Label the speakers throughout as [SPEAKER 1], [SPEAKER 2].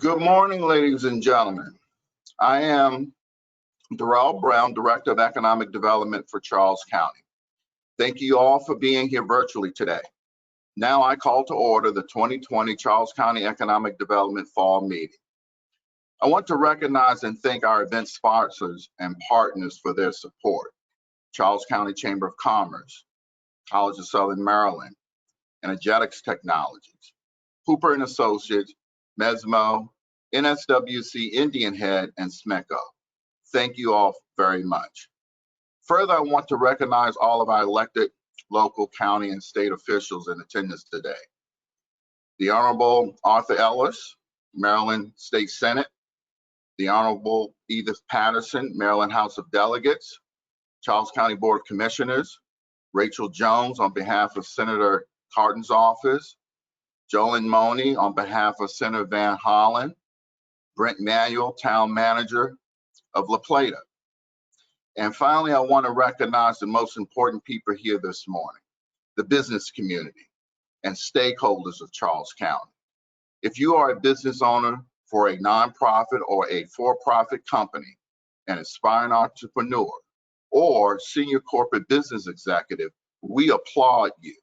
[SPEAKER 1] Good morning, ladies and gentlemen. I am Darrell Brown, Director of Economic Development for Charles County. Thank you all for being here virtually today. Now I call to order the 2020 Charles County Economic Development Fall Meeting. I want to recognize and thank our event sponsors and partners for their support. Charles County Chamber of Commerce, College of Southern Maryland, Energetics Technologies, Hooper and Associates, Mesmo, NSWC Indian Head, and SMECO. Thank you all very much. Further, I want to recognize all of our elected local, county, and state officials in attendance today. The Honorable Arthur Ellis, Maryland State Senate, the Honorable Edith Patterson, Maryland House of Delegates, Charles County Board of Commissioners, Rachel Jones on behalf of Senator Cardin's office, Jolyn Money on behalf of Senator Van Hollen, Brent Manuel, Town Manager of La Plata. And finally, I want to recognize the most important people here this morning, the business community and stakeholders of Charles County. If you are a business owner for a nonprofit or a for-profit company, an aspiring entrepreneur, or senior corporate business executive, we applaud you.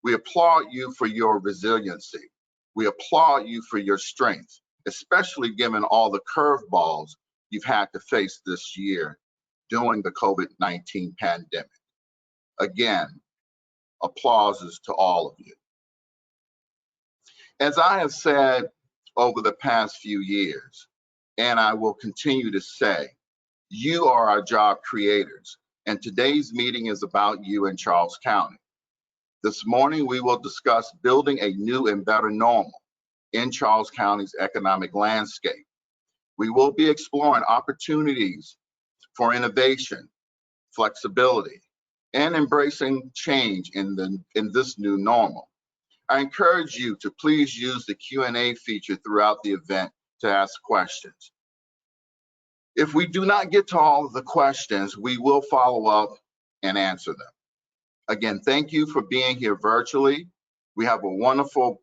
[SPEAKER 1] We applaud you for your resiliency. We applaud you for your strength, especially given all the curveballs you've had to face this year during the COVID-19 pandemic. Again, applauses to all of you. As I have said over the past few years, and I will continue to say, you are our job creators, and today's meeting is about you in Charles County. This morning, we will discuss building a new and better normal in Charles County's economic landscape. We will be exploring opportunities for innovation, flexibility, and embracing change in this new normal. I encourage you to please use the Q&A feature throughout the event to ask questions. If we do not get to all of the questions, we will follow up and answer them. Again, thank you for being here virtually. We have a wonderful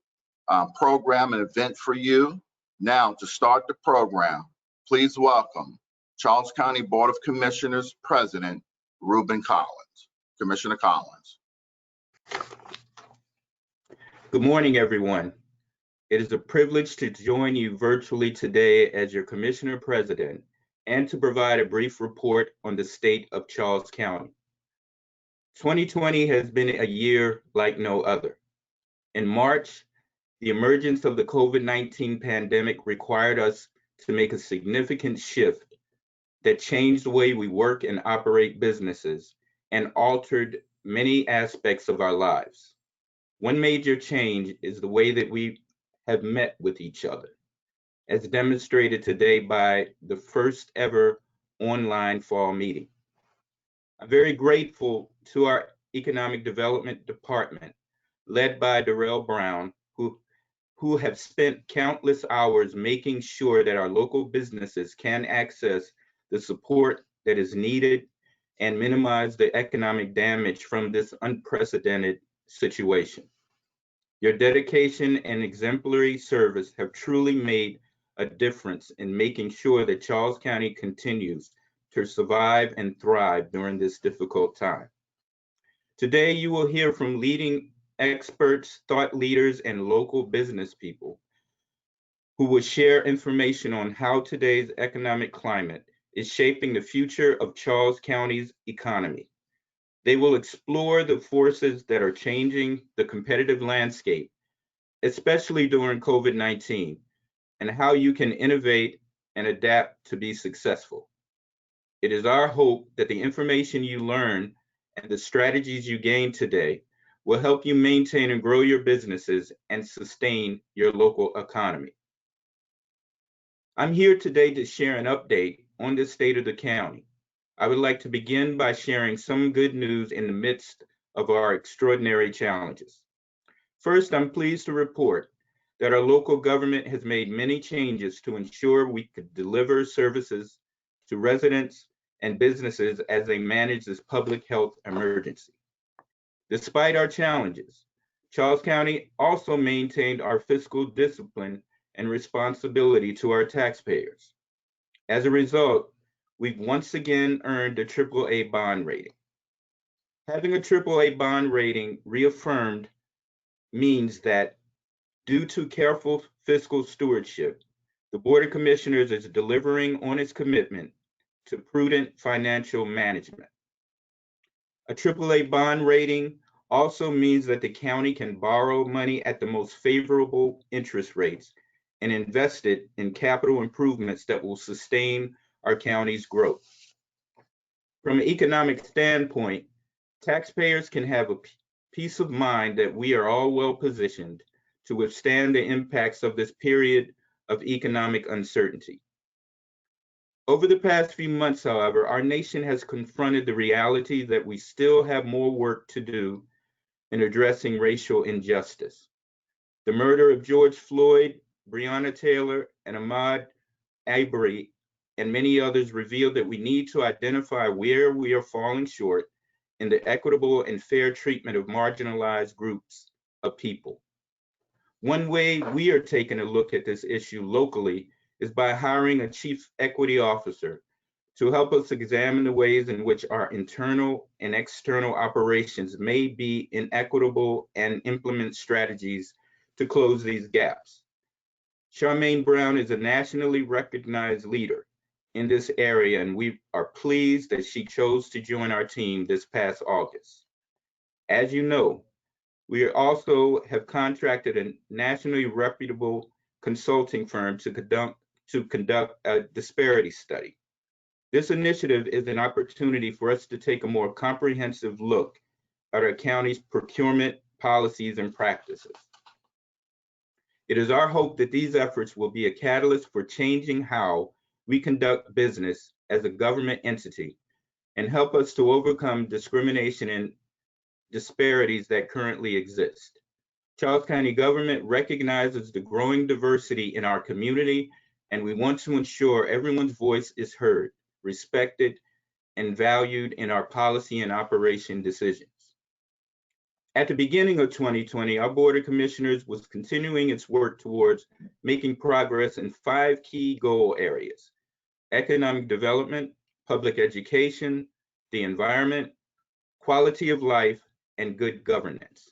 [SPEAKER 1] program and event for you. Now, to start the program, please welcome Charles County Board of Commissioners President Ruben Collins. Commissioner Collins.
[SPEAKER 2] Good morning, everyone. It is a privilege to join you virtually today as your Commissioner President and to provide a brief report on the state of Charles County. 2020 has been a year like no other. In March, the emergence of the COVID-19 pandemic required us to make a significant shift that changed the way we work and operate businesses and altered many aspects of our lives. One major change is the way that we have met with each other, as demonstrated today by the first ever online fall meeting. I'm very grateful to our Economic Development Department, led by Darrell Brown, who have spent countless hours making sure that our local businesses can access the support that is needed and minimize the economic damage from this unprecedented situation. Your dedication and exemplary service have truly made a difference in making sure that Charles County continues to survive and thrive during this difficult time. Today, you will hear from leading experts, thought leaders, and local business people who will share information on how today's economic climate is shaping the future of Charles County's economy. They will explore the forces that are changing the competitive landscape, especially during COVID-19, and how you can innovate and adapt to be successful. It is our hope that the information you learn and the strategies you gain today will help you maintain and grow your businesses and sustain your local economy. I'm here today to share an update on the state of the county. I would like to begin by sharing some good news in the midst of our extraordinary challenges. First, I'm pleased to report that our local government has made many changes to ensure we could deliver services to residents and businesses as they manage this public health emergency. Despite our challenges, Charles County also maintained our fiscal discipline and responsibility to our taxpayers. As a result, we've once again earned a AAA bond rating. Having a AAA bond rating reaffirmed means that due to careful fiscal stewardship, the Board of Commissioners is delivering on its commitment to prudent financial management. A AAA bond rating also means that the county can borrow money at the most favorable interest rates and invest it in capital improvements that will sustain our county's growth. From an economic standpoint, taxpayers can have a peace of mind that we are all well positioned to withstand the impacts of this period of economic uncertainty. Over the past few months, however, our nation has confronted the reality that we still have more work to do in addressing racial injustice. The murder of George Floyd, Breonna Taylor, and Ahmaud Arbery, and many others revealed that we need to identify where we are falling short in the equitable and fair treatment of marginalized groups of people. One way we are taking a look at this issue locally is by hiring a chief equity officer to help us examine the ways in which our internal and external operations may be inequitable and implement strategies to close these gaps. Charmaine Brown is a nationally recognized leader in this area, and we are pleased that she chose to join our team this past August. As you know, we also have contracted a nationally reputable consulting firm to conduct a disparity study. This initiative is an opportunity for us to take a more comprehensive look at our county's procurement policies and practices. It is our hope that these efforts will be a catalyst for changing how we conduct business as a government entity and help us to overcome discrimination and disparities that currently exist. Charles County government recognizes the growing diversity in our community, and we want to ensure everyone's voice is heard, respected, and valued in our policy and operation decisions. At the beginning of 2020, our Board of Commissioners was continuing its work towards making progress in 5 key goal areas: economic development, public education, the environment, quality of life, and good governance.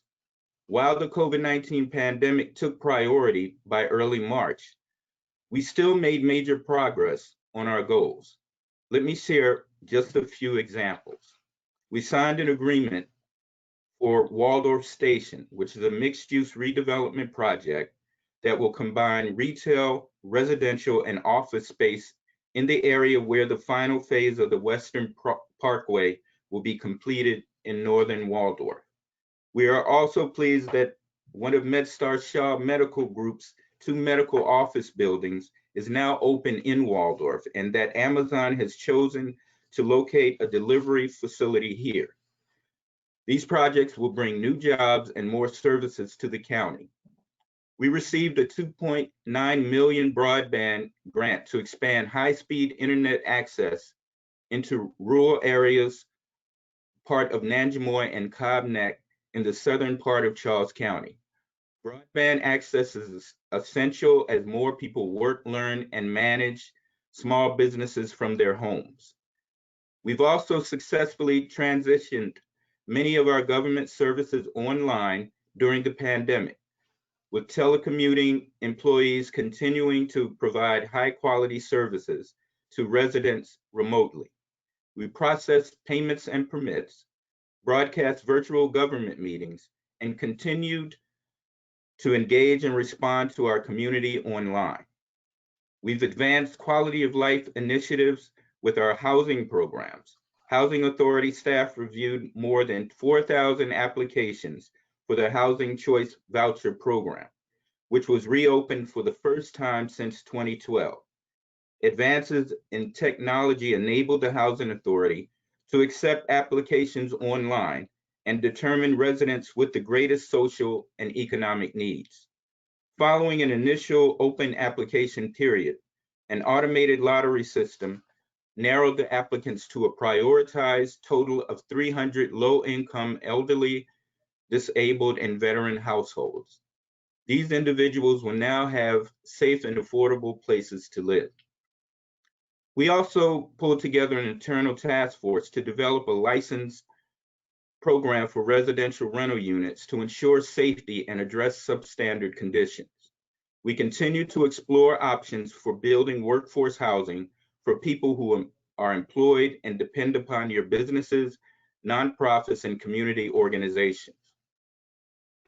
[SPEAKER 2] While the COVID-19 pandemic took priority by early March, we still made major progress on our goals. Let me share just a few examples. We signed an agreement for Waldorf Station, which is a mixed-use redevelopment project that will combine retail, residential, and office space in the area where the final phase of the Western Parkway will be completed in northern Waldorf. We are also pleased that one of MedStar Shah Medical Group's 2 medical office buildings is now open in Waldorf, and that Amazon has chosen to locate a delivery facility here. These projects will bring new jobs and more services to the county. We received a $2.9 million broadband grant to expand high-speed internet access into rural areas, part of Nanjemoy and Cobb Neck in the southern part of Charles County. Broadband access is essential as more people work, learn, and manage small businesses from their homes. We've also successfully transitioned many of our government services online during the pandemic, with telecommuting employees continuing to provide high-quality services to residents remotely. We process payments and permits, broadcast virtual government meetings, and continued to engage and respond to our community online. We've advanced quality of life initiatives with our housing programs. Housing Authority staff reviewed more than 4,000 applications for the Housing Choice Voucher Program, which was reopened for the first time since 2012. Advances in technology enabled the Housing Authority to accept applications online and determine residents with the greatest social and economic needs. Following an initial open application period, an automated lottery system narrowed the applicants to a prioritized total of 300 low-income, elderly, disabled, and veteran households. These individuals will now have safe and affordable places to live. We also pulled together an internal task force to develop a licensed program for residential rental units to ensure safety and address substandard conditions. We continue to explore options for building workforce housing for people who are employed and depend upon your businesses, nonprofits, and community organizations.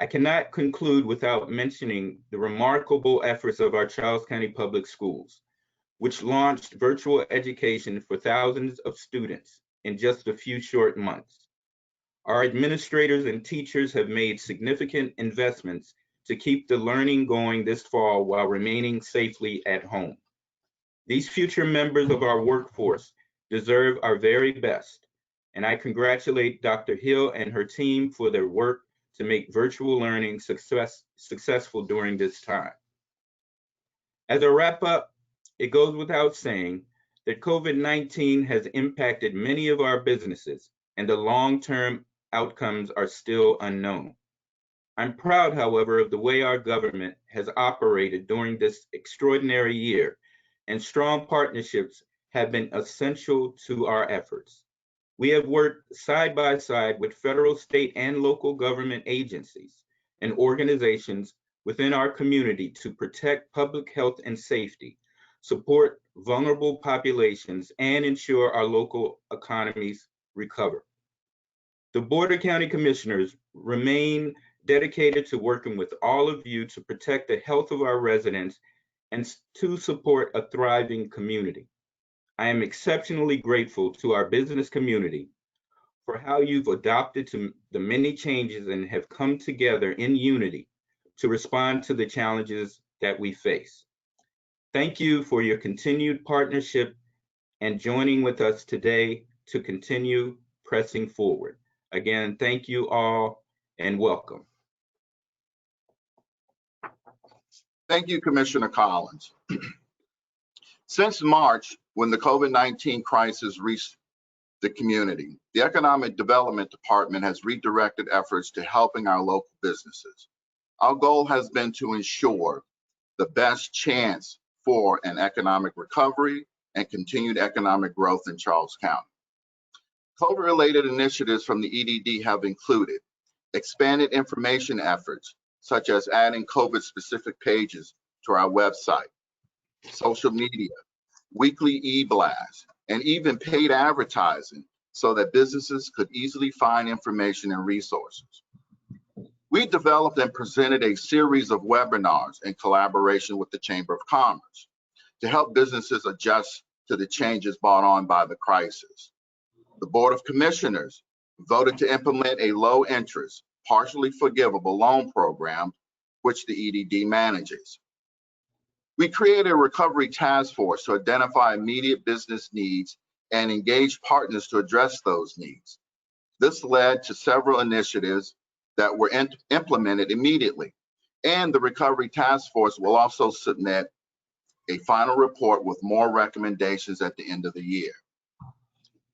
[SPEAKER 2] I cannot conclude without mentioning the remarkable efforts of our Charles County Public Schools, which launched virtual education for thousands of students in just a few short months. Our administrators and teachers have made significant investments to keep the learning going this fall while remaining safely at home. These future members of our workforce deserve our very best, and I congratulate Dr. Hill and her team for their work to make virtual learning successful during this time. As a wrap up, it goes without saying that COVID-19 has impacted many of our businesses, and the long-term outcomes are still unknown. I'm proud, however, of the way our government has operated during this extraordinary year, and strong partnerships have been essential to our efforts. We have worked side by side with federal, state, and local government agencies and organizations within our community to protect public health and safety, support vulnerable populations, and ensure our local economies recover. The Board of County Commissioners remain dedicated to working with all of you to protect the health of our residents and to support a thriving community. I am exceptionally grateful to our business community for how you've adopted to the many changes and have come together in unity to respond to the challenges that we face. Thank you for your continued partnership and joining with us today to continue pressing forward. Again, thank you all and welcome.
[SPEAKER 1] Thank you, Commissioner Collins. Since March, when the COVID-19 crisis reached the community, the Economic Development Department has redirected efforts to helping our local businesses. Our goal has been to ensure the best chance for an economic recovery and continued economic growth in Charles County. COVID-related initiatives from the EDD have included expanded information efforts, such as adding COVID-specific pages to our website, social media, weekly e-blasts, and even paid advertising so that businesses could easily find information and resources. We developed and presented a series of webinars in collaboration with the Chamber of Commerce to help businesses adjust to the changes brought on by the crisis. The Board of Commissioners voted to implement a low-interest, partially forgivable loan program, which the EDD manages. We created a recovery task force to identify immediate business needs and engage partners to address those needs. This led to several initiatives that were implemented immediately, and the recovery task force will also submit a final report with more recommendations at the end of the year.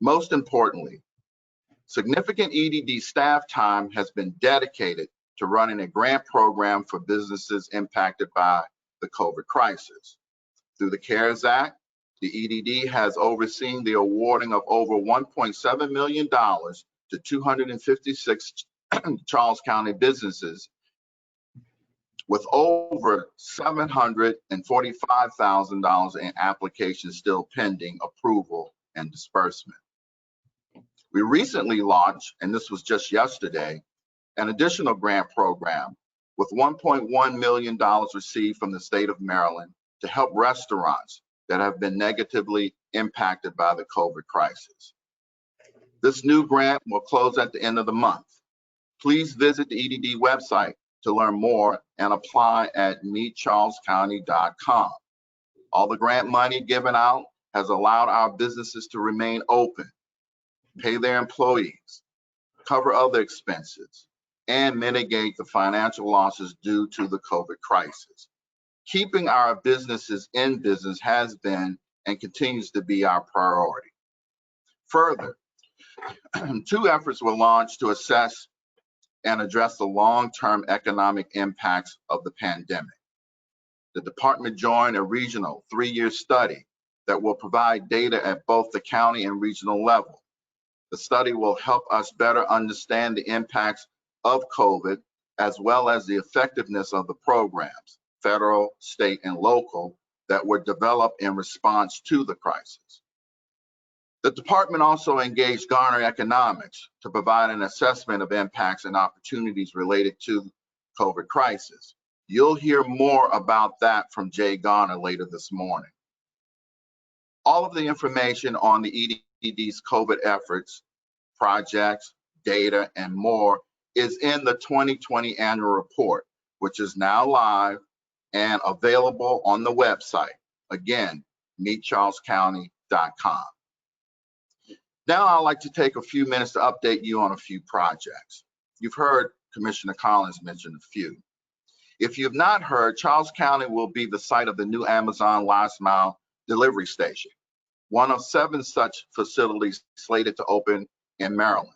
[SPEAKER 1] Most importantly, significant EDD staff time has been dedicated to running a grant program for businesses impacted by the COVID crisis. Through the CARES Act, the EDD has overseen the awarding of over $1.7 million to 256 Charles County businesses, with over $745,000 in applications still pending approval and disbursement. We recently launched, and this was just yesterday, an additional grant program with $1.1 million received from the state of Maryland to help restaurants that have been negatively impacted by the COVID crisis. This new grant will close at the end of the month. Please visit the EDD website to learn more and apply at meetcharlescounty.com. All the grant money given out has allowed our businesses to remain open, pay their employees, cover other expenses, and mitigate the financial losses due to the COVID crisis. Keeping our businesses in business has been and continues to be our priority. Further, two efforts were launched to assess and address the long-term economic impacts of the pandemic. The department joined a regional 3-year study that will provide data at both the county and regional level. The study will help us better understand the impacts of COVID, as well as the effectiveness of the programs, federal, state, and local, that were developed in response to the crisis. The department also engaged Garner Economics to provide an assessment of impacts and opportunities related to the COVID crisis. You'll hear more about that from Jay Garner later this morning. All of the information on the EDD's COVID efforts, projects, data, and more is in the 2020 annual report, which is now live and available on the website. Again, meetcharlescounty.com. Now I'd like to take a few minutes to update you on a few projects. You've heard Commissioner Collins mention a few. If you've not heard, Charles County will be the site of the new Amazon last mile delivery station, one of 7 such facilities slated to open in Maryland.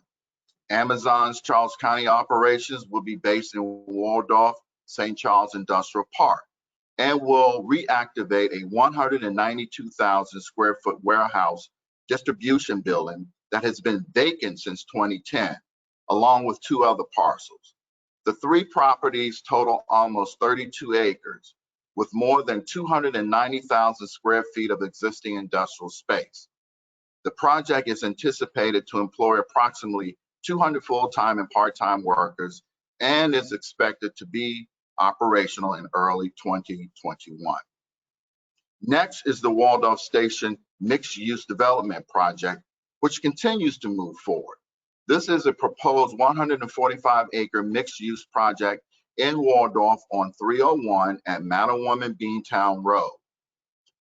[SPEAKER 1] Amazon's Charles County operations will be based in Waldorf, St. Charles Industrial Park, and will reactivate a 192,000 square foot warehouse distribution building that has been vacant since 2010, along with 2 other parcels. The 3 properties total almost 32 acres, with more than 290,000 square feet of existing industrial space. The project is anticipated to employ approximately 200 full-time and part-time workers and is expected to be operational in early 2021. Next is the Waldorf Station mixed-use development project, which continues to move forward. This is a proposed 145-acre mixed-use project in Waldorf on 301 at Mattawoman Beantown Road.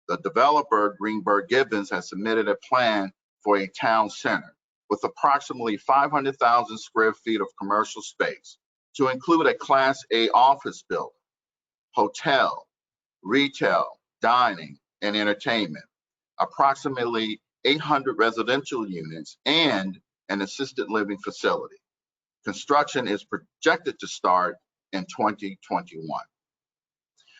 [SPEAKER 1] The developer, Greenberg Gibbons, has submitted a plan for a town center with approximately 500,000 square feet of commercial space to include a Class A office building, hotel, retail, dining, and entertainment, approximately 800 residential units, and an assisted living facility. Construction is projected to start in 2021.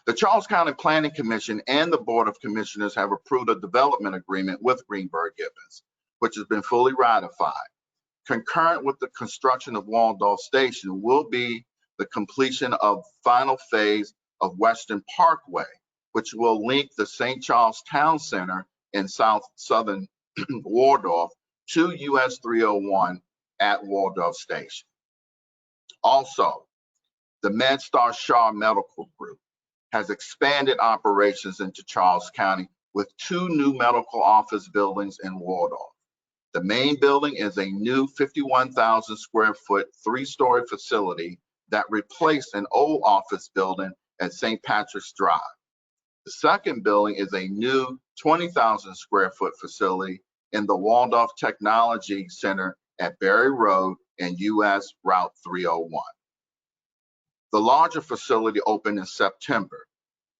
[SPEAKER 1] The Charles County Planning Commission and the Board of Commissioners have approved a development agreement with Greenberg Gibbons, which has been fully ratified. Concurrent with the construction of Waldorf Station will be the completion of final phase of Western Parkway, which will link the St. Charles Town Center in southern Waldorf to US 301 at Waldorf Station. Also, the MedStar Shah Medical Group has expanded operations into Charles County with 2 new medical office buildings in Waldorf. The main building is a new 51,000 square foot 3-story facility that replaced an old office building at St. Patrick's Drive. The second building is a new 20,000 square foot facility in the Waldorf Technology Center at Berry Road and US Route 301. The larger facility opened in September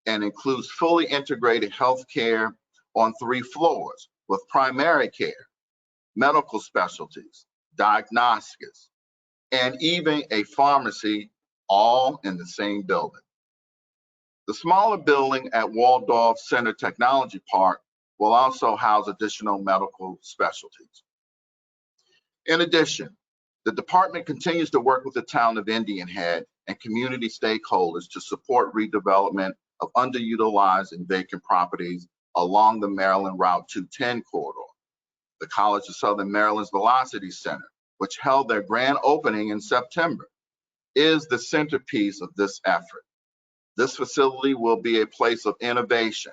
[SPEAKER 1] and includes fully integrated health care on 3 floors with primary care, medical specialties, diagnostics, and even a pharmacy, all in the same building. The smaller building at Waldorf Center Technology Park will also house additional medical specialties. In addition, the department continues to work with the town of Indian Head and community stakeholders to support redevelopment of underutilized and vacant properties along the Maryland Route 210 corridor. The College of Southern Maryland's Velocity Center, which held their grand opening in September, is the centerpiece of this effort. This facility will be a place of innovation,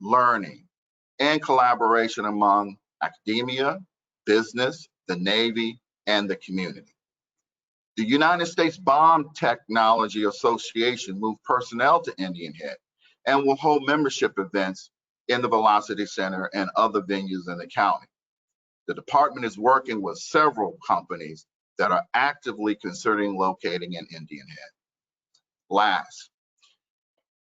[SPEAKER 1] learning, and collaboration among academia, business, the Navy, and the community. The United States Bomb Technology Association moved personnel to Indian Head and will hold membership events in the Velocity Center and other venues in the county. The department is working with several companies that are actively considering locating in Indian Head. Last,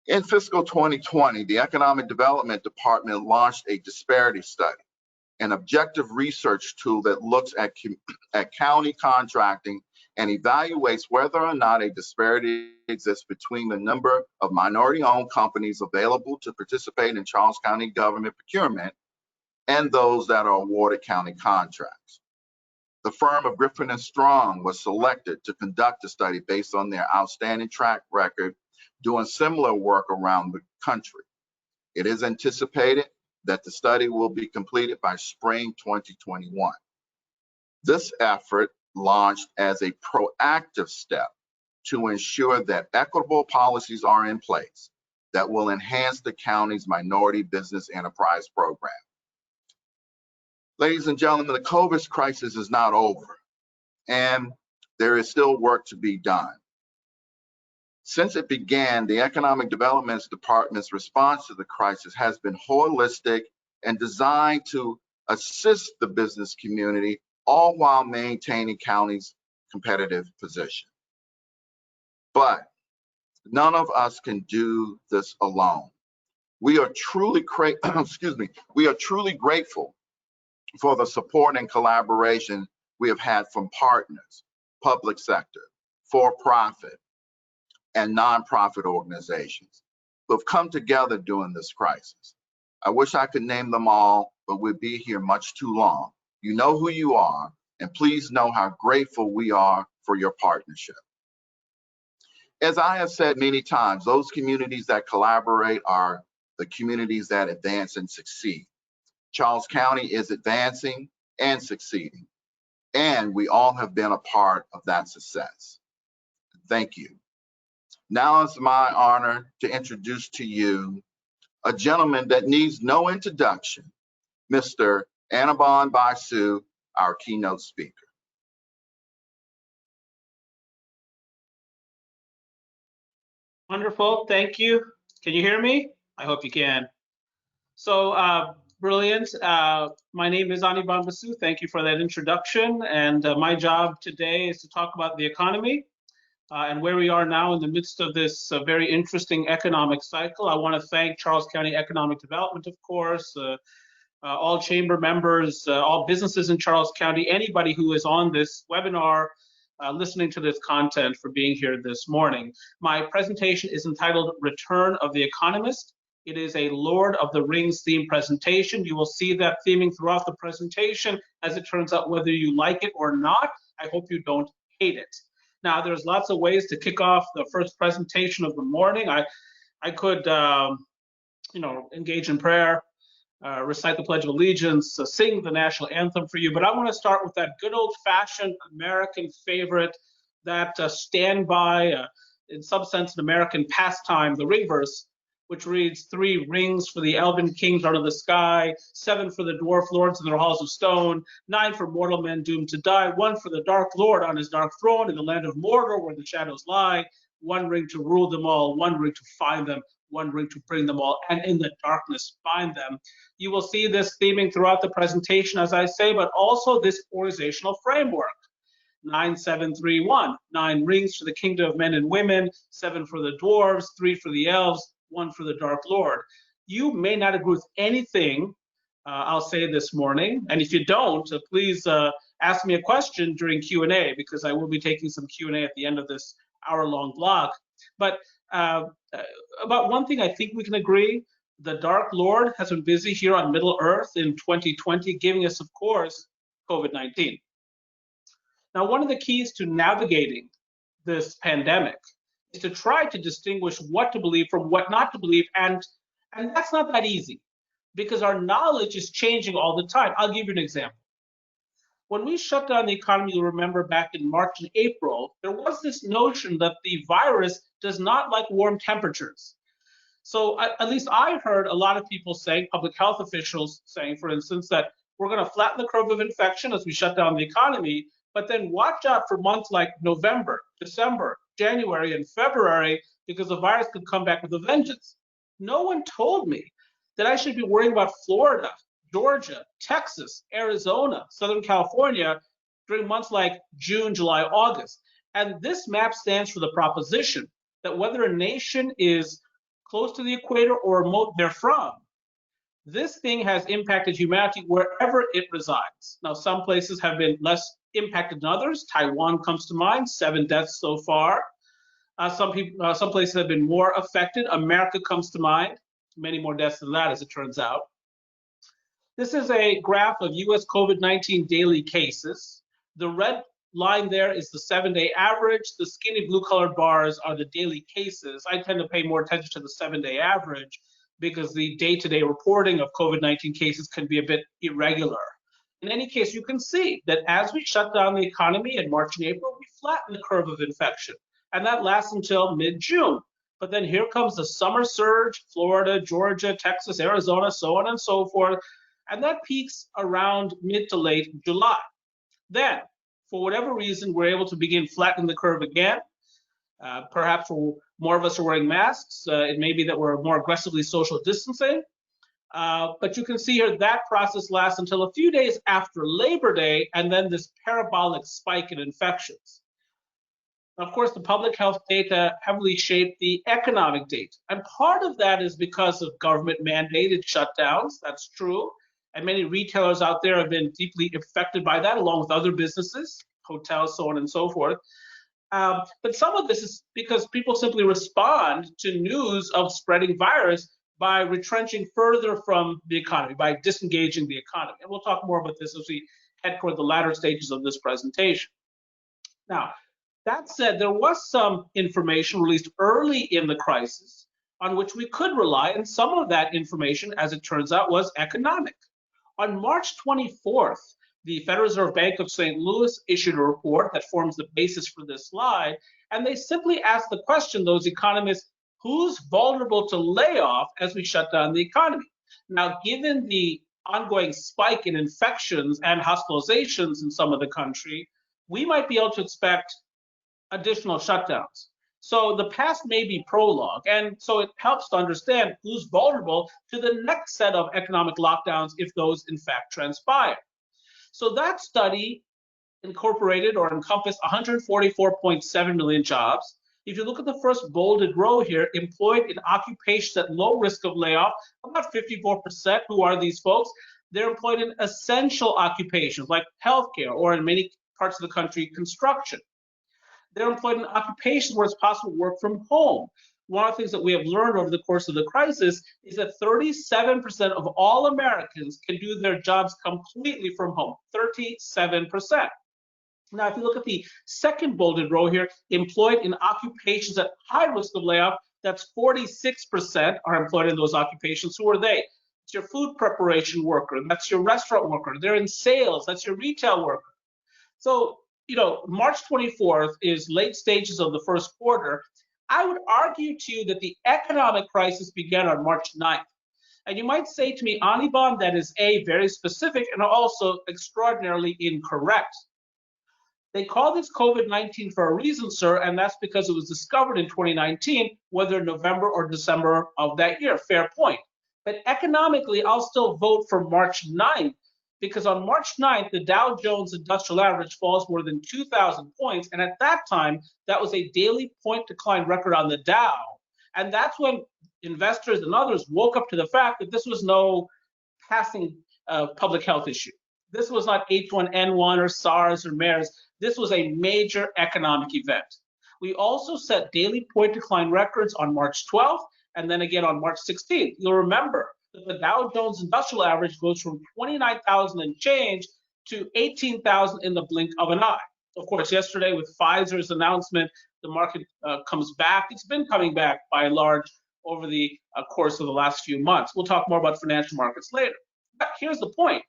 [SPEAKER 1] in fiscal 2020, the Economic Development Department launched a disparity study, an objective research tool that looks at county contracting and evaluates whether or not a disparity exists between the number of minority-owned companies available to participate in Charles County government procurement and those that are awarded county contracts. The firm of Griffin and Strong was selected to conduct a study based on their outstanding track record doing similar work around the country. It is anticipated that the study will be completed by spring 2021. This effort launched as a proactive step to ensure that equitable policies are in place that will enhance the county's minority business enterprise program. Ladies and gentlemen, the COVID crisis is not over, and there is still work to be done. Since it began, the Economic Development Department's response to the crisis has been holistic and designed to assist the business community, all while maintaining county's competitive position. But none of us can do this alone. We are truly we are truly grateful for the support and collaboration we have had from partners, public sector, for-profit, and nonprofit organizations who have come together during this crisis. I wish I could name them all, but we'd be here much too long. You know who you are, and please know how grateful we are for your partnership. As I have said many times, those communities that collaborate are the communities that advance and succeed. Charles County is advancing and succeeding, and we all have been a part of that success. Thank you. Now it's my honor to introduce to you a gentleman that needs no introduction, Mr. Anirban Basu, our keynote speaker.
[SPEAKER 3] Wonderful, thank you. Can you hear me? I hope you can. So, brilliant. My name is Anirban Basu. Thank you for that introduction. And my job today is to talk about the economy and where we are now in the midst of this very interesting economic cycle. I want to thank Charles County Economic Development, of course, all chamber members, all businesses in Charles County, anybody who is on this webinar, listening to this content, for being here this morning. My presentation is entitled Return of the Economist. It is a Lord of the Rings theme presentation. You will see that theming throughout the presentation, as it turns out, whether you like it or not. I hope you don't hate it. Now, there's lots of ways to kick off the first presentation of the morning. I could, engage in prayer, recite the Pledge of Allegiance, sing the national anthem for you, but I want to start with that good old-fashioned American favorite, that standby, in some sense, an American pastime, the ring verse, which reads, 3 rings for the Elven kings under the sky, 7 for the dwarf lords in their halls of stone, 9 for mortal men doomed to die, 1 for the dark lord on his dark throne in the land of Mordor where the shadows lie, 1 ring to rule them all, 1 ring to find them, 1 ring to bring them all, and in the darkness find them. You will see this theming throughout the presentation, as I say, but also this organizational framework. 9731, 9 rings for the kingdom of men and women, 7 for the dwarves, 3 for the elves, 1 for the Dark Lord. You may not agree with anything I'll say this morning, and if you don't, please ask me a question during Q&A, because I will be taking some Q&A at the end of this hour-long block. But about one thing I think we can agree, the Dark Lord has been busy here on Middle Earth in 2020, giving us, of course, COVID-19. Now, one of the keys to navigating this pandemic is to try to distinguish what to believe from what not to believe, and that's not that easy, because our knowledge is changing all the time. I'll give you an example. When we shut down the economy, you'll remember back in March and April, there was this notion that the virus does not like warm temperatures. So at least I heard a lot of people saying, public health officials saying, for instance, that we're going to flatten the curve of infection as we shut down the economy, but then watch out for months like November, December, January, and February, because the virus could come back with a vengeance. No one told me that I should be worrying about Florida, Georgia, Texas, Arizona, Southern California during months like June, July, August. And this map stands for the proposition that whether a nation is close to the equator or remote therefrom, this thing has impacted humanity wherever it resides. Now, some places have been less impacted than others. Taiwan comes to mind, 7 deaths so far. Some places have been more affected. America comes to mind, many more deaths than that, as it turns out. This is a graph of US COVID-19 daily cases. The red line there is the 7-day average. The skinny blue colored bars are the daily cases. I tend to pay more attention to the 7-day average because the day-to-day reporting of COVID-19 cases can be a bit irregular. In any case, you can see that as we shut down the economy in March and April, we flatten the curve of infection, and that lasts until mid-June. But then here comes the summer surge, Florida, Georgia, Texas, Arizona, so on and so forth, and that peaks around mid to late July. Then, for whatever reason, we're able to begin flattening the curve again. Perhaps more of us are wearing masks. It may be that we're more aggressively social distancing. But you can see here that process lasts until a few days after Labor Day, and then this parabolic spike in infections. Of course, the public health data heavily shaped the economic data. And part of that is because of government mandated shutdowns. That's true. And many retailers out there have been deeply affected by that, along with other businesses, hotels, so on and so forth. But some of this is because people simply respond to news of spreading virus by retrenching further from the economy, by disengaging the economy. And we'll talk more about this as we head toward the latter stages of this presentation. Now, that said, there was some information released early in the crisis on which we could rely, and some of that information, as it turns out, was economic. On March 24th, the Federal Reserve Bank of St. Louis issued a report that forms the basis for this slide, and they simply asked the question, those economists, who's vulnerable to layoff as we shut down the economy? Now, given the ongoing spike in infections and hospitalizations in some of the country, we might be able to expect additional shutdowns. So the past may be prologue, and so it helps to understand who's vulnerable to the next set of economic lockdowns if those in fact transpire. So that study incorporated or encompassed 144.7 million jobs. If you look at the first bolded row here, employed in occupations at low risk of layoff, about 54%. Who are these folks? They're employed in essential occupations like healthcare, or in many parts of the country, construction. They're employed in occupations where it's possible to work from home. One of the things that we have learned over the course of the crisis is that 37% of all Americans can do their jobs completely from home, 37%. Now, if you look at the second bolded row here, employed in occupations at high risk of layoff, that's 46% are employed in those occupations. Who are they? It's your food preparation worker, that's your restaurant worker, they're in sales, that's your retail worker. So, March 24th is late stages of the first quarter. I would argue to you that the economic crisis began on March 9th. And you might say to me, Anirban, that is A, very specific and also extraordinarily incorrect. They call this COVID-19 for a reason, sir, and that's because it was discovered in 2019, whether November or December of that year. Fair point. But economically, I'll still vote for March 9th, because on March 9th, the Dow Jones Industrial Average falls more than 2,000 points. And at that time, that was a daily point decline record on the Dow. And that's when investors and others woke up to the fact that this was no passing public health issue. This was not H1N1 or SARS or MERS. This was a major economic event. We also set daily point decline records on March 12th and then again on March 16th. You'll remember that the Dow Jones Industrial Average goes from 29,000 and change to 18,000 in the blink of an eye. Of course, yesterday with Pfizer's announcement, the market comes back. It's been coming back by and large over the course of the last few months. We'll talk more about financial markets later. But here's the point.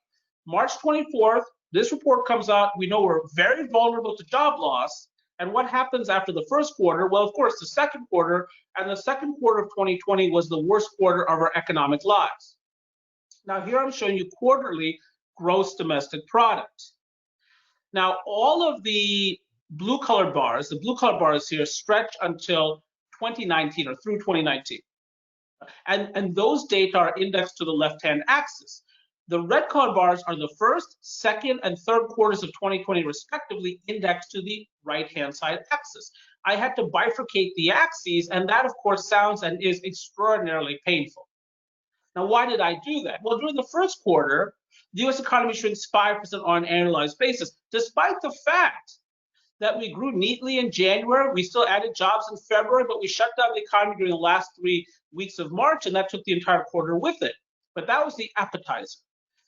[SPEAKER 3] March 24th, this report comes out. We know we're very vulnerable to job loss. And what happens after the first quarter? Well, of course, the second quarter, and the second quarter of 2020 was the worst quarter of our economic lives. Now, here I'm showing you quarterly gross domestic product. Now, all of the blue-colored bars, here stretch until 2019 or through 2019. And those data are indexed to the left-hand axis. The red colored bars are the first, second, and third quarters of 2020, respectively, indexed to the right-hand side axis. I had to bifurcate the axes, and that, of course, sounds and is extraordinarily painful. Now, why did I do that? Well, during the first quarter, The US economy shrinks 5% on an annualized basis, despite the fact that we grew neatly in January. We still added jobs in February, but we shut down the economy during the last 3 weeks of March, and that took the entire quarter with it. But that was the appetizer,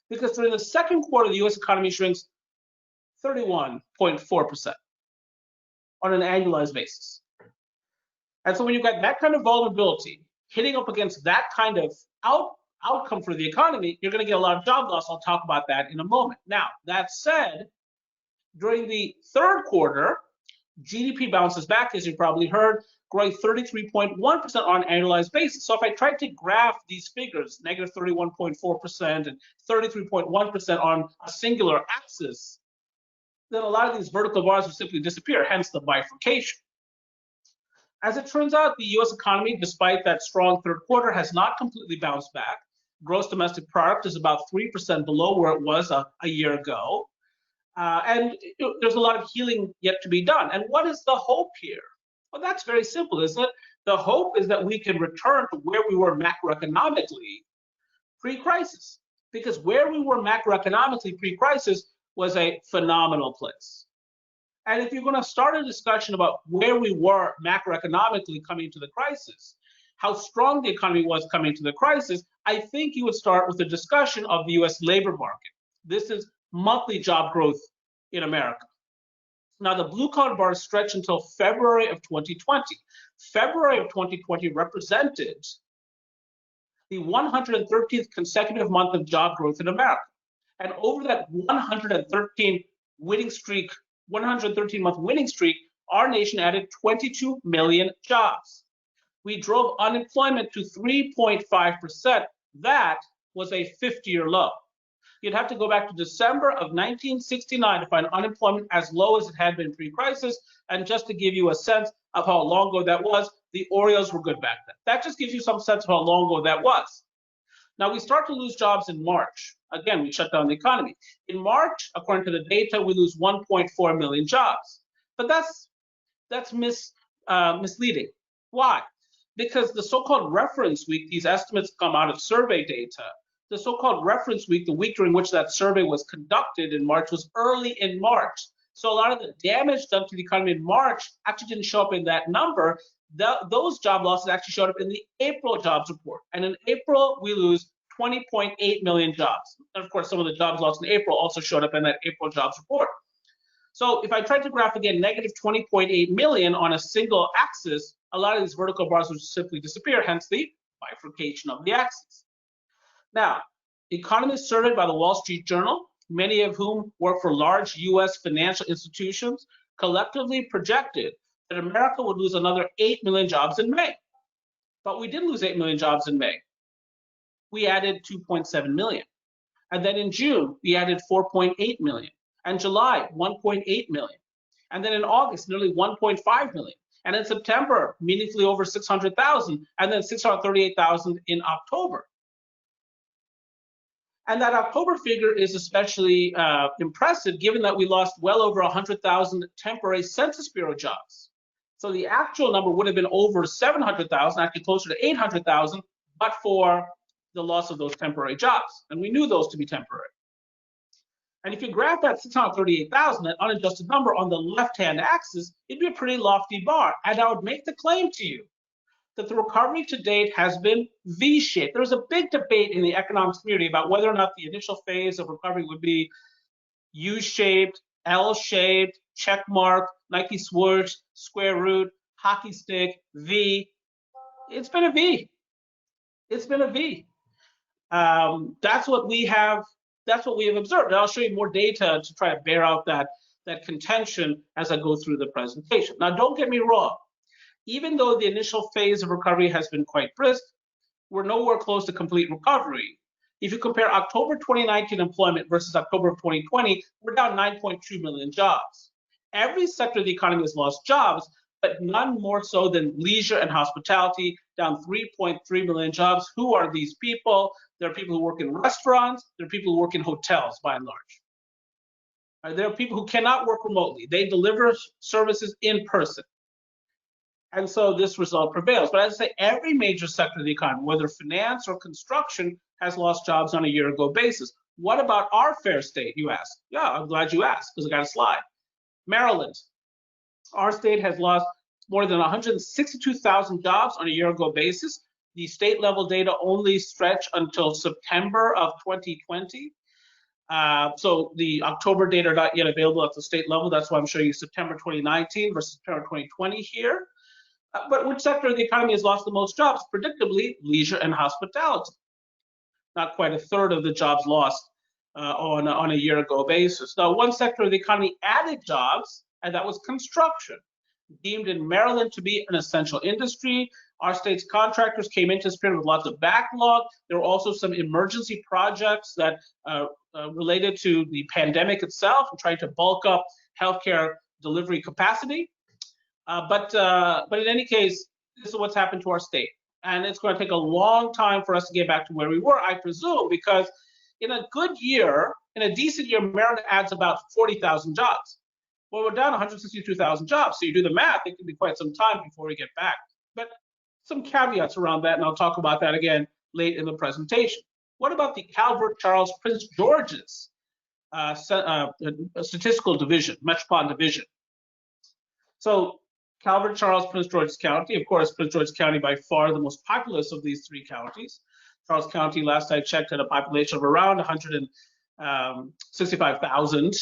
[SPEAKER 3] because during the second quarter, the US economy shrinks 31.4% on an annualized basis. And so when you've got that kind of vulnerability hitting up against that kind of outcome for the economy, you're going to get a lot of job loss. I'll talk about that in a moment. Now, that said, during the third quarter, GDP bounces back, as you probably heard, growing 33.1% on an annualized basis. So if I tried to graph these figures, negative 31.4% and 33.1% on a singular axis, then a lot of these vertical bars would simply disappear, hence the bifurcation. As it turns out, the US economy, despite that strong third quarter, has not completely bounced back. Gross domestic product is about 3% below where it was a year ago. And there's a lot of healing yet to be done. And what is the hope here? Well, that's very simple, isn't it? The hope is that we can return to where we were macroeconomically pre-crisis, because where we were macroeconomically pre-crisis was a phenomenal place. And if you're going to start a discussion about where we were macroeconomically coming to the crisis, how strong the economy was coming to the crisis, I think you would start with a discussion of the US labor market. This is monthly job growth in America. Now, the blue colored bars stretch until February of 2020. February of 2020 represented the 113th consecutive month of job growth in America. And over that 113-month winning streak, our nation added 22 million jobs. We drove unemployment to 3.5%. That was a 50-year low. You'd have to go back to December of 1969 to find unemployment as low as it had been pre-crisis. And just to give you a sense of how long ago that was, the Orioles were good back then. That just gives you some sense of how long ago that was. Now, we start to lose jobs in March. Again, we shut down the economy. In March, according to the data, we lose 1.4 million jobs. But that's misleading. Why? Because the so-called reference week, these estimates come out of survey data. The so-called reference week, the week during which that survey was conducted in March, was early in March. So a lot of the damage done to the economy in March actually didn't show up in that number. Those job losses actually showed up in the April jobs report. And in April, we lose 20.8 million jobs. And of course, some of the jobs lost in April also showed up in that April jobs report. So if I tried to graph again, negative 20.8 million on a single axis, a lot of these vertical bars would simply disappear, hence the bifurcation of the axis. Now, economists surveyed by the Wall Street Journal, many of whom work for large US financial institutions, collectively projected that America would lose another 8 million jobs in May. But we didn't lose 8 million jobs in May. We added 2.7 million. And then in June, we added 4.8 million. And July, 1.8 million. And then in August, nearly 1.5 million. And in September, meaningfully over 600,000. And then 638,000 in October. And that October figure is especially impressive, given that we lost well over 100,000 temporary Census Bureau jobs. So the actual number would have been over 700,000, actually closer to 800,000, but for the loss of those temporary jobs. And we knew those to be temporary. And if you graph that 638,000, that unadjusted number on the left-hand axis, it'd be a pretty lofty bar. And I would make the claim to you that the recovery to date has been V-shaped. There was a big debate in the economics community about whether or not the initial phase of recovery would be U-shaped, L-shaped, check mark, Nike swoosh, square root, hockey stick, V. It's been a V. It's been a V. That's what we have observed. And I'll show you more data to try to bear out that contention as I go through the presentation. Now, don't get me wrong. Even though the initial phase of recovery has been quite brisk, we're nowhere close to complete recovery. If you compare October 2019 employment versus October of 2020, we're down 9.2 million jobs. Every sector of the economy has lost jobs, but none more so than leisure and hospitality, down 3.3 million jobs. Who are these people? There are people who work in restaurants. There are people who work in hotels, by and large. There are people who cannot work remotely. They deliver services in person. And so this result prevails. But as I say, every major sector of the economy, whether finance or construction, has lost jobs on a year-ago basis. What about our fair state, you ask? Yeah, I'm glad you asked, because I got a slide. Maryland. Our state has lost more than 162,000 jobs on a year-ago basis. The state-level data only stretch until September of 2020. So the October data are not yet available at the state level. That's why I'm showing you September 2019 versus September 2020 here. But which sector of the economy has lost the most jobs? Predictably, leisure and hospitality. Not quite a third of the jobs lost on a year-ago basis. Now, one sector of the economy added jobs, and that was construction, deemed in Maryland to be an essential industry. Our state's contractors came into this period with lots of backlog. There were also some emergency projects that related to the pandemic itself and trying to bulk up healthcare delivery capacity. But in any case, this is what's happened to our state. And it's going to take a long time for us to get back to where we were, I presume, because in a good year, in a decent year, Maryland adds about 40,000 jobs. Well, we're down 162,000 jobs. So you do the math, it could be quite some time before we get back. But some caveats around that, and I'll talk about that again late in the presentation. What about the Calvert, Charles, Prince George's statistical division, metropolitan division? So Calvert, Charles, Prince George's County, of course, Prince George's County by far the most populous of these three counties. Charles County, last I checked, had a population of around 165,000,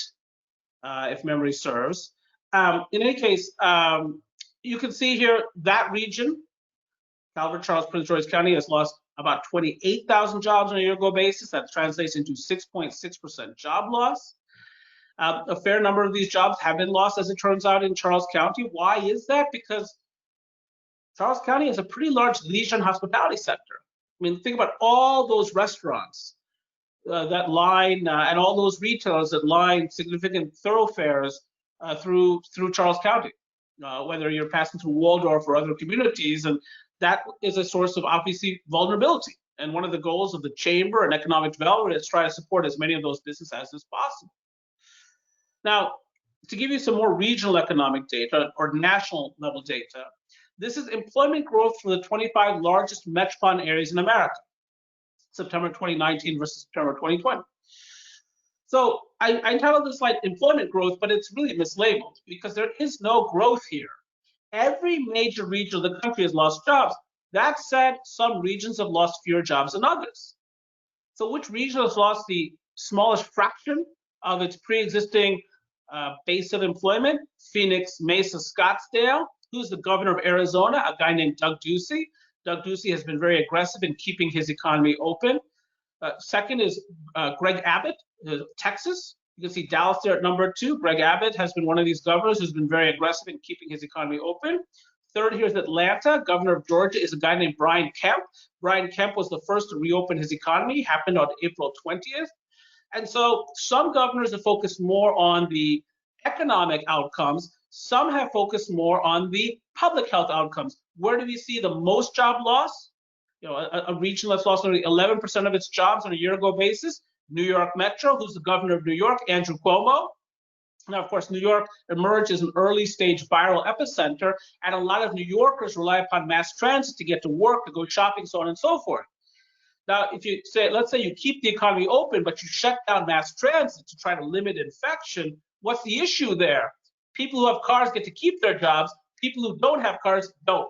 [SPEAKER 3] if memory serves. In any case, you can see here that region, Calvert, Charles, Prince George's County, has lost about 28,000 jobs on a year-ago basis. That translates into 6.6% job loss. A fair number of these jobs have been lost, as it turns out, in Charles County. Why is that? Because Charles County has a pretty large leisure and hospitality sector. I mean, think about all those restaurants that line and all those retailers that line significant thoroughfares through Charles County, whether you're passing through Waldorf or other communities, and that is a source of obviously vulnerability. And one of the goals of the Chamber and Economic Development is to try to support as many of those businesses as possible. Now, to give you some more regional economic data or national level data, this is employment growth for the 25 largest metropolitan areas in America, September 2019 versus September 2020. So I entitled this slide employment growth, but it's really mislabeled because there is no growth here. Every major region of the country has lost jobs. That said, some regions have lost fewer jobs than others. So which region has lost the smallest fraction of its pre-existing base of employment? Phoenix, Mesa, Scottsdale. Who's the governor of Arizona? A guy named Doug Ducey. Doug Ducey has been very aggressive in keeping his economy open. Second is Greg Abbott, Texas. You can see Dallas there at number 2. Greg Abbott has been one of these governors who's been very aggressive in keeping his economy open. Third here is Atlanta. Governor of Georgia is a guy named Brian Kemp. Brian Kemp was the first to reopen his economy, happened on April 20th. And so some governors have focused more on the economic outcomes. Some have focused more on the public health outcomes. Where do we see the most job loss? You know, a region that's lost only 11% of its jobs on a year-ago basis. New York Metro, who's the governor of New York, Andrew Cuomo. Now, of course, New York emerged as an early-stage viral epicenter, and a lot of New Yorkers rely upon mass transit to get to work, to go shopping, so on and so forth. Now, if you say, let's say you keep the economy open, but you shut down mass transit to try to limit infection, what's the issue there? People who have cars get to keep their jobs. People who don't have cars don't.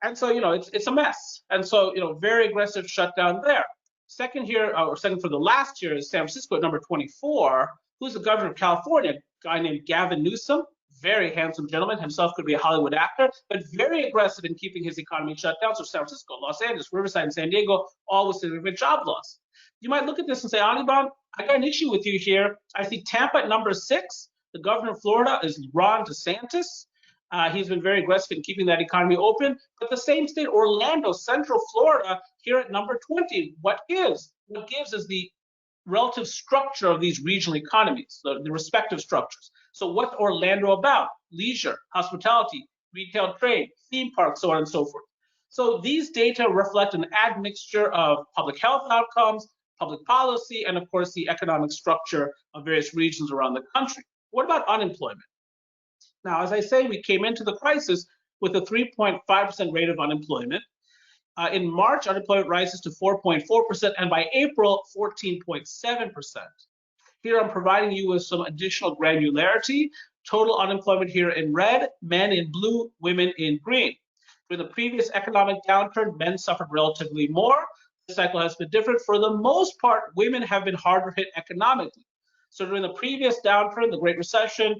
[SPEAKER 3] And so, you know, it's a mess. And so, you know, very aggressive shutdown there. Second here, or second for the last year, is San Francisco at number 24. Who's the governor of California? A guy named Gavin Newsom. Very handsome gentleman. Himself could be a Hollywood actor, but very aggressive in keeping his economy shut down. So San Francisco, Los Angeles, Riverside, and San Diego, all with significant job loss. You might look at this and say, Anirban, I got an issue with you here. I see Tampa at number 6. The governor of Florida is Ron DeSantis. He's been very aggressive in keeping that economy open. But the same state, Orlando, Central Florida, here at number 20. What gives is the relative structure of these regional economies, the respective structures. So what's Orlando about? Leisure, hospitality, retail trade, theme parks, so on and so forth. So these data reflect an admixture of public health outcomes, public policy, and of course the economic structure of various regions around the country. What about unemployment? Now, as I say, we came into the crisis with a 3.5% rate of unemployment. In March, unemployment rises to 4.4%, and by April, 14.7%. Here I'm providing you with some additional granularity. Total unemployment here in red, men in blue, women in green. During the previous economic downturn, men suffered relatively more. This cycle has been different. For the most part, women have been harder hit economically. So during the previous downturn, the Great Recession,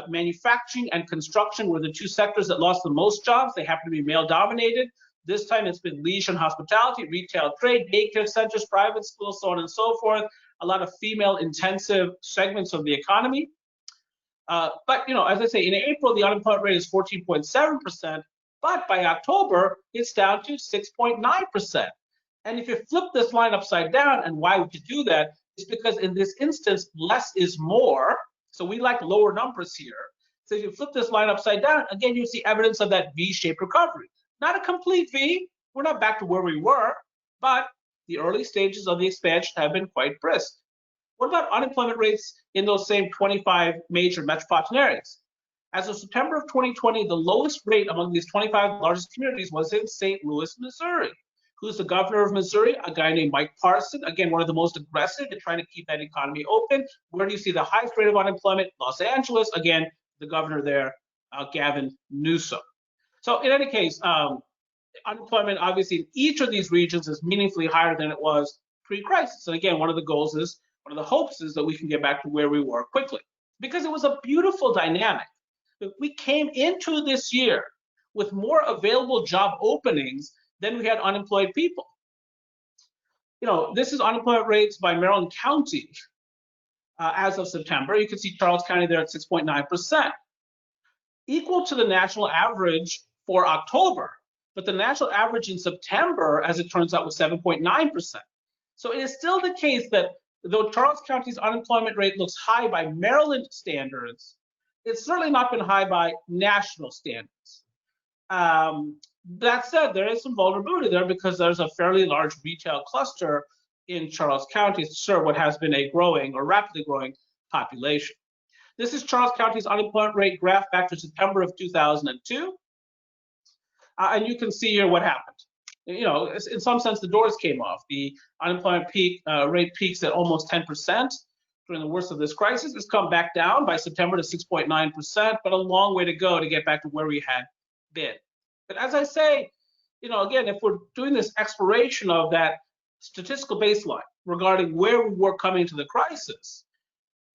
[SPEAKER 3] manufacturing and construction were the two sectors that lost the most jobs. They happen to be male dominated. This time it's been leisure and hospitality, retail, trade, daycare centers, private schools, so on and so forth. A lot of female intensive segments of the economy. But as I say, in April, the unemployment rate is 14.7%, but by October, it's down to 6.9%. And if you flip this line upside down, and why would you do that? Is because in this instance, less is more. So we like lower numbers here. So if you flip this line upside down, again, you see evidence of that V-shaped recovery. Not a complete V. We're not back to where we were, but the early stages of the expansion have been quite brisk. What about unemployment rates in those same 25 major metropolitan areas? As of September of 2020, the lowest rate among these 25 largest communities was in St. Louis, Missouri. Who's the governor of Missouri? A guy named Mike Parson, again, one of the most aggressive in trying to keep that economy open. Where do you see the highest rate of unemployment? Los Angeles, again, the governor there, Gavin Newsom. So in any case, unemployment obviously in each of these regions is meaningfully higher than it was pre-crisis. And again, one of the hopes is that we can get back to where we were quickly, because it was a beautiful dynamic. We came into this year with more available job openings than we had unemployed people. This is unemployment rates by Maryland County as of September. You can see Charles County there at 6.9%, equal to the national average for October. But the national average in September, as it turns out, was 7.9%. So it is still the case that though Charles County's unemployment rate looks high by Maryland standards, it's certainly not been high by national standards. That said, there is some vulnerability there because there's a fairly large retail cluster in Charles County to serve what has been a growing or rapidly growing population. This is Charles County's unemployment rate graph back to September of 2002. And you can see here what happened. In some sense, the doors came off. The unemployment rate peaks at almost 10% during the worst of this crisis. It's come back down by September to 6.9%, but a long way to go to get back to where we had been. But as I say, again, if we're doing this exploration of that statistical baseline regarding where we were coming to the crisis,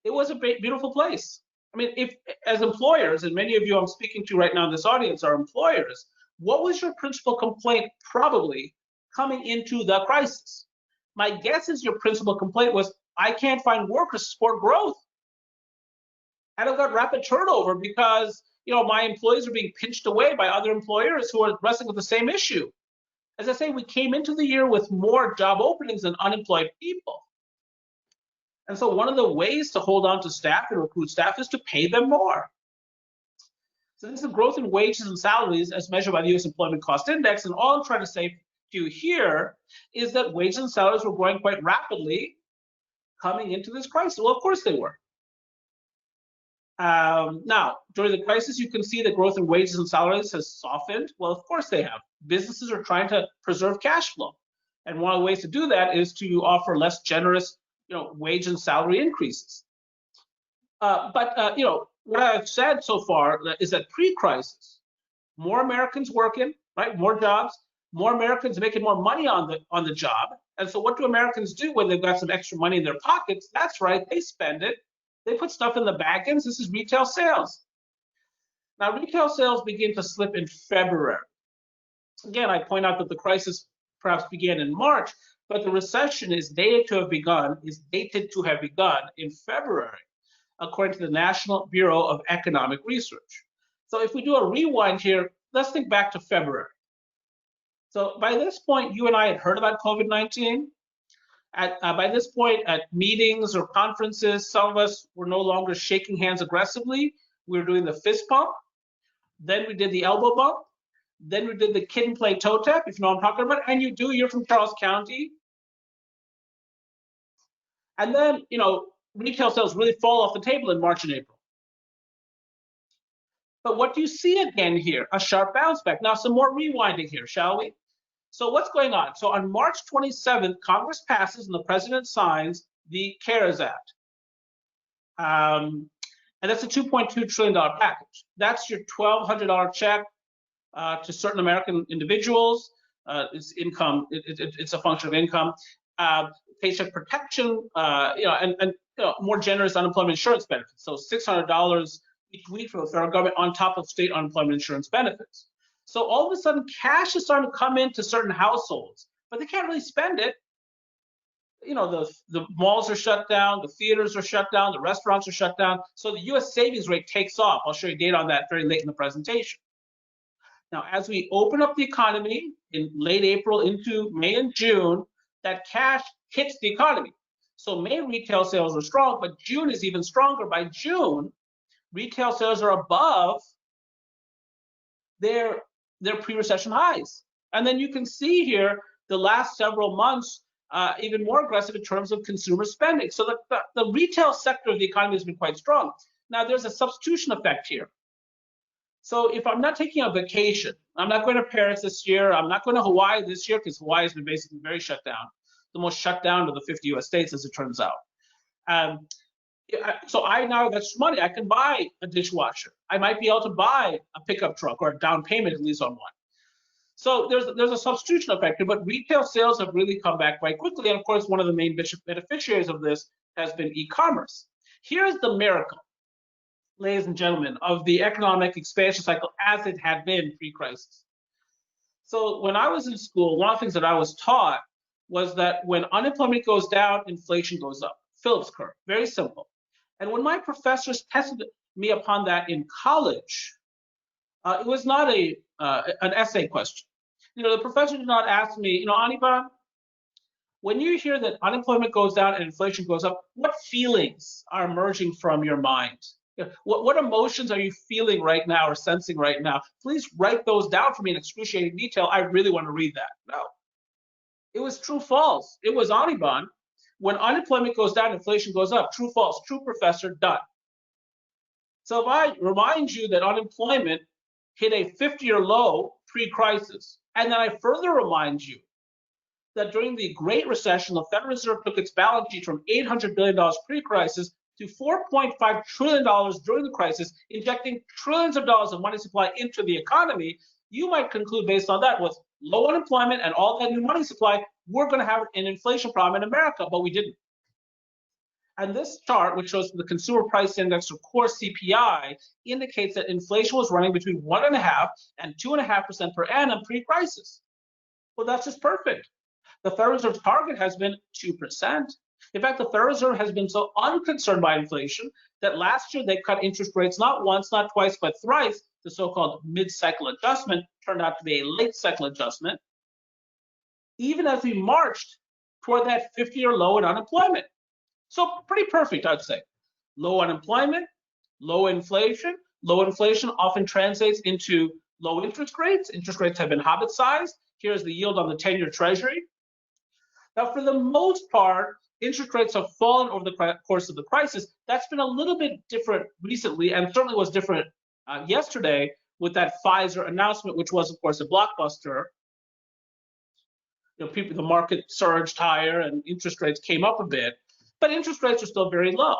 [SPEAKER 3] it was a beautiful place. I mean, if as employers, and many of you I'm speaking to right now in this audience are employers, what was your principal complaint probably coming into the crisis? My guess is your principal complaint was, I can't find workers to support growth. And I've got rapid turnover because my employees are being pinched away by other employers who are wrestling with the same issue. As I say, we came into the year with more job openings than unemployed people. And so one of the ways to hold on to staff and recruit staff is to pay them more. So this is the growth in wages and salaries as measured by the U.S. Employment Cost Index. And all I'm trying to say to you here is that wages and salaries were growing quite rapidly coming into this crisis. Well, of course they were. Now, during the crisis, you can see the growth in wages and salaries has softened. Well, of course they have. Businesses are trying to preserve cash flow. And one of the ways to do that is to offer less generous, wage and salary increases. But what I've said so far is that pre-crisis, more Americans working, right? More jobs, more Americans making more money on the job. And so what do Americans do when they've got some extra money in their pockets? That's right, they spend it. They put stuff in the wagons. This is retail sales. Now, retail sales begin to slip in February. Again, I point out that the crisis perhaps began in March, but the recession is dated to have begun in February, according to the National Bureau of Economic Research. So if we do a rewind here, let's think back to February. So by this point, you and I had heard about COVID-19. By this point, at meetings or conferences, some of us were no longer shaking hands aggressively. We were doing the fist pump. Then we did the elbow bump. Then we did the kid and play toe tap, if you know what I'm talking about. And you're from Charles County. And then, retail sales really fall off the table in March and April. But what do you see again here? A sharp bounce back. Now, some more rewinding here, shall we? So what's going on? So on March 27th, Congress passes and the president signs the CARES Act. And that's a $2.2 trillion package. That's your $1,200 check to certain American individuals. It's income. It's a function of income. Paycheck protection, and more generous unemployment insurance benefits. So $600 each week from the federal government on top of state unemployment insurance benefits. So all of a sudden, cash is starting to come into certain households, but they can't really spend it. The malls are shut down, the theaters are shut down, the restaurants are shut down. So the U.S. savings rate takes off. I'll show you data on that very late in the presentation. Now, as we open up the economy in late April into May and June, that cash hits the economy. So May retail sales are strong, but June is even stronger. By June, retail sales are above their pre-recession highs. And then you can see here the last several months even more aggressive in terms of consumer spending. So the retail sector of the economy has been quite strong. Now there's a substitution effect here. So if I'm not taking a vacation, I'm not going to Paris this year, I'm not going to Hawaii this year, because Hawaii has been basically very shut down, the most shut down of the 50 US states as it turns out. So I now have extra money, I can buy a dishwasher. I might be able to buy a pickup truck or a down payment at least on one. So there's a substitution effect here, but retail sales have really come back quite quickly. And of course, one of the main beneficiaries of this has been e-commerce. Here's the miracle, ladies and gentlemen, of the economic expansion cycle as it had been pre-crisis. So when I was in school, one of the things that I was taught was that when unemployment goes down, inflation goes up. Phillips curve, very simple. And when my professors tested me upon that in college, it was not an essay question. The professor did not ask me, Anirban, when you hear that unemployment goes down and inflation goes up, what feelings are emerging from your mind? What emotions are you feeling right now or sensing right now? Please write those down for me in excruciating detail. I really want to read that. No. It was true, false. It was Anirban. When unemployment goes down, inflation goes up. True, false. True, professor, done. So if I remind you that unemployment hit a 50-year low pre-crisis, and then I further remind you that during the Great Recession, the Federal Reserve took its balance sheet from $800 billion pre-crisis to $4.5 trillion during the crisis, injecting trillions of dollars of money supply into the economy, you might conclude based on that with low unemployment and all that new money supply, we're going to have an inflation problem in America, but we didn't. And this chart, which shows the consumer price index or core CPI, indicates that inflation was running between 1.5% and 2.5% per annum pre-crisis. Well, that's just perfect. The Federal Reserve's target has been 2%. In fact, the Federal Reserve has been so unconcerned by inflation that last year they cut interest rates not once, not twice, but thrice. The so-called mid-cycle adjustment turned out to be a late-cycle adjustment, even as we marched toward that 50-year low in unemployment. So pretty perfect, I'd say. Low unemployment, low inflation. Low inflation often translates into low interest rates. Interest rates have been Hobbit-sized. Here's the yield on the 10-year Treasury. Now, for the most part, interest rates have fallen over the course of the crisis. That's been a little bit different recently, and certainly was different yesterday with that Pfizer announcement, which was, of course, a blockbuster. The market surged higher and interest rates came up a bit, but interest rates are still very low.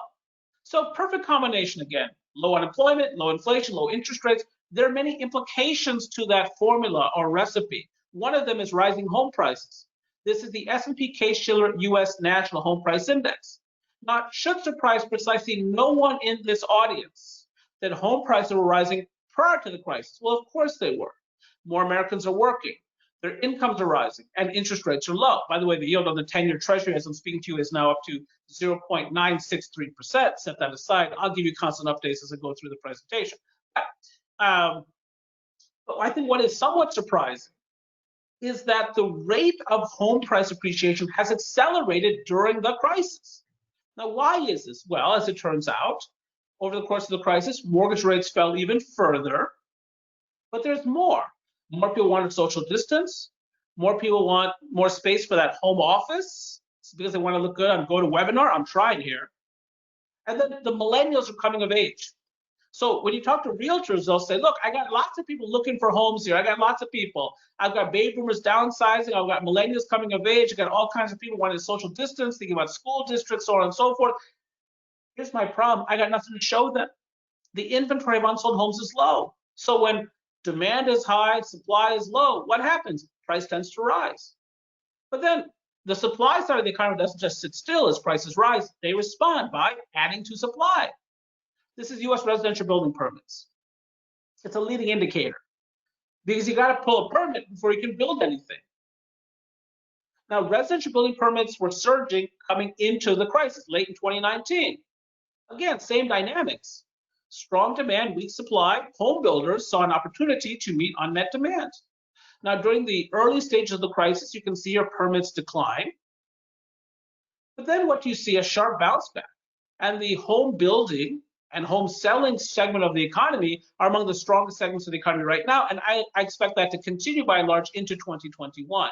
[SPEAKER 3] So perfect combination again, low unemployment, low inflation, low interest rates. There are many implications to that formula or recipe. One of them is rising home prices. This is the S&P Case-Shiller U.S. National Home Price Index. Now, it should surprise precisely no one in this audience that home prices were rising prior to the crisis. Well, of course they were. More Americans are working. Their incomes are rising, and interest rates are low. By the way, the yield on the 10-year Treasury, as I'm speaking to you, is now up to 0.963%. Set that aside. I'll give you constant updates as I go through the presentation. But I think what is somewhat surprising is that the rate of home price appreciation has accelerated during the crisis. Now, why is this? Well, as it turns out, over the course of the crisis, mortgage rates fell even further, but there's more. More people wanted social distance. More people want more space for that home office because they want to look good on GoToWebinar. I'm trying here. And then the millennials are coming of age. So when you talk to realtors, they'll say, look, I got lots of people looking for homes here. I got lots of people. I've got baby boomers downsizing. I've got millennials coming of age. I've got all kinds of people wanting social distance, thinking about school districts, so on and so forth. Here's my problem. I got nothing to show them. The inventory of unsold homes is low. So when demand is high, supply is low, what happens? Price tends to rise. But then the supply side of the economy doesn't just sit still as prices rise. They respond by adding to supply. This is U.S. residential building permits. It's a leading indicator because you got to pull a permit before you can build anything. Now, residential building permits were surging coming into the crisis late in 2019. Again, same dynamics. Strong demand, weak supply. Home builders saw an opportunity to meet unmet demand. Now, during the early stages of the crisis, you can see your permits decline. But then what you see, a sharp bounce back. And the home building and home selling segment of the economy are among the strongest segments of the economy right now. And I expect that to continue by and large into 2021,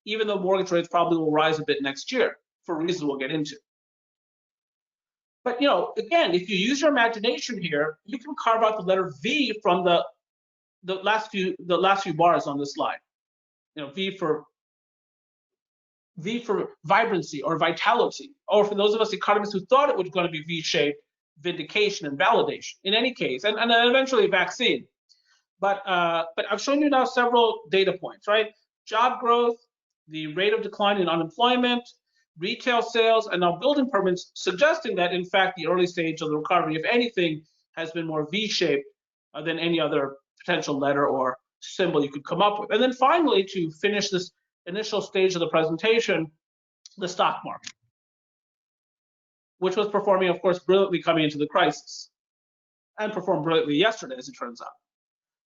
[SPEAKER 3] even though mortgage rates probably will rise a bit next year for reasons we'll get into. But again, if you use your imagination here, you can carve out the letter V from the last few bars on this slide. V for vibrancy or vitality, or for those of us economists who thought it was going to be V-shaped, vindication and validation. In any case, and then eventually vaccine. But I've shown you now several data points, right? Job growth, the rate of decline in unemployment, retail sales, and now building permits, suggesting that in fact the early stage of the recovery, if anything, has been more V-shaped than any other potential letter or symbol you could come up with. And then finally, to finish this initial stage of the presentation, the stock market, which was performing, of course, brilliantly coming into the crisis, and performed brilliantly yesterday, as it turns out.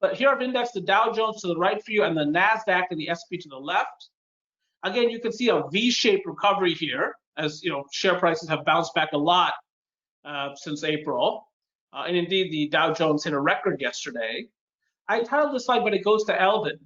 [SPEAKER 3] But here I've indexed the Dow Jones to the right for you and the NASDAQ and the SP to the left. Again, you can see a V-shaped recovery here, as share prices have bounced back a lot since April. And indeed, the Dow Jones hit a record yesterday. I titled this slide, but it goes to Elven,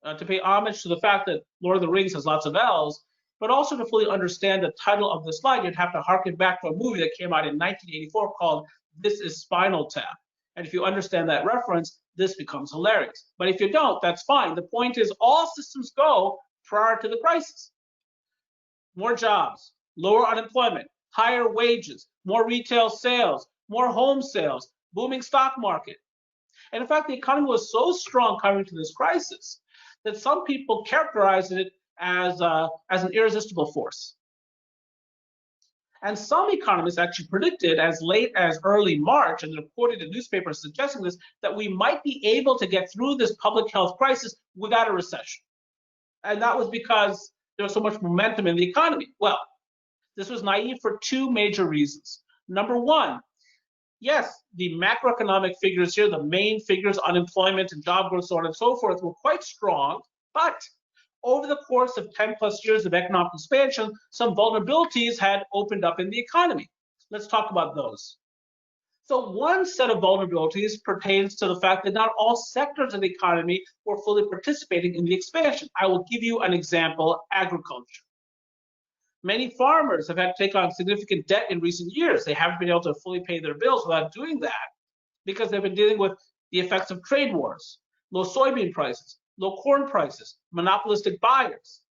[SPEAKER 3] to pay homage to the fact that Lord of the Rings has lots of L's, but also to fully understand the title of the slide, you'd have to harken back to a movie that came out in 1984 called This is Spinal Tap. And if you understand that reference, this becomes hilarious. But if you don't, that's fine. The point is all systems go prior to the crisis. More jobs, lower unemployment, higher wages, more retail sales, more home sales, booming stock market. And in fact, the economy was so strong coming to this crisis that some people characterized it as an irresistible force. And some economists actually predicted as late as early March, and they're quoted in newspapers suggesting this, that we might be able to get through this public health crisis without a recession. And that was because there was so much momentum in the economy. Well, this was naive for two major reasons. Number one, yes, the macroeconomic figures here, the main figures, unemployment and job growth, so on and so forth, were quite strong. But over the course of 10 plus years of economic expansion, some vulnerabilities had opened up in the economy. Let's talk about those. So one set of vulnerabilities pertains to the fact that not all sectors of the economy were fully participating in the expansion. I will give you an example: agriculture. Many farmers have had to take on significant debt in recent years. They haven't been able to fully pay their bills without doing that because they've been dealing with the effects of trade wars, low soybean prices, low corn prices, monopolistic buyers.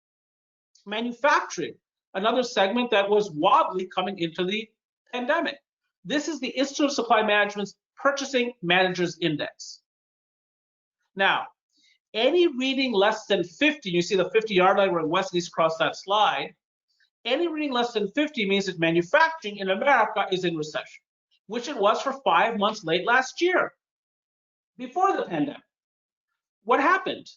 [SPEAKER 3] Manufacturing, another segment that was wobbly coming into the pandemic. This is the Institute of Supply Management's Purchasing Managers Index. Now, any reading less than 50, you see the 50-yard line where west and east across that slide, any reading less than 50 means that manufacturing in America is in recession, which it was for 5 months late last year, before the pandemic. What happened?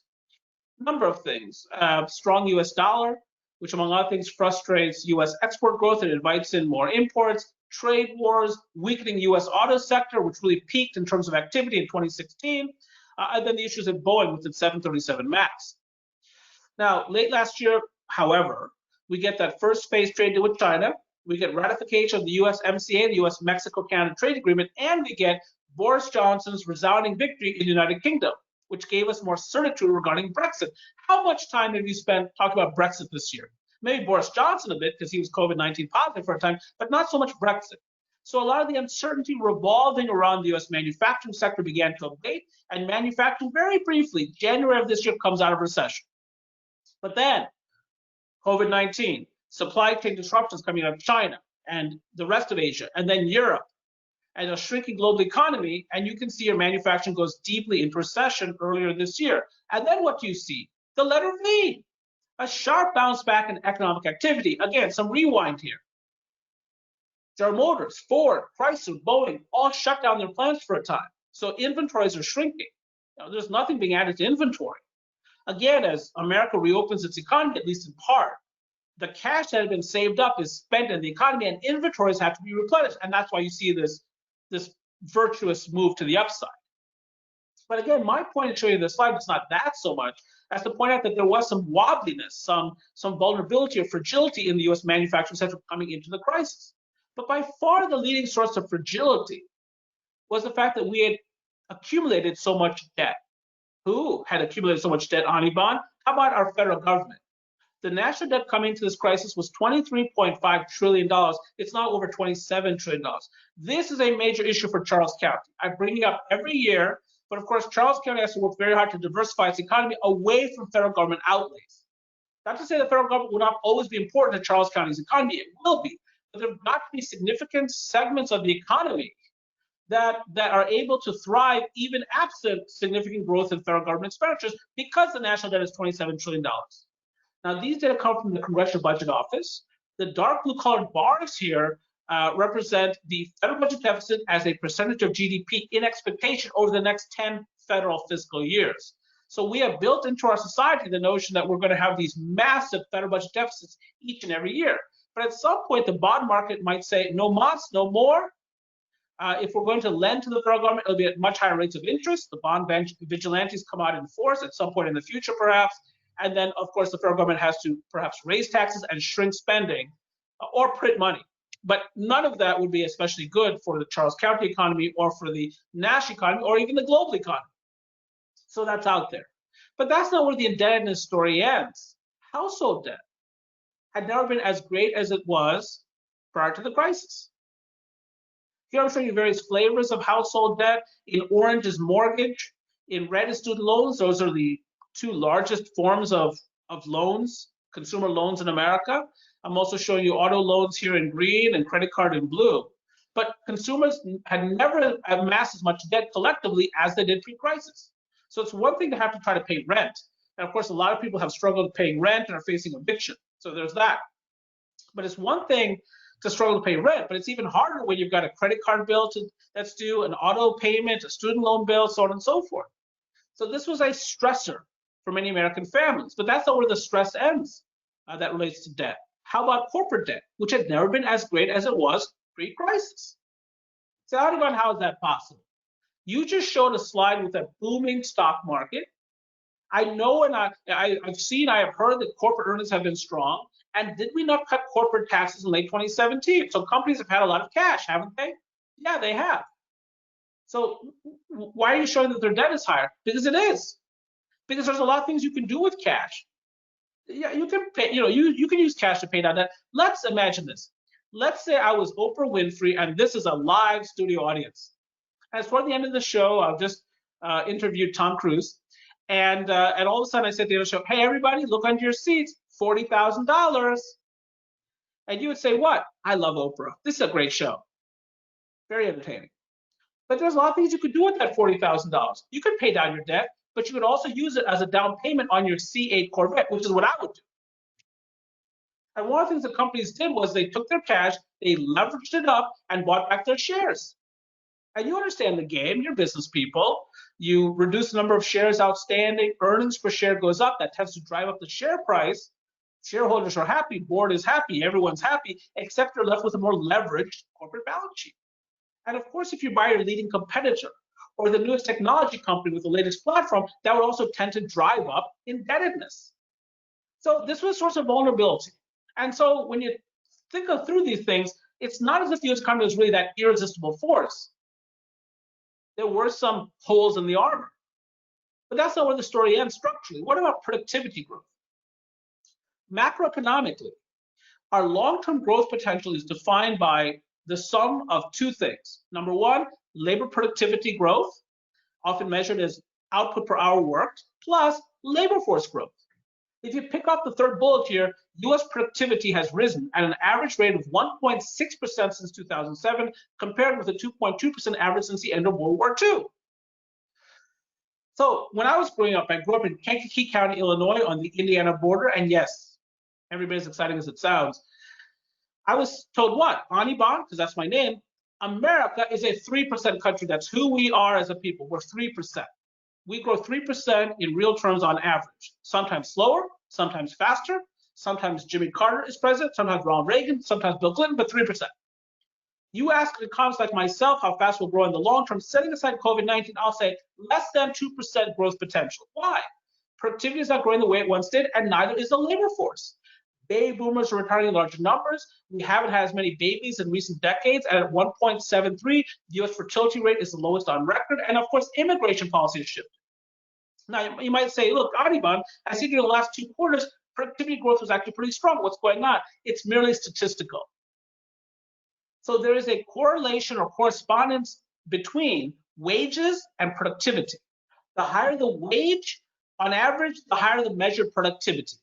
[SPEAKER 3] A number of things. Strong US dollar, which among other things frustrates US export growth and invites in more imports. Trade wars, weakening US auto sector, which really peaked in terms of activity in 2016. And then the issues at Boeing with its 737 MAX. Now, late last year, however, we get that first phase trade deal with China. We get ratification of the USMCA, the US-Mexico-Canada trade agreement, and we get Boris Johnson's resounding victory in the United Kingdom, which gave us more certitude regarding Brexit. How much time have you spent talking about Brexit this year? Maybe Boris Johnson a bit because he was COVID-19 positive for a time, but not so much Brexit. So a lot of the uncertainty revolving around the US manufacturing sector began to abate, and manufacturing very briefly, January of this year, comes out of recession. But then COVID-19, supply chain disruptions coming out of China and the rest of Asia, and then Europe, and a shrinking global economy, and you can see your manufacturing goes deeply into recession earlier this year. And then what do you see? The letter V, a sharp bounce back in economic activity. Again, some rewind here. General Motors, Ford, Chrysler, Boeing all shut down their plants for a time. So inventories are shrinking. Now, there's nothing being added to inventory. Again, as America reopens its economy, at least in part, the cash that had been saved up is spent in the economy, and inventories have to be replenished. And that's why you see this virtuous move to the upside. But again, my point in showing you this slide is not that so much as to point out that there was some wobbliness, some vulnerability or fragility in the US manufacturing sector coming into the crisis. But by far the leading source of fragility was the fact that we had accumulated so much debt. Who had accumulated so much debt, Anirban? How about our federal government? The national debt coming into this crisis was $23.5 trillion. It's now over $27 trillion. This is a major issue for Charles County. I bring it up every year, but of course, Charles County has to work very hard to diversify its economy away from federal government outlays. Not to say the federal government will not always be important to Charles County's economy, it will be, but there have got to be significant segments of the economy that are able to thrive even absent significant growth in federal government expenditures because the national debt is $27 trillion. Now, these data come from the Congressional Budget Office. The dark blue colored bars here represent the federal budget deficit as a percentage of GDP in expectation over the next 10 federal fiscal years. So we have built into our society the notion that we're going to have these massive federal budget deficits each and every year. But at some point, the bond market might say, no mas, no more. If we're going to lend to the federal government, it'll be at much higher rates of interest. The bond vigilantes come out in force at some point in the future, perhaps. And then, of course, the federal government has to perhaps raise taxes and shrink spending or print money. But none of that would be especially good for the Charles County economy or for the national economy or even the global economy. So that's out there. But that's not where the indebtedness story ends. Household debt had never been as great as it was prior to the crisis. Here I'm showing you various flavors of household debt. In orange is mortgage. In red is student loans. Those are the two largest forms of loans, consumer loans in America. I'm also showing you auto loans here in green and credit card in blue. But consumers had never amassed as much debt collectively as they did pre-crisis. So it's one thing to have to try to pay rent. And of course, a lot of people have struggled paying rent and are facing eviction. So there's that. But it's one thing to struggle to pay rent, but it's even harder when you've got a credit card bill that's due, an auto payment, a student loan bill, so on and so forth. So this was a stressor for many American families, but that's not where the stress ends that relates to debt. How about corporate debt, which had never been as great as it was pre-crisis? So Anirban, how is that possible? You just showed a slide with a booming stock market. I know and I've heard that corporate earnings have been strong. And did we not cut corporate taxes in late 2017? So companies have had a lot of cash, haven't they? Yeah, they have. So why are you showing that their debt is higher? Because it is. Because there's a lot of things you can do with cash. Yeah, you can pay, you can use cash to pay down debt. Let's imagine this. Let's say I was Oprah Winfrey, and this is a live studio audience. As toward the end of the show, I've just interviewed Tom Cruise, and all of a sudden I said to the end of the show, hey, everybody, look under your seats, $40,000. And you would say, what? I love Oprah. This is a great show. Very entertaining. But there's a lot of things you could do with that $40,000. You could pay down your debt, but you could also use it as a down payment on your C8 Corvette, which is what I would do. And one of the things the companies did was they took their cash, they leveraged it up, and bought back their shares. And you understand the game, you're business people. You reduce the number of shares outstanding, earnings per share goes up, that tends to drive up the share price. Shareholders are happy, board is happy, everyone's happy, except you're left with a more leveraged corporate balance sheet. And of course, if you buy your leading competitor or the newest technology company with the latest platform, that would also tend to drive up indebtedness. So this was a source of vulnerability. And so when you think through these things, it's not as if the US economy was really that irresistible force. There were some holes in the armor. But that's not where the story ends structurally. What about productivity growth? Macroeconomically, our long-term growth potential is defined by the sum of two things. Number one, labor productivity growth, often measured as output per hour worked, plus labor force growth. If you pick up the third bullet here, US productivity has risen at an average rate of 1.6% since 2007, compared with a 2.2% average since the end of World War II. So when I was growing up, I grew up in Kankakee County, Illinois, on the Indiana border, and yes, every bit as exciting as it sounds. I was told what? Anirban, because that's my name, America is a 3% country. That's who we are as a people. We're 3%. We grow 3% in real terms on average. Sometimes slower, sometimes faster, sometimes Jimmy Carter is president, sometimes Ronald Reagan, sometimes Bill Clinton, but 3%. You ask economists like myself how fast we'll grow in the long term, setting aside COVID-19, I'll say less than 2% growth potential. Why? Productivity is not growing the way it once did, and neither is the labor force. Baby boomers are retiring in large numbers. We haven't had as many babies in recent decades, and at 1.73, the US fertility rate is the lowest on record, and of course, immigration policy has shifted. Now, you might say, look, Anirban, I see during the last 2 quarters, productivity growth was actually pretty strong. What's going on? It's merely statistical. So there is a correlation or correspondence between wages and productivity. The higher the wage, on average, the higher the measured productivity.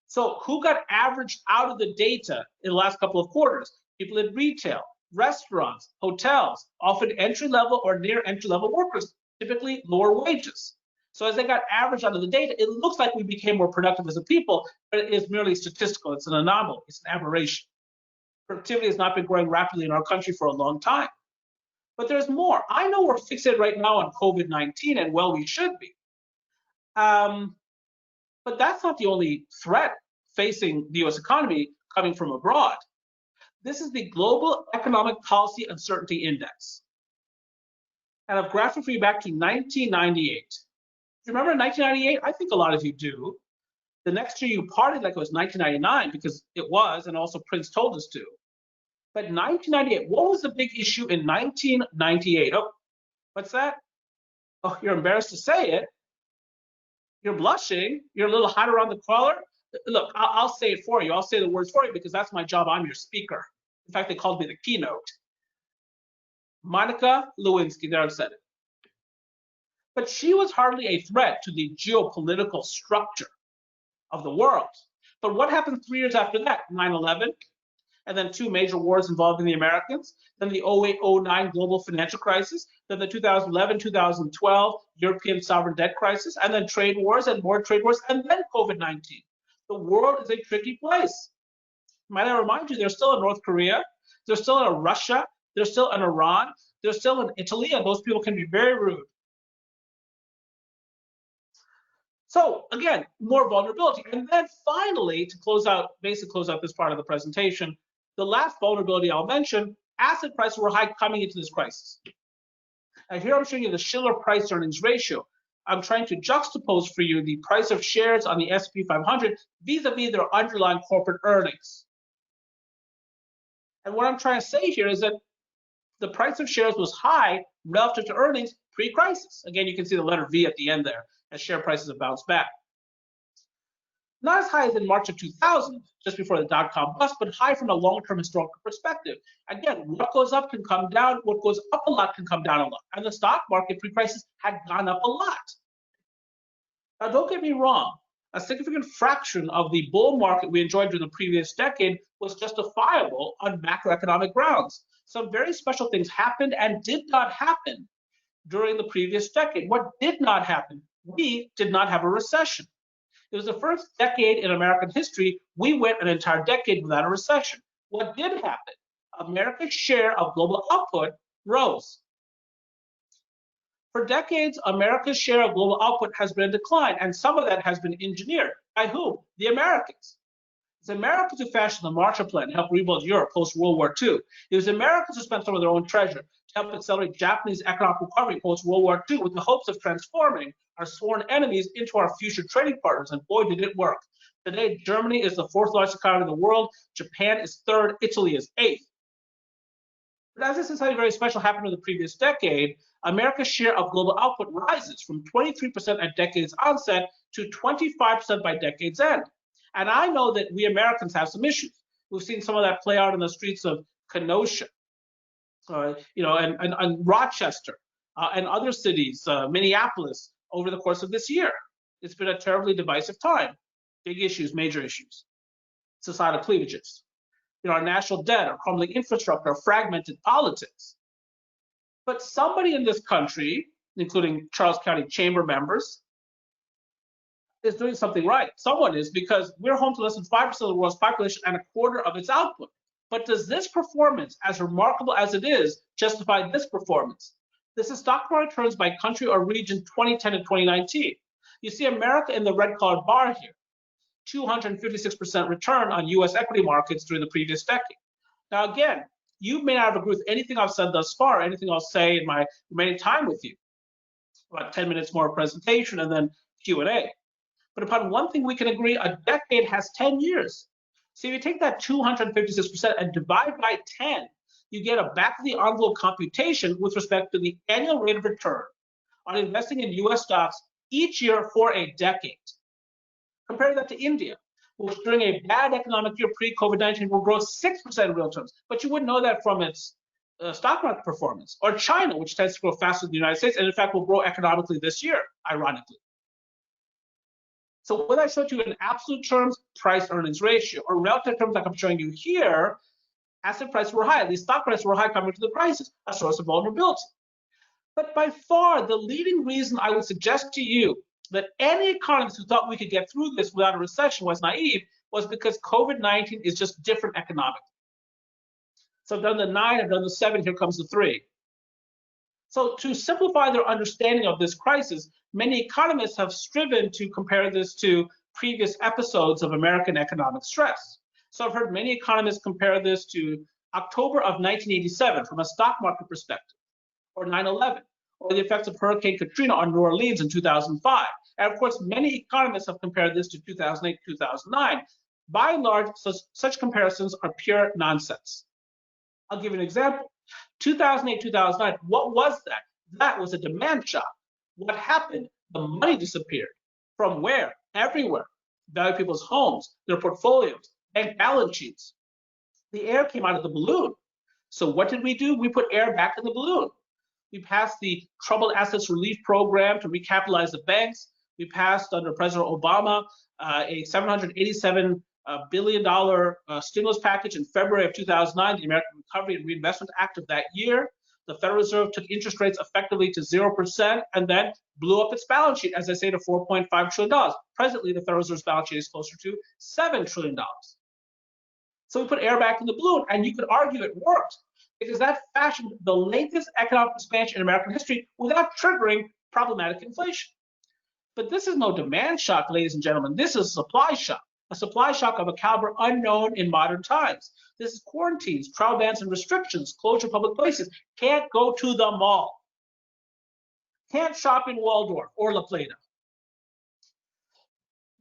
[SPEAKER 3] So who got averaged out of the data in the last couple of quarters? People in retail, restaurants, hotels, often entry-level or near entry-level workers, typically lower wages. So as they got averaged out of the data, it looks like we became more productive as a people, but it is merely statistical. It's an anomaly. It's an aberration. Productivity has not been growing rapidly in our country for a long time. But there's more. I know we're fixated right now on COVID-19, and well, we should be. But that's not the only threat facing the US economy coming from abroad. This is the Global Economic Policy Uncertainty Index. And I've graphed it for you back to 1998. Do you remember 1998? I think a lot of you do. The next year you partied like it was 1999 because it was, and also Prince told us to. But 1998, what was the big issue in 1998? Oh, what's that? Oh, you're embarrassed to say it. You're blushing. You're a little hot around the collar. Look, I'll say it for you. I'll say the words for you because that's my job. I'm your speaker. In fact, they called me the keynote. Monica Lewinsky, there I've said it. But she was hardly a threat to the geopolitical structure of the world. But what happened 3 years after that? 9/11, and then 2 major wars involving the Americans, then the 08-09 global financial crisis, then the 2011-2012 European sovereign debt crisis, and then trade wars and more trade wars, and then COVID-19. The world is a tricky place. Might I remind you, there's still a North Korea, there's still a Russia, there's still an Iran, there's still an Italy, and those people can be very rude. So again, more vulnerability. And then finally, to close out this part of the presentation, the last vulnerability I'll mention, asset prices were high coming into this crisis. And here I'm showing you the Shiller price earnings ratio. I'm trying to juxtapose for you the price of shares on the S&P 500 vis-a-vis their underlying corporate earnings. And what I'm trying to say here is that the price of shares was high relative to earnings pre-crisis. Again, you can see the letter V at the end there as share prices have bounced back. Not as high as in March of 2000, just before the dot-com bust, but high from a long-term historical perspective. Again, what goes up can come down, what goes up a lot can come down a lot. And the stock market pre-crisis had gone up a lot. Now, don't get me wrong. A significant fraction of the bull market we enjoyed during the previous decade was justifiable on macroeconomic grounds. Some very special things happened and did not happen during the previous decade. What did not happen? We did not have a recession. It was the first decade in American history we went an entire decade without a recession. What did happen? America's share of global output rose. For decades, America's share of global output has been in decline, and some of that has been engineered. By whom? The Americans. It's Americans who fashioned the Marshall Plan to help rebuild Europe post-World War II. It was Americans who spent some of their own treasure to help accelerate Japanese economic recovery post-World War II with the hopes of transforming our sworn enemies into our future trading partners, and boy, did it work. Today, Germany is the 4th largest economy in the world, Japan is 3rd, Italy is 8th. But as this is something very special happened in the previous decade, America's share of global output rises from 23% at decade's onset to 25% by decade's end. And I know that we Americans have some issues. We've seen some of that play out in the streets of Kenosha, And Rochester and other cities, Minneapolis, over the course of this year. It's been a terribly divisive time. Big issues, major issues, societal cleavages. Our national debt, our crumbling infrastructure, our fragmented politics. But somebody in this country, including Charles County Chamber members, is doing something right. Someone is, because we're home to less than 5% of the world's population and a quarter of its output. But does this performance, as remarkable as it is, justify this performance? This is stock market returns by country or region 2010 to 2019. You see America in the red colored bar here, 256% return on US equity markets during the previous decade. Now again, you may not agree with anything I've said thus far, anything I'll say in my remaining time with you. About 10 minutes more presentation and then Q&A. But upon one thing we can agree, a decade has 10 years. So if you take that 256% and divide by 10, you get a back of the envelope computation with respect to the annual rate of return on investing in US stocks each year for a decade. Compare that to India, which during a bad economic year pre-COVID-19 will grow 6% in real terms. But you wouldn't know that from its stock market performance. Or China, which tends to grow faster than the United States, and in fact will grow economically this year, ironically. So what I showed you in absolute terms, price-earnings ratio, or relative terms like I'm showing you here, asset prices were high, at least stock prices were high compared to the crisis, a source of vulnerability. But by far, the leading reason I would suggest to you that any economist who thought we could get through this without a recession was naive was because COVID-19 is just different economically. So I've done the 9, I've done the 7, here comes the 3. So to simplify their understanding of this crisis, many economists have striven to compare this to previous episodes of American economic stress. So I've heard many economists compare this to October of 1987 from a stock market perspective, or 9/11, or the effects of Hurricane Katrina on New Orleans in 2005. And of course, many economists have compared this to 2008, 2009. By and large, such comparisons are pure nonsense. I'll give you an example. 2008, 2009, what was that? That was a demand shock. What happened? The money disappeared. From where? Everywhere. Value of people's homes, their portfolios, bank balance sheets. The air came out of the balloon. So what did we do? We put air back in the balloon. We passed the Troubled Assets Relief Program to recapitalize the banks. We passed, under President Obama, a $787 billion stimulus package in February of 2009, the American Recovery and Reinvestment Act of that year. The Federal Reserve took interest rates effectively to 0% and then blew up its balance sheet, as I say, to $4.5 trillion. Presently, the Federal Reserve's balance sheet is closer to $7 trillion. So we put air back in the balloon, and you could argue it worked because that fashioned the latest economic expansion in American history without triggering problematic inflation. But this is no demand shock, ladies and gentlemen. This is a supply shock of a caliber unknown in modern times. This is quarantines, travel bans and restrictions, closure of public places. Can't go to the mall. Can't shop in Waldorf or La Plata.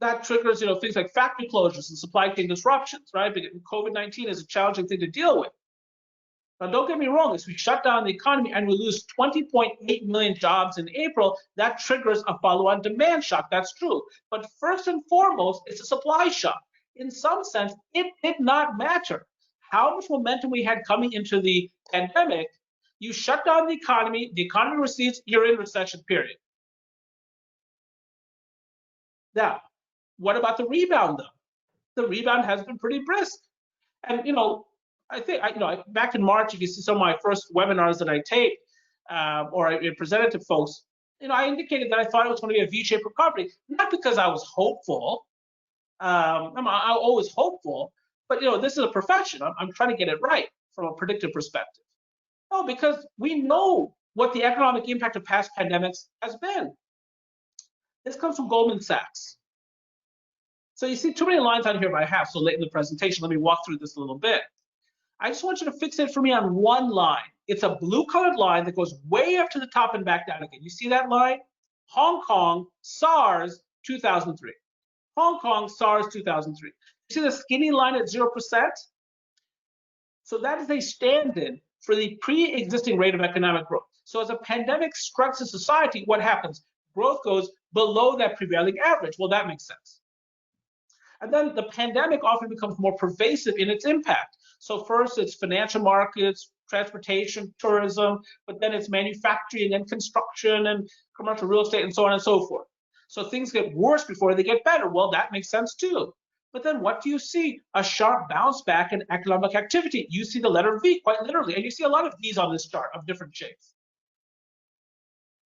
[SPEAKER 3] That triggers, things like factory closures and supply chain disruptions, right? Because COVID-19 is a challenging thing to deal with. Now, don't get me wrong, as we shut down the economy and we lose 20.8 million jobs in April, that triggers a follow-on demand shock. That's true. But first and foremost, it's a supply shock. In some sense, it did not matter how much momentum we had coming into the pandemic. You shut down the economy recedes, you're in recession period. Now, what about the rebound, though? The rebound has been pretty brisk. And, I think, back in March, if you see some of my first webinars that I taped or I presented to folks, I indicated that I thought it was going to be a V-shaped recovery, not because I was hopeful. I'm always hopeful, but this is a profession. I'm trying to get it right from a predictive perspective. No, because we know what the economic impact of past pandemics has been. This comes from Goldman Sachs. So you see too many lines on here by half so late in the presentation. Let me walk through this a little bit. I just want you to fixate for me on one line. It's a blue-colored line that goes way up to the top and back down again. You see that line? Hong Kong, SARS, 2003. Hong Kong, SARS, 2003. You see the skinny line at 0%? So that is a stand-in for the pre-existing rate of economic growth. So as a pandemic strikes a society, what happens? Growth goes below that prevailing average. Well, that makes sense. And then the pandemic often becomes more pervasive in its impact. So first, it's financial markets, transportation, tourism, but then it's manufacturing and construction and commercial real estate and so on and so forth. So things get worse before they get better. Well, that makes sense too. But then what do you see? A sharp bounce back in economic activity. You see the letter V quite literally, and you see a lot of V's on this chart of different shapes.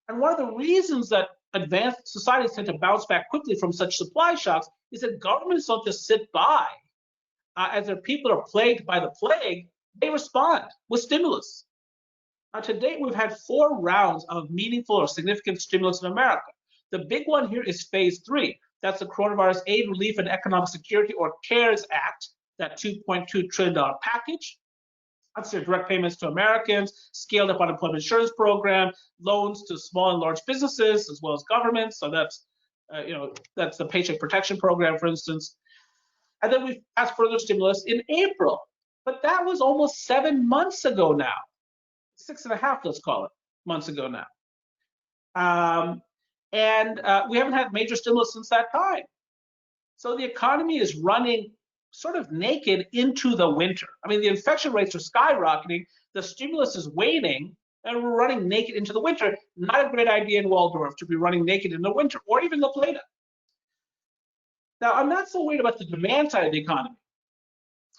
[SPEAKER 3] And one of the reasons that advanced societies tend to bounce back quickly from such supply shocks is that governments don't just sit by as their people are plagued by the plague. They respond with stimulus. Now, to date, we've had 4 rounds of meaningful or significant stimulus in America. The big one here is phase 3. That's the Coronavirus Aid, Relief, and Economic Security, or CARES Act, that $2.2 trillion package. That's their direct payments to Americans, scaled up unemployment insurance program, loans to small and large businesses, as well as governments. So that's, that's the Paycheck Protection Program, for instance. And then we've asked further stimulus in April. But that was almost 7 months ago now. 6.5, let's call it, months ago now. We haven't had major stimulus since that time. So the economy is running sort of naked into the winter. I mean, the infection rates are skyrocketing, the stimulus is waning, and we're running naked into the winter. Not a great idea in Waldorf to be running naked in the winter, or even La Plata. Now, I'm not so worried about the demand side of the economy.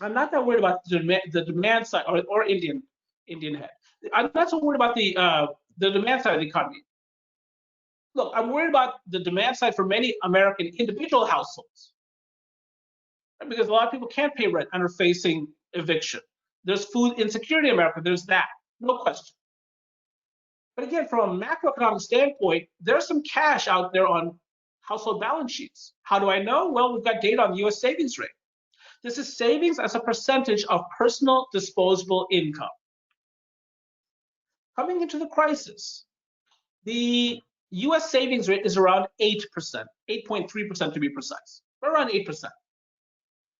[SPEAKER 3] I'm not that worried about the demand side, or Indian head. I'm not so worried about the demand side of the economy. Look, I'm worried about the demand side for many American individual households, because a lot of people can't pay rent and are facing eviction. There's food insecurity in America. There's that, no question. But again, from a macroeconomic standpoint, there's some cash out there on household balance sheets. How do I know? Well, we've got data on the U.S. savings rate. This is savings as a percentage of personal disposable income. Coming into the crisis, the U.S. savings rate is around 8%, 8.3% to be precise, around 8%.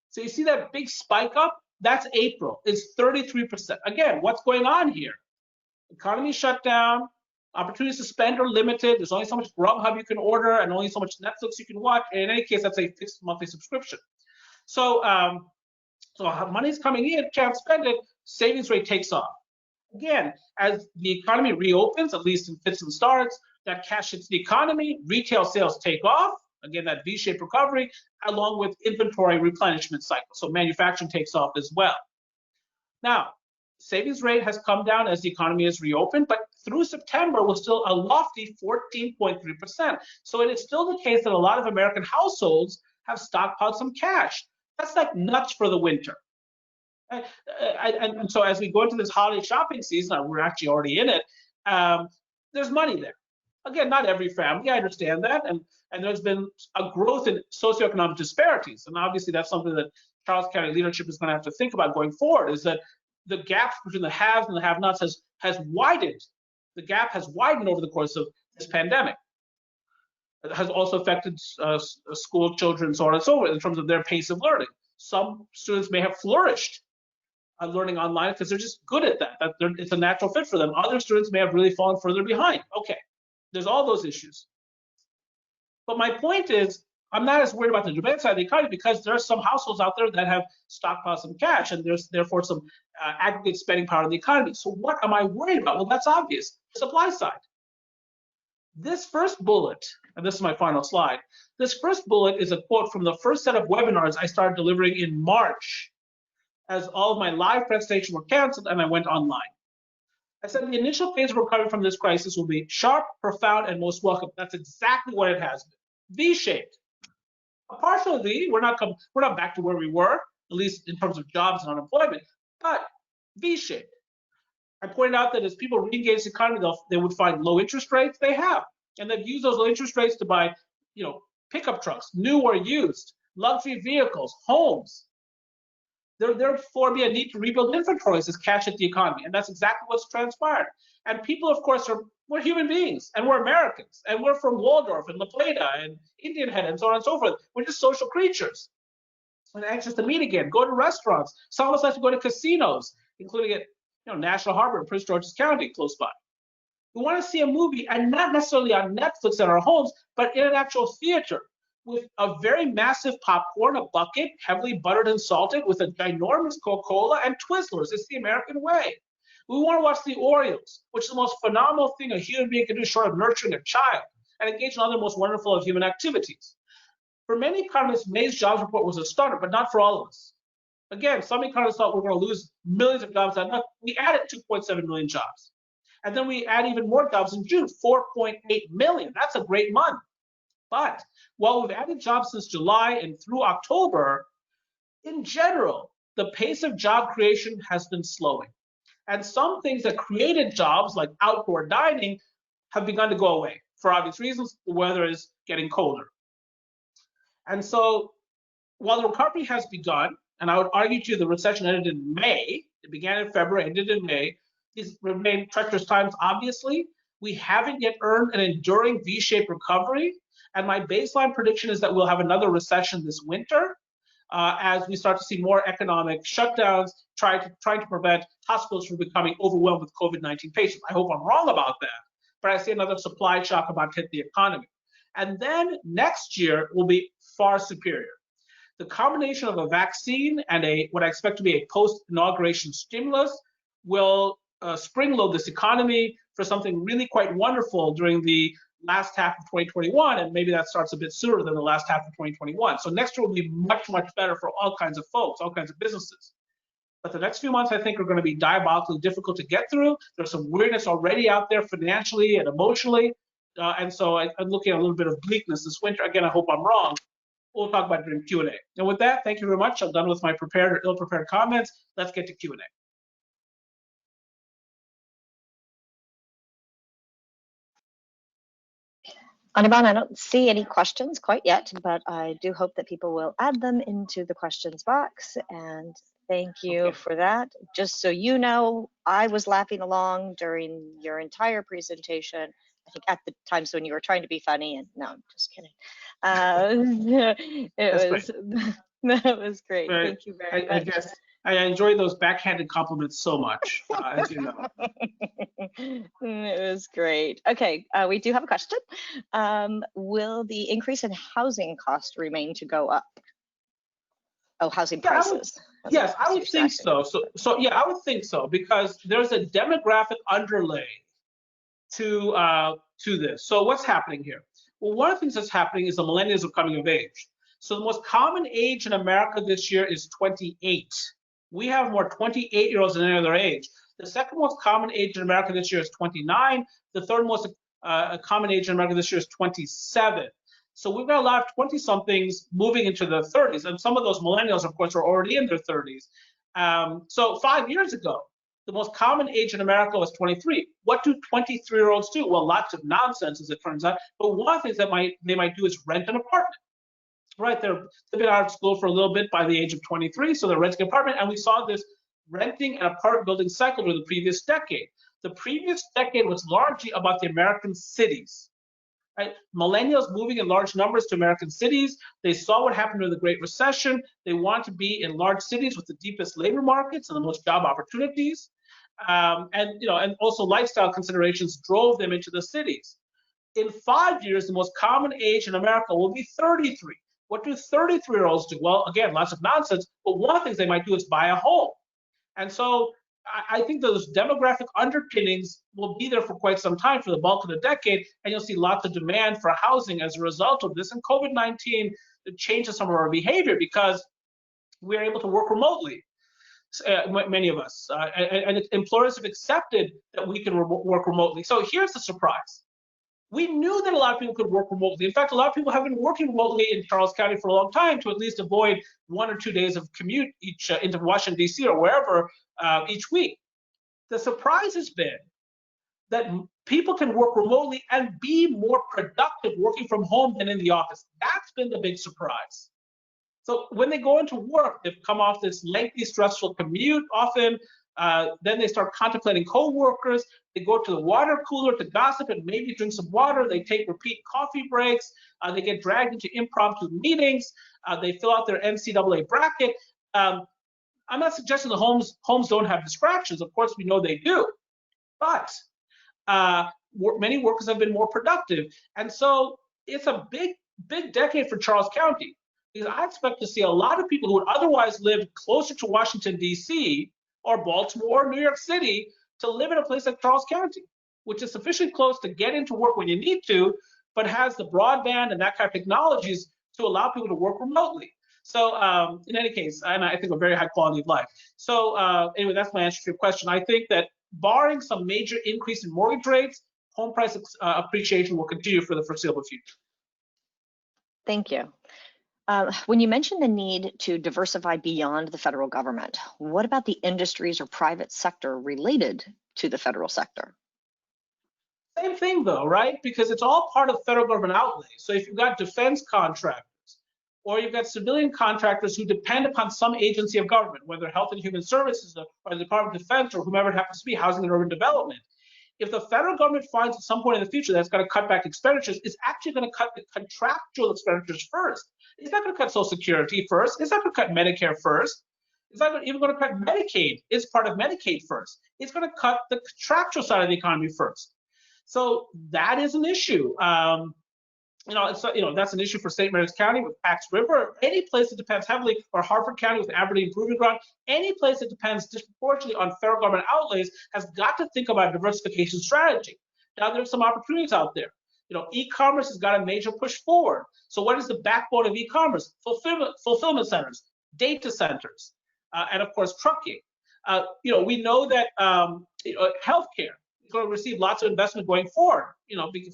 [SPEAKER 3] So you see that big spike up? That's April. It's 33%. Again, what's going on here? Economy shut down, opportunities to spend are limited. There's only so much Grubhub you can order and only so much Netflix you can watch. And in any case, that's a fixed monthly subscription. So, money's coming in, can't spend it, savings rate takes off. Again, as the economy reopens, at least in fits and starts, that cash hits the economy, retail sales take off, again, that V-shaped recovery, along with inventory replenishment cycle. So manufacturing takes off as well. Now, savings rate has come down as the economy has reopened, but through September was still a lofty 14.3%. So it is still the case that a lot of American households have stockpiled some cash. That's like nuts for the winter. And so as we go into this holiday shopping season, we're actually already in it, there's money there. Again, not every family, I understand that, and there's been a growth in socioeconomic disparities, and obviously that's something that Charles County leadership is going to have to think about going forward, is that the gaps between the haves and the have-nots has widened. The gap has widened over the course of this pandemic. It has also affected school children, so on and so forth, in terms of their pace of learning. Some students may have flourished learning online because they're just good at that. It's a natural fit for them. Other students may have really fallen further behind. Okay, there's all those issues. But my point is, I'm not as worried about the demand side of the economy because there are some households out there that have stockpiled some cash, and there's therefore some aggregate spending power in the economy. So what am I worried about? Well, that's obvious. The supply side. This first bullet, and this is my final slide, this first bullet is a quote from the first set of webinars I started delivering in March, as all of my live presentations were canceled and I went online. I said the initial phase of recovery from this crisis will be sharp, profound, and most welcome. That's exactly what it has been. V-shaped. A partial V, we're not back to where we were, at least in terms of jobs and unemployment, but V-shaped. I pointed out that as people re-engage the economy, they would find low interest rates. They have, and they've used those low interest rates to buy, pickup trucks, new or used, luxury vehicles, homes. There therefore be a need to rebuild inventories as cash hit the economy, and that's exactly what's transpired. And people, of course, we're human beings, and we're Americans, and we're from Waldorf and La Plata and Indian Head and so on and so forth. We're just social creatures, and anxious to meet again, go to restaurants. Some of us like to go to casinos, including at National Harbor in Prince George's County, close by. We want to see a movie, and not necessarily on Netflix at our homes, but in an actual theater with a very massive popcorn, a bucket, heavily buttered and salted, with a ginormous Coca-Cola and Twizzlers. It's the American way. We want to watch the Orioles, which is the most phenomenal thing a human being can do short of nurturing a child, and engage in other most wonderful of human activities. For many economists, May's jobs report was a starter, but not for all of us. Again, some economists thought we were going to lose millions of jobs. We added 2.7 million jobs. And then we add even more jobs in June, 4.8 million. That's a great month. But while we've added jobs since July and through October, in general, the pace of job creation has been slowing. And some things that created jobs, like outdoor dining, have begun to go away. For obvious reasons, the weather is getting colder. And so while the recovery has begun, and I would argue to you the recession ended in May, it began in February, ended in May, these remain treacherous times, obviously. We haven't yet earned an enduring V-shaped recovery. And my baseline prediction is that we'll have another recession this winter as we start to see more economic shutdowns, trying to prevent hospitals from becoming overwhelmed with COVID-19 patients. I hope I'm wrong about that, but I see another supply shock about to hit the economy. And then next year will be far superior. The combination of a vaccine and what I expect to be a post-inauguration stimulus will spring-load this economy for something really quite wonderful during the last half of 2021, and maybe that starts a bit sooner than the last half of 2021. So next year will be much, much better for all kinds of folks, all kinds of businesses. But the next few months, I think, are going to be diabolically difficult to get through. There's some weirdness already out there financially and emotionally. And so I'm looking at a little bit of bleakness this winter. Again, I hope I'm wrong. We'll talk about it during Q&A. And with that, thank you very much. I'm done with my prepared or ill-prepared comments. Let's get to Q&A.
[SPEAKER 4] Anirban, I don't see any questions quite yet, but I do hope that people will add them into the questions box. And thank you for that. Just so you know, I was laughing along during your entire presentation. I think at the times when you were trying to be funny, and no, I'm just kidding. That was great.
[SPEAKER 3] Right.
[SPEAKER 4] Thank you very much.
[SPEAKER 3] I guess I enjoy those backhanded compliments so much, as you know.
[SPEAKER 4] It was great. Okay, we do have a question. Will the increase in housing cost remain to go up? Oh, housing prices.
[SPEAKER 3] Yes, I would think so. So yeah, I would think so, because there's a demographic underlay to this. So what's happening here? Well, one of the things that's happening is the millennials are coming of age. So the most common age in America this year is 28. We have more 28-year-olds than any other age. The second most common age in America this year is 29. The third most common age in America this year is 27. So we've got a lot of 20-somethings moving into their 30s. And some of those millennials, of course, are already in their 30s. So 5 years ago, the most common age in America was 23. What do 23-year-olds do? Well, lots of nonsense, as it turns out. But one of the things that they might do is rent an apartment. Right, they've been out of school for a little bit by the age of 23, so they're renting an apartment. And we saw this renting and apartment building cycle during the previous decade. The previous decade was largely about the American cities. Right? Millennials moving in large numbers to American cities. They saw what happened during the Great Recession. They want to be in large cities with the deepest labor markets and the most job opportunities. And also lifestyle considerations drove them into the cities. In 5 years, the most common age in America will be 33. What do 33-year-olds do? Well, again, lots of nonsense, but one of the things they might do is buy a home. And so I think those demographic underpinnings will be there for quite some time, for the bulk of the decade, and you'll see lots of demand for housing as a result of this. And COVID-19 changes some of our behavior because we're able to work remotely, many of us, and employers have accepted that we can work remotely. So here's the surprise. We knew that a lot of people could work remotely. In fact, a lot of people have been working remotely in Charles County for a long time to at least avoid 1 or 2 days of commute each into Washington, D.C. or wherever each week. The surprise has been that people can work remotely and be more productive working from home than in the office. That's been the big surprise. So when they go into work, they've come off this lengthy, stressful commute often. Then they start contemplating co-workers. They go to the water cooler to gossip and maybe drink some water. They take repeat coffee breaks. They get dragged into impromptu meetings. They fill out their NCAA bracket. I'm not suggesting the homes don't have distractions. Of course, we know they do. But many workers have been more productive. And so it's a big decade for Charles County, because I expect to see a lot of people who would otherwise live closer to Washington, D.C., or Baltimore, or New York City, to live in a place like Charles County, which is sufficiently close to get into work when you need to, but has the broadband and that kind of technologies to allow people to work remotely. So in any case, and I think a very high quality of life. So anyway, that's my answer to your question. I think that barring some major increase in mortgage rates, home price appreciation will continue for the foreseeable future.
[SPEAKER 4] Thank you. When you mentioned the need to diversify beyond the federal government, what about the industries or private sector related to the federal sector?
[SPEAKER 3] Same thing though, right? Because it's all part of federal government outlay. So if you've got defense contractors, or you've got civilian contractors who depend upon some agency of government, whether Health and Human Services or the Department of Defense or whomever it happens to be, Housing and Urban Development. If the federal government finds at some point in the future that's going to cut back expenditures, it's actually going to cut the contractual expenditures first. It's not going to cut Social Security first. It's not going to cut Medicare first. It's not even going to cut Medicaid. It's part of Medicaid first. It's going to cut the contractual side of the economy first. So that is an issue. That's an issue for St. Mary's County with Pax River, any place that depends heavily, or Harford County with Aberdeen Proving Ground, any place that depends disproportionately on federal government outlays has got to think about a diversification strategy. Now, there's some opportunities out there. E-commerce has got a major push forward. So what is the backbone of e-commerce? Fulfillment centers, data centers, and of course, trucking. We know that healthcare is going to receive lots of investment going forward,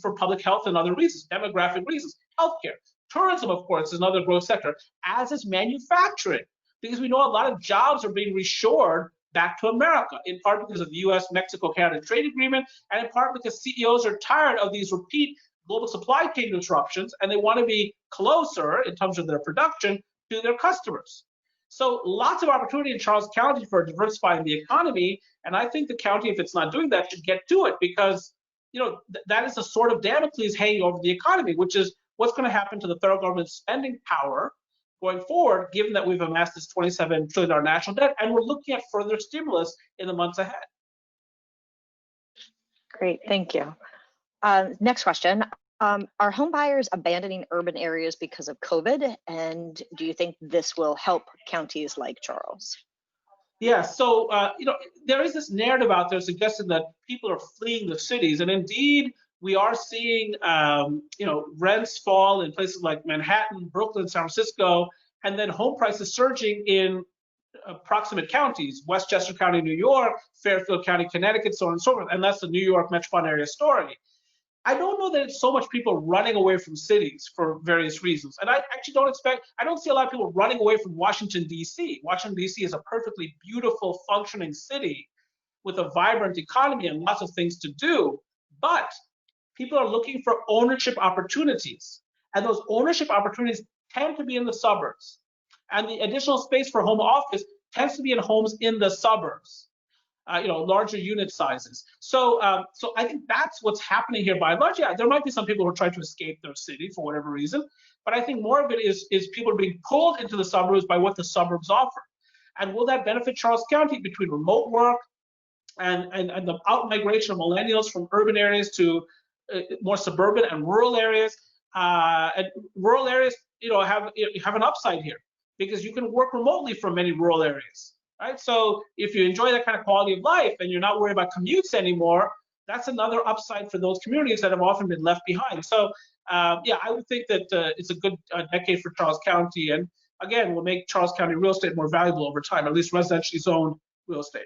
[SPEAKER 3] for public health and other reasons, demographic reasons, healthcare. Tourism, of course, is another growth sector, as is manufacturing, because we know a lot of jobs are being reshored back to America, in part because of the US-Mexico-Canada trade agreement, and in part because CEOs are tired of these repeat global supply chain disruptions, and they want to be closer in terms of their production to their customers. So lots of opportunity in Charles County for diversifying the economy, and I think the county, if it's not doing that, should get to it, because that is a sort of Damocles hanging over the economy, which is what's going to happen to the federal government's spending power going forward, given that we've amassed this $27 trillion national debt, and we're looking at further stimulus in the months ahead.
[SPEAKER 4] Great, thank you. Next question. Are home buyers abandoning urban areas because of COVID? And do you think this will help counties like Charles?
[SPEAKER 3] Yeah, so there is this narrative out there suggesting that people are fleeing the cities, and indeed we are seeing rents fall in places like Manhattan, Brooklyn, San Francisco, and then home prices surging in proximate counties, Westchester County, New York, Fairfield County, Connecticut, so on and so forth, and that's the New York metropolitan area story. I don't know that it's so much people running away from cities for various reasons. And I actually I don't see a lot of people running away from Washington, D.C. Washington, D.C. is a perfectly beautiful, functioning city with a vibrant economy and lots of things to do. But people are looking for ownership opportunities. And those ownership opportunities tend to be in the suburbs. And the additional space for home office tends to be in homes in the suburbs. Larger unit sizes. So I think that's what's happening here by and large. Yeah, there might be some people who are trying to escape their city for whatever reason, but I think more of it is people being pulled into the suburbs by what the suburbs offer. And will that benefit Charles County between remote work and the out-migration of millennials from urban areas to more suburban and rural areas? And rural areas, have an upside here, because you can work remotely from many rural areas. Right? So if you enjoy that kind of quality of life and you're not worried about commutes anymore, that's another upside for those communities that have often been left behind. So yeah, I would think that it's a good decade for Charles County, and again, will make Charles County real estate more valuable over time, at least residentially zoned real estate.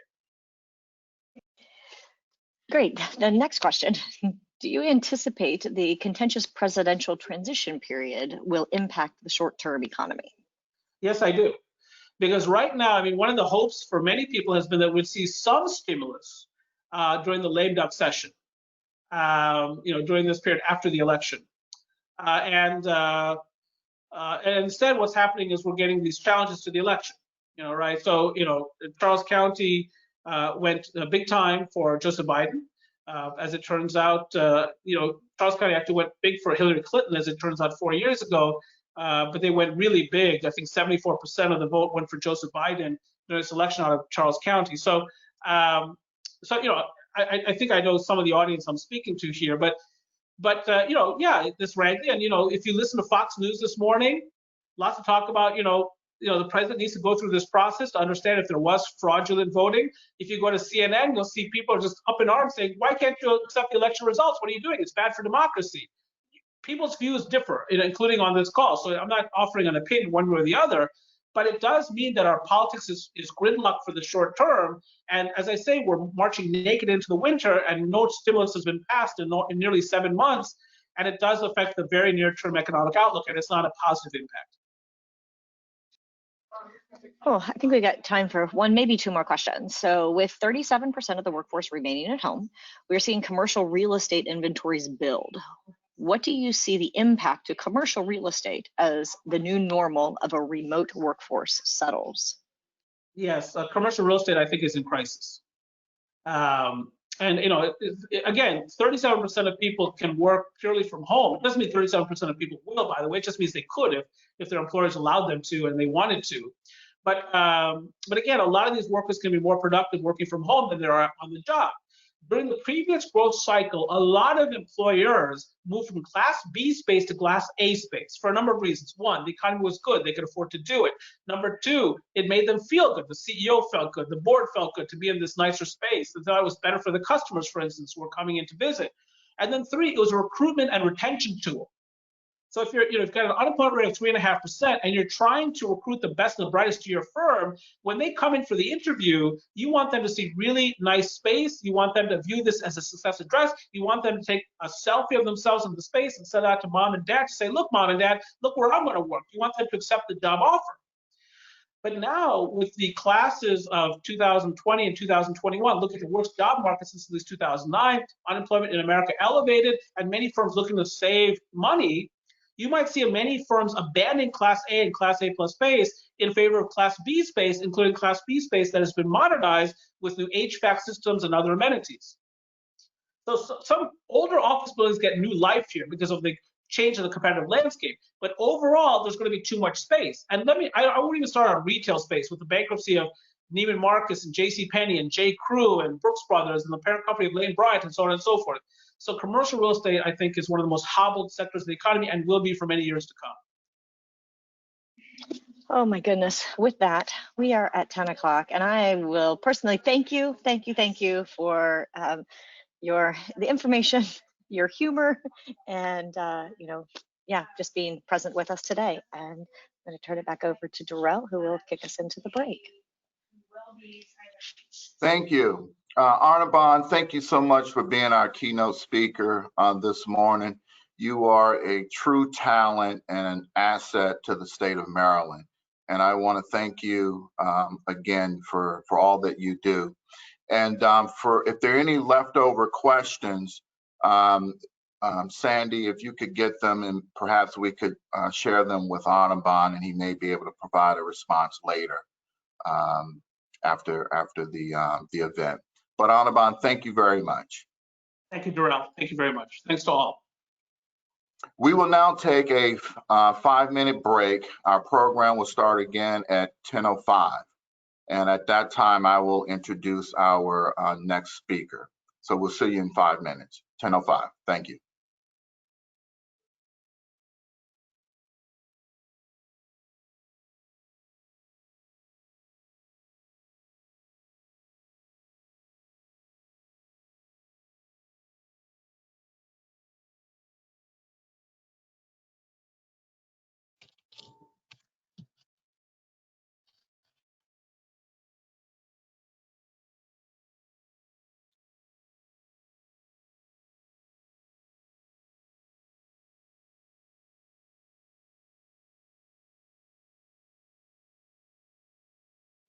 [SPEAKER 4] Great. The next question. Do you anticipate the contentious presidential transition period will impact the short-term economy?
[SPEAKER 3] Yes, I do. Because right now, one of the hopes for many people has been that we'd see some stimulus during the lame duck session, during this period after the election. And instead, what's happening is we're getting these challenges to the election, right? So, Charles County went big time for Joseph Biden. As it turns out, Charles County actually went big for Hillary Clinton, as it turns out 4 years ago. But they went really big. I think 74% of the vote went for Joseph Biden during this election out of Charles County. So, I think I know some of the audience I'm speaking to here, but yeah, this ranked. And if you listen to Fox News this morning, lots of talk about the president needs to go through this process to understand if there was fraudulent voting. If you go to CNN, you'll see people just up in arms saying, why can't you accept the election results? What are you doing? It's bad for democracy. People's views differ, including on this call. So I'm not offering an opinion one way or the other, but it does mean that our politics is gridlocked for the short term. And as I say, we're marching naked into the winter, and no stimulus has been passed in nearly 7 months. And it does affect the very near-term economic outlook, and it's not a positive impact.
[SPEAKER 4] Oh, I think we got time for one, maybe two more questions. So with 37% of the workforce remaining at home, we're seeing commercial real estate inventories build. What do you see the impact to commercial real estate as the new normal of a remote workforce settles?
[SPEAKER 3] Yes, commercial real estate, I think, is in crisis. And again, 37% of people can work purely from home. It doesn't mean 37% of people will, by the way. It just means they could if their employers allowed them to and they wanted to. But again, a lot of these workers can be more productive working from home than they are on the job. During the previous growth cycle, a lot of employers moved from Class B space to Class A space for a number of reasons. One, the economy was good. They could afford to do it. Number two, it made them feel good. The CEO felt good. The board felt good to be in this nicer space. They thought it was better for the customers, for instance, who were coming in to visit. And then three, it was a recruitment and retention tool. So if you've got an unemployment rate of 3.5% and you're trying to recruit the best and the brightest to your firm, when they come in for the interview, you want them to see really nice space. You want them to view this as a success address. You want them to take a selfie of themselves in the space and send out to mom and dad to say, look, mom and dad, look where I'm going to work. You want them to accept the job offer. But now with the classes of 2020 and 2021, look at the worst job market since at least 2009, unemployment in America elevated, and many firms looking to save money. You might see many firms abandoning Class A and Class A plus space in favor of Class B space, including Class B space that has been modernized with new HVAC systems and other amenities. So some older office buildings get new life here because of the change in the competitive landscape. But overall, there's going to be too much space. And I won't even start on retail space with the bankruptcy of Neiman Marcus and JCPenney and J. Crew and Brooks Brothers and the parent company of Lane Bryant and so on and so forth. So commercial real estate, I think, is one of the most hobbled sectors of the economy and will be for many years to come.
[SPEAKER 4] Oh my goodness. With that, we are at 10 o'clock, and I will personally thank you for the information, your humor, and just being present with us today. And I'm going to turn it back over to Darrell, who will kick us into the break.
[SPEAKER 1] Thank you. Anirban, thank you so much for being our keynote speaker this morning. You are a true talent and an asset to the state of Maryland. And I want to thank you again for all that you do. And if there are any leftover questions, Sandy, if you could get them, and perhaps we could share them with Anirban, and he may be able to provide a response later after the event. But Anirban, thank you very much.
[SPEAKER 3] Thank you, Darrell. Thank you very much. Thanks to all.
[SPEAKER 1] We will now take a 5-minute break. Our program will start again at 10:05. And at that time, I will introduce our next speaker. So we'll see you in 5 minutes, 10:05. Thank you.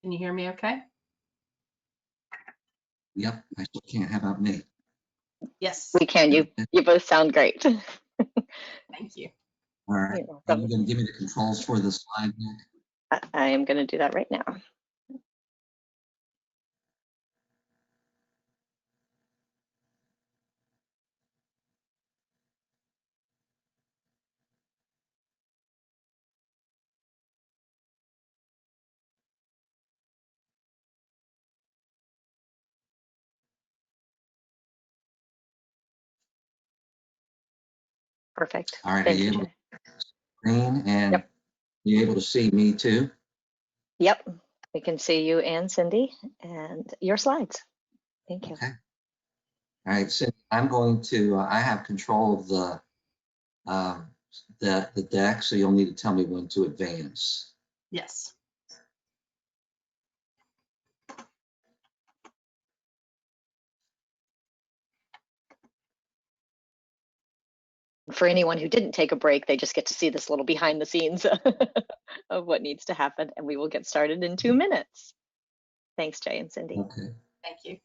[SPEAKER 5] Can you hear me okay?
[SPEAKER 6] Yep, I still can't have out me.
[SPEAKER 5] Yes.
[SPEAKER 4] We can. You both sound great.
[SPEAKER 5] Thank you.
[SPEAKER 6] All right. Are you going to give me the controls for the slide deck?
[SPEAKER 4] I am going to do that right now. Perfect.
[SPEAKER 6] All right,
[SPEAKER 4] Thank
[SPEAKER 6] are you
[SPEAKER 4] you.
[SPEAKER 6] able to screen and
[SPEAKER 4] Yep.
[SPEAKER 6] you able to see me too?
[SPEAKER 4] Yep, we can see you and Cindy and your slides. Thank you.
[SPEAKER 6] Okay. All right, Cindy, I'm going to, I have control of the deck, so you'll need to tell me when to advance.
[SPEAKER 5] Yes.
[SPEAKER 4] For anyone who didn't take a break, they just get to see this little behind the scenes of what needs to happen, and we will get started in 2 minutes. Thanks, Jay and Cindy.
[SPEAKER 6] Okay.
[SPEAKER 5] Thank you.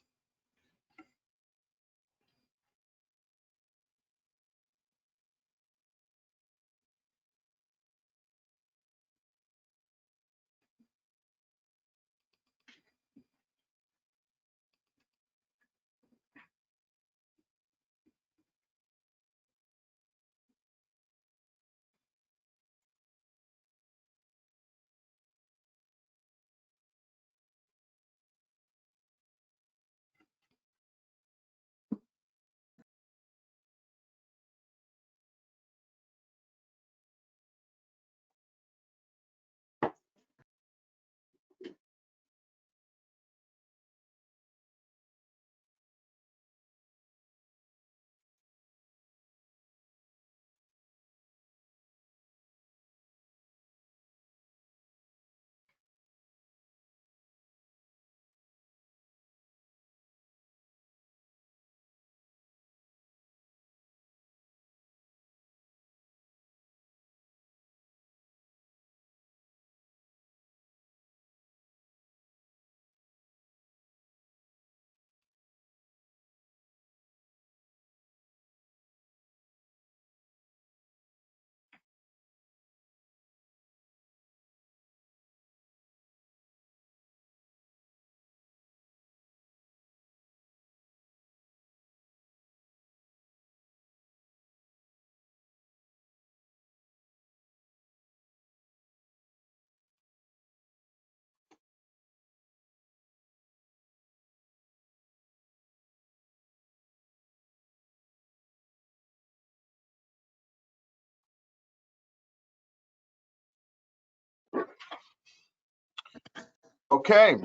[SPEAKER 1] Okay,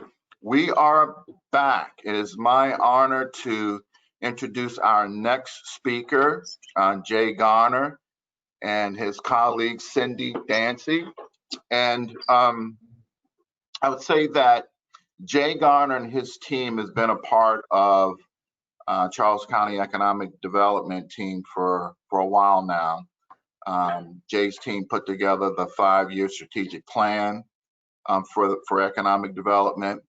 [SPEAKER 1] we are back. It is my honor to introduce our next speaker, Jay Garner, and his colleague, Cindy Dancy. And I would say that Jay Garner and his team has been a part of Charles County Economic Development team for a while now. Jay's team put together the 5-year strategic plan for economic development.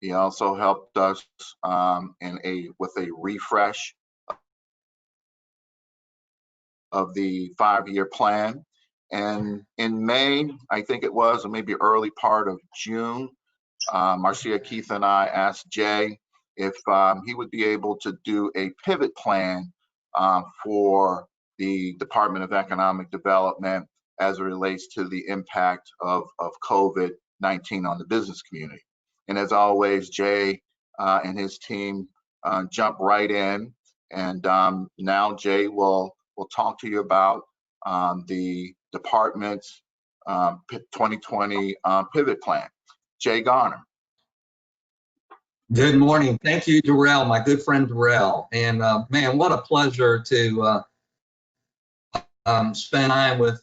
[SPEAKER 1] He also helped us with a refresh of the 5-year plan. And in May, I think it was, or maybe early part of June, Marcia, Keith, and I asked Jay if he would be able to do a pivot plan for the Department of Economic Development as it relates to the impact of COVID-19 on the business community. And as always, Jay and his team jump right in. And now Jay will talk to you about the department's 2020 pivot plan. Jay Garner.
[SPEAKER 6] Good morning. Thank you, Darrell, my good friend Darrell. And man, what a pleasure to spend time with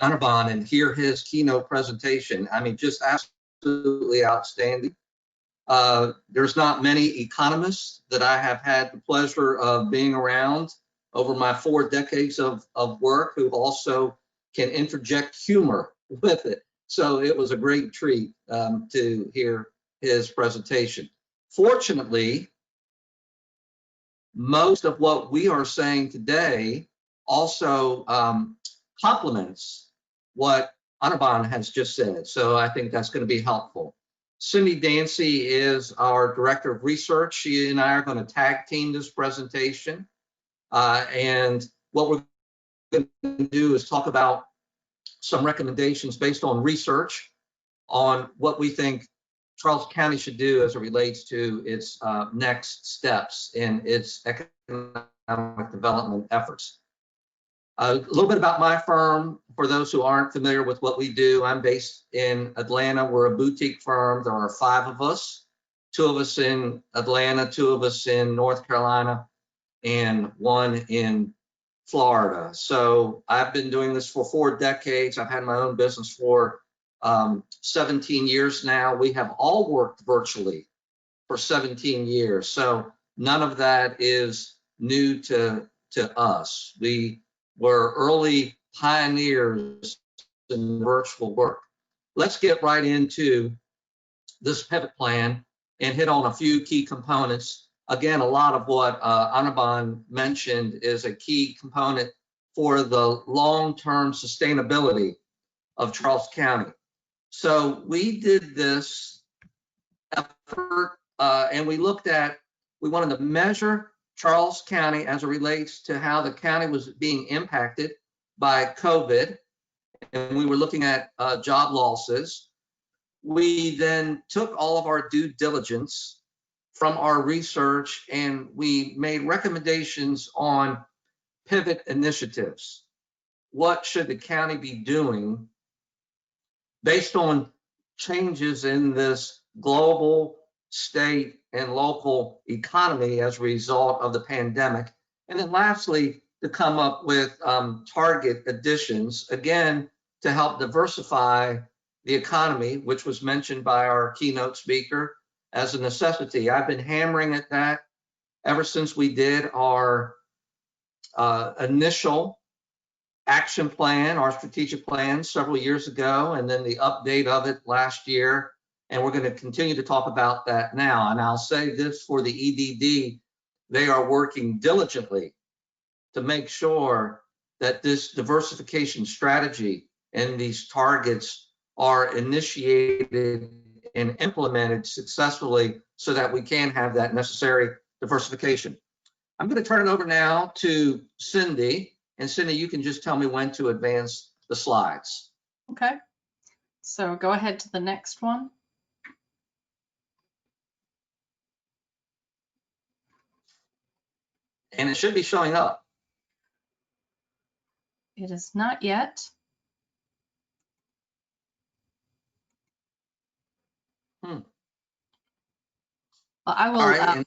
[SPEAKER 6] Anirban and hear his keynote presentation. I mean, just absolutely outstanding. There's not many economists that I have had the pleasure of being around over my 4 decades of work who also can interject humor with it. So it was a great treat to hear his presentation. Fortunately, most of what we are saying today also complements what Anirban has just said. So I think that's going to be helpful. Cindy Dancy is our Director of Research. She and I are going to tag team this presentation. And what we're going to do is talk about some recommendations based on research on what we think Charles County should do as it relates to its next steps in its economic development efforts. A little bit about my firm, for those who aren't familiar with what we do. I'm based in Atlanta. We're a boutique firm. There are 5 of us, 2 of us in Atlanta, 2 of us in North Carolina, and 1 in Florida. So I've been doing this for 4 decades. I've had my own business for 17 years now. We have all worked virtually for 17 years. So none of that is new to us. We were early pioneers in virtual work. Let's get right into this pivot plan and hit on a few key components. Again, a lot of what Anirban mentioned is a key component for the long-term sustainability of Charles County. So we did this effort and we wanted to measure Charles County as it relates to how the county was being impacted by COVID. And we were looking at job losses. We then took all of our due diligence from our research and we made recommendations on pivot initiatives. What should the county be doing based on changes in this global, state, and local economy as a result of the pandemic? And then lastly, to come up with target additions, again, to help diversify the economy, which was mentioned by our keynote speaker as a necessity. I've been hammering at that ever since we did our initial action plan, our strategic plan several years ago, and then the update of it last year. And we're going to continue to talk about that now. And I'll say this for the EDD, they are working diligently to make sure that this diversification strategy and these targets are initiated and implemented successfully so that we can have that necessary diversification. I'm going to turn it over now to Cindy. And Cindy, you can just tell me when to advance the slides.
[SPEAKER 5] Okay. So go ahead to the next one.
[SPEAKER 6] And it should be showing up.
[SPEAKER 5] It is not yet. Well, I will.
[SPEAKER 6] All right.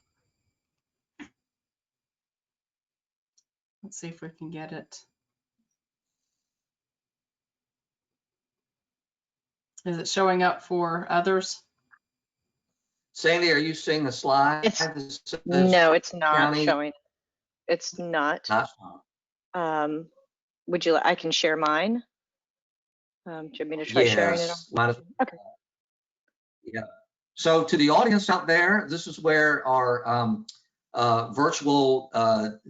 [SPEAKER 5] Let's see if we can get it. Is it showing up for others?
[SPEAKER 6] Sandy, are you seeing the slide?
[SPEAKER 4] No, it's not
[SPEAKER 6] county?
[SPEAKER 4] showing. It's not. Would you? I can share mine. Do you want me to try sharing it? Okay.
[SPEAKER 6] Yeah. So to the audience out there, this is where our virtual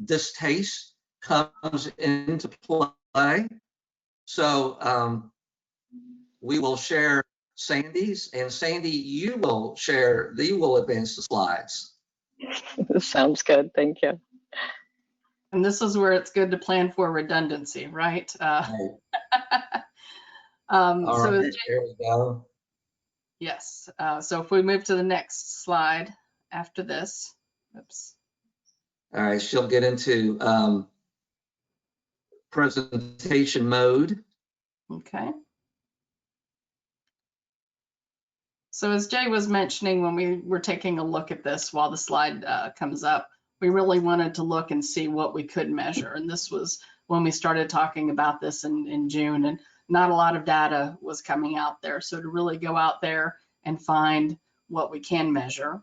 [SPEAKER 6] distaste comes into play. So we will share Sandy's, and Sandy, you will advance the slides.
[SPEAKER 4] Sounds good. Thank you.
[SPEAKER 5] And this is where it's good to plan for redundancy, right?
[SPEAKER 6] Right. All
[SPEAKER 5] so
[SPEAKER 6] right, there we go.
[SPEAKER 5] Yes. So if we move to the next slide after this, oops.
[SPEAKER 6] All right, she'll get into presentation mode.
[SPEAKER 5] Okay. So as Jay was mentioning, when we were taking a look at this while the slide comes up, we really wanted to look and see what we could measure. And this was when we started talking about this in June, and not a lot of data was coming out there. So to really go out there and find what we can measure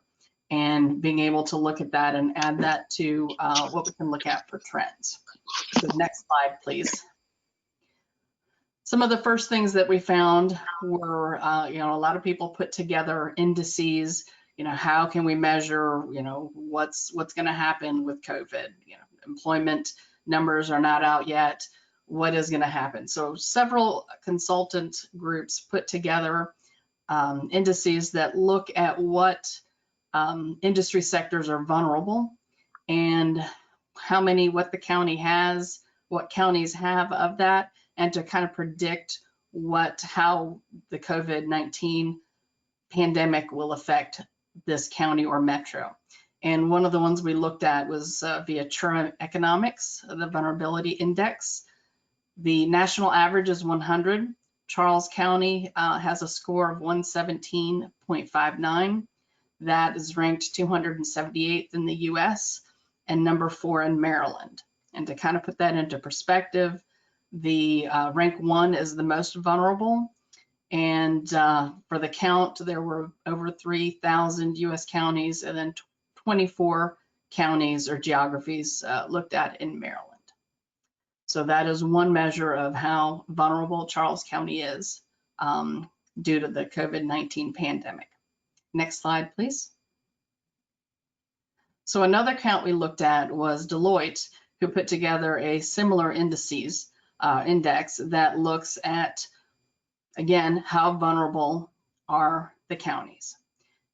[SPEAKER 5] and being able to look at that and add that to what we can look at for trends. So next slide, please. Some of the first things that we found were, a lot of people put together indices. How can we measure, what's going to happen with COVID? Employment numbers are not out yet. What is going to happen? So several consultant groups put together indices that look at what industry sectors are vulnerable and what the county has, what counties have of that, and to kind of predict how the COVID-19 pandemic will affect this county or metro. And one of the ones we looked at was via Churn Economics, the vulnerability index. The national average is 100. Charles County has a score of 117.59. That is ranked 278th in the US and number 4 in Maryland. And to kind of put that into perspective, the rank 1 is the most vulnerable. And for the count, there were over 3,000 US counties and then 24 counties or geographies looked at in Maryland. So that is one measure of how vulnerable Charles County is due to the COVID-19 pandemic. Next slide, please. So another count we looked at was Deloitte, who put together a similar index that looks at, again, how vulnerable are the counties.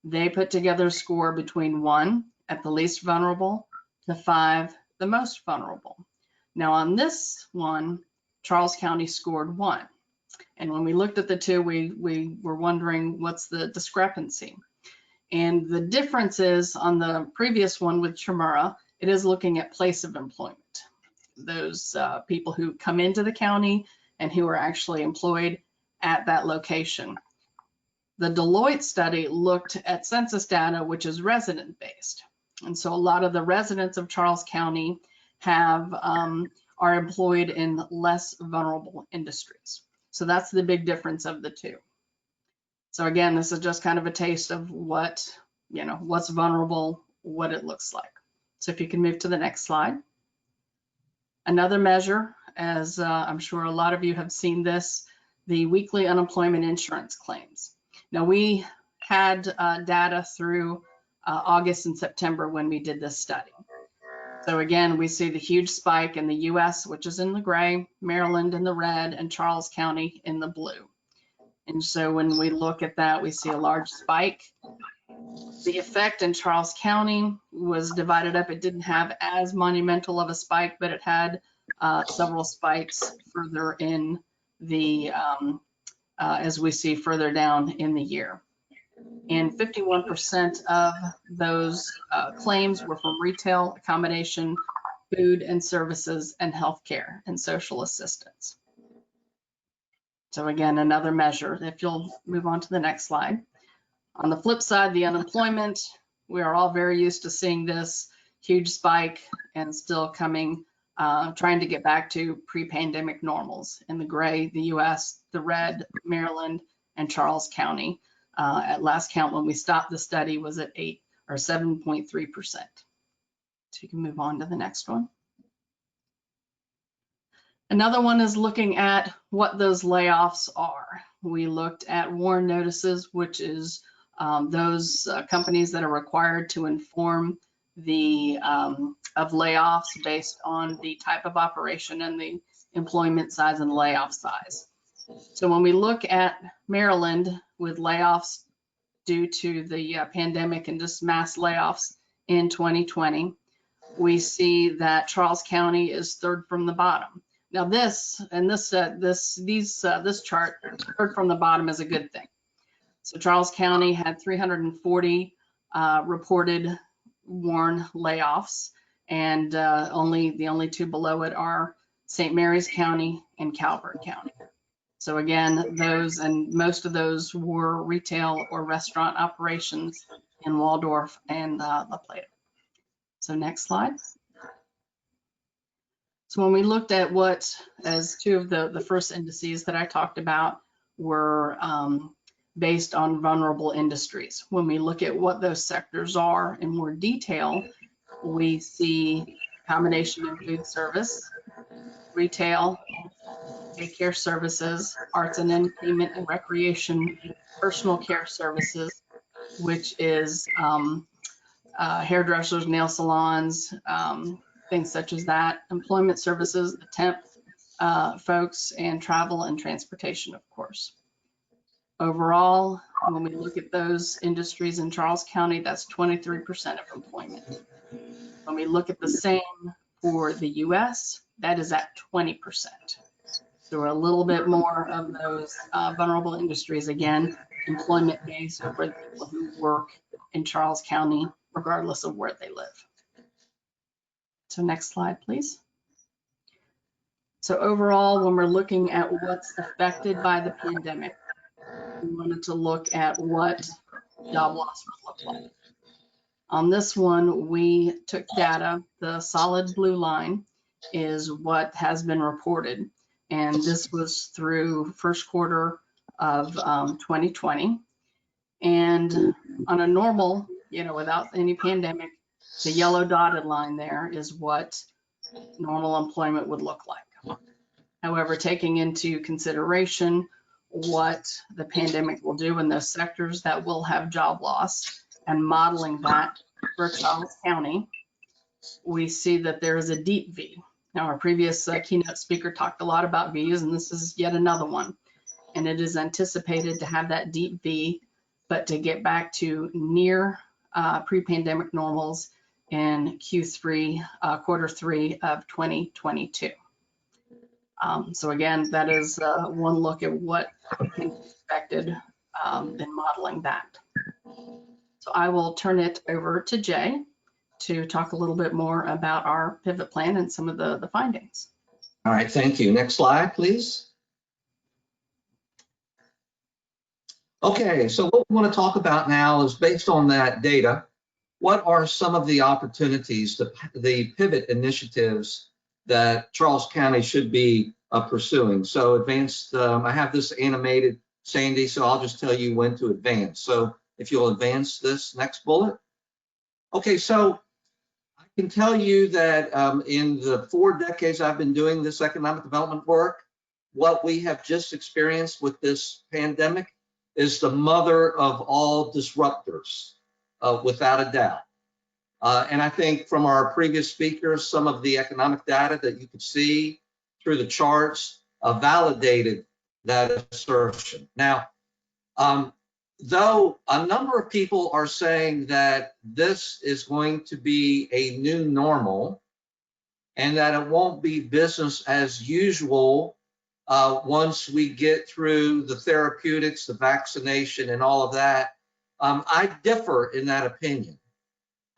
[SPEAKER 5] They put together a score between 1 at the least vulnerable to 5, the most vulnerable. Now on this one, Charles County scored 1. And when we looked at the two, we were wondering what's the discrepancy. And the difference is on the previous one with Marah, it is looking at place of employment. Those people who come into the county and who are actually employed at that location. The Deloitte study looked at census data, which is resident based. And so a lot of the residents of Charles County are employed in less vulnerable industries. So that's the big difference of the two. So again, this is just kind of a taste of what's vulnerable, what it looks like. So if you can move to the next slide. Another measure, as I'm sure a lot of you have seen this, the weekly unemployment insurance claims. Now we had data through August and September when we did this study. So again, we see the huge spike in the US, which is in the gray, Maryland in the red, and Charles County in the blue. And so when we look at that, we see a large spike. The effect in Charles County was divided up. It didn't have as monumental of a spike, but it had several spikes further in the, as we see further down in the year. And 51% of those claims were from retail, accommodation, food and services, and healthcare and social assistance. So again, another measure. If you'll move on to the next slide. On the flip side, the unemployment, we are all very used to seeing this huge spike and still coming, trying to get back to pre-pandemic normals. In the gray, the US, the red, Maryland, and Charles County. At last count, when we stopped the study, was at 8 or 7.3%. So you can move on to the next one. Another one is looking at what those layoffs are. We looked at WARN notices, which is those companies that are required to inform the of layoffs based on the type of operation and the employment size and layoff size. So when we look at Maryland with layoffs due to the pandemic and just mass layoffs in 2020, we see that Charles County is third from the bottom. Now this chart, third from the bottom is a good thing. So Charles County had 340 reported WARN layoffs, and the only two below it are St. Mary's County and Calvert County. So again, those and most of those were retail or restaurant operations in Waldorf and La Plata. So next slide. So when we looked at what, as two of the first indices that I talked about were based on vulnerable industries. When we look at what those sectors are in more detail, we see accommodation and food service, retail, daycare services, arts and entertainment and recreation, personal care services, which is hairdressers, nail salons, things such as that, employment services, the temp folks, and travel and transportation, of course. Overall, when we look at those industries in Charles County, that's 23% of employment. When we look at the same for the US, that is at 20%. So we're a little bit more of those vulnerable industries, again, employment-based for the people who work in Charles County, regardless of where they live. So next slide, please. So overall, when we're looking at what's affected by the pandemic, we wanted to look at what job loss would look like. On this one, we took data. The solid blue line is what has been reported. And this was through first quarter of 2020. And on a normal, without any pandemic, the yellow dotted line there is what normal employment would look like. However, taking into consideration what the pandemic will do in those sectors that will have job loss and modeling that for Charles County, we see that there is a deep V. Now, our previous keynote speaker talked a lot about V's, and this is yet another one. And it is anticipated to have that deep V, but to get back to near pre-pandemic normals in Q3, quarter 3 of 2022. So again, that is one look at what can be expected in modeling that. So I will turn it over to Jay to talk a little bit more about our pivot plan and some of the findings.
[SPEAKER 6] All right, thank you. Next slide, please. Okay, so what we want to talk about now is, based on that data, what are some of the opportunities, the pivot initiatives that Charles County should be pursuing? So advanced, I have this animated, Sandy, so I'll just tell you when to advance. So if you'll advance this next bullet. Okay, so I can tell you that in the 4 decades I've been doing this economic development work, what we have just experienced with this pandemic is the mother of all disruptors, without a doubt. And I think from our previous speakers, some of the economic data that you could see through the charts validated that assertion. Now, though a number of people are saying that this is going to be a new normal and that it won't be business as usual once we get through the therapeutics, the vaccination, and all of that, I differ in that opinion.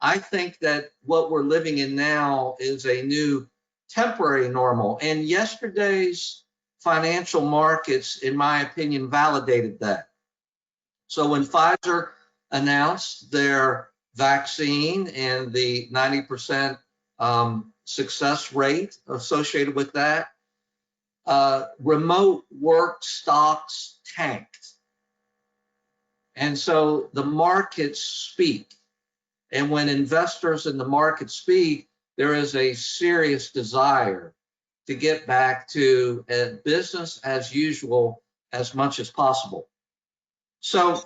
[SPEAKER 6] I think that what we're living in now is a new temporary normal, and yesterday's financial markets, in my opinion, validated that. So when Pfizer announced their vaccine and the 90% success rate associated with that, remote work stocks tanked. And so the markets speak. And when investors in the market speak, there is a serious desire to get back to business as usual as much as possible. So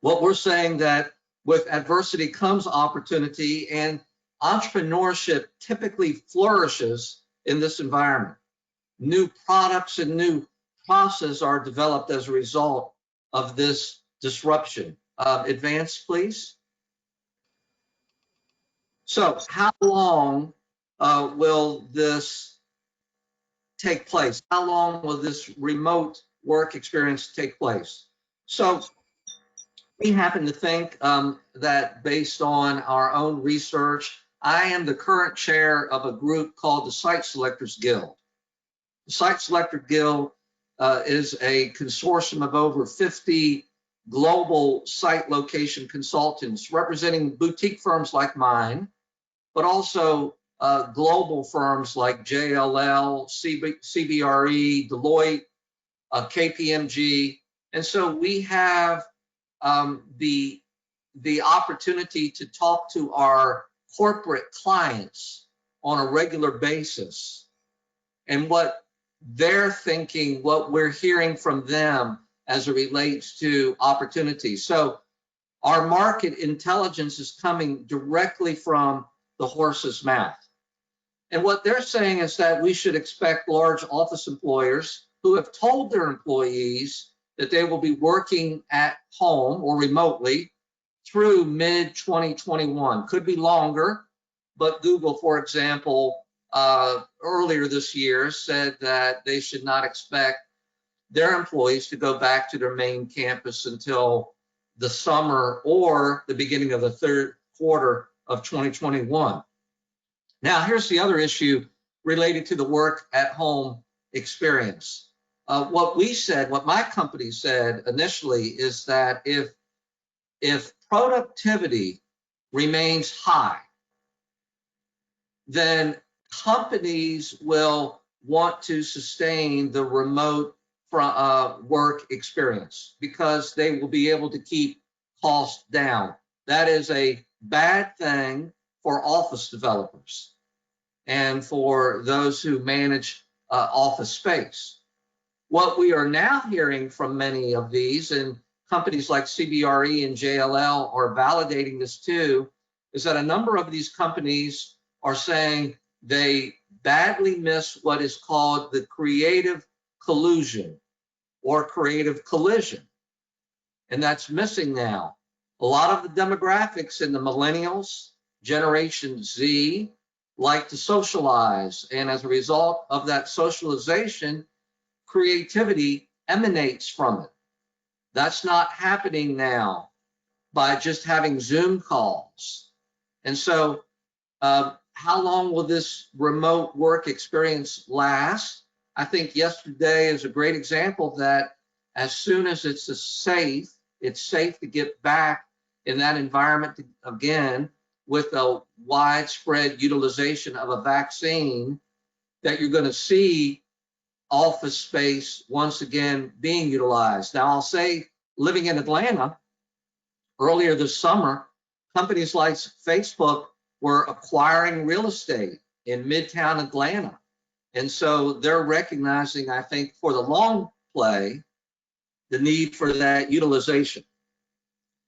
[SPEAKER 6] what we're saying, that with adversity comes opportunity, and entrepreneurship typically flourishes in this environment. New products and new processes are developed as a result of this disruption. Advance, please. So how long will this take place? How long will this remote work experience take place? So we happen to think that, based on our own research, I am the current chair of a group called the Site Selectors Guild. The Site Selector Guild is a consortium of over 50 global site location consultants representing boutique firms like mine, but also global firms like JLL, CBRE, Deloitte, KPMG. And so we have the opportunity to talk to our corporate clients on a regular basis, and what they're thinking, what we're hearing from them as it relates to opportunities. So our market intelligence is coming directly from the horse's mouth. And what they're saying is that we should expect large office employers who have told their employees that they will be working at home or remotely through mid-2021. Could be longer, but Google, for example, earlier this year said that they should not expect their employees to go back to their main campus until the summer or the beginning of the 3rd quarter of 2021. Now, here's the other issue related to the work at home experience. What my company said initially is that if productivity remains high, then companies will want to sustain the remote work experience because they will be able to keep costs down. That is a bad thing for office developers and for those who manage office space. What we are now hearing from many of these, and companies like CBRE and JLL are validating this too, is that a number of these companies are saying they badly miss what is called the creative collusion or creative collision. And that's missing now. A lot of the demographics in the millennials, Generation Z, like to socialize. And as a result of that socialization, creativity emanates from it. That's not happening now by just having Zoom calls. And so how long will this remote work experience last? I think yesterday is a great example that as soon as it's safe to get back in that environment again with a widespread utilization of a vaccine, that you're going to see office space once again being utilized. Now, I'll say, living in Atlanta, earlier this summer, companies like Facebook were acquiring real estate in Midtown Atlanta. And so they're recognizing, I think, for the long play, the need for that utilization.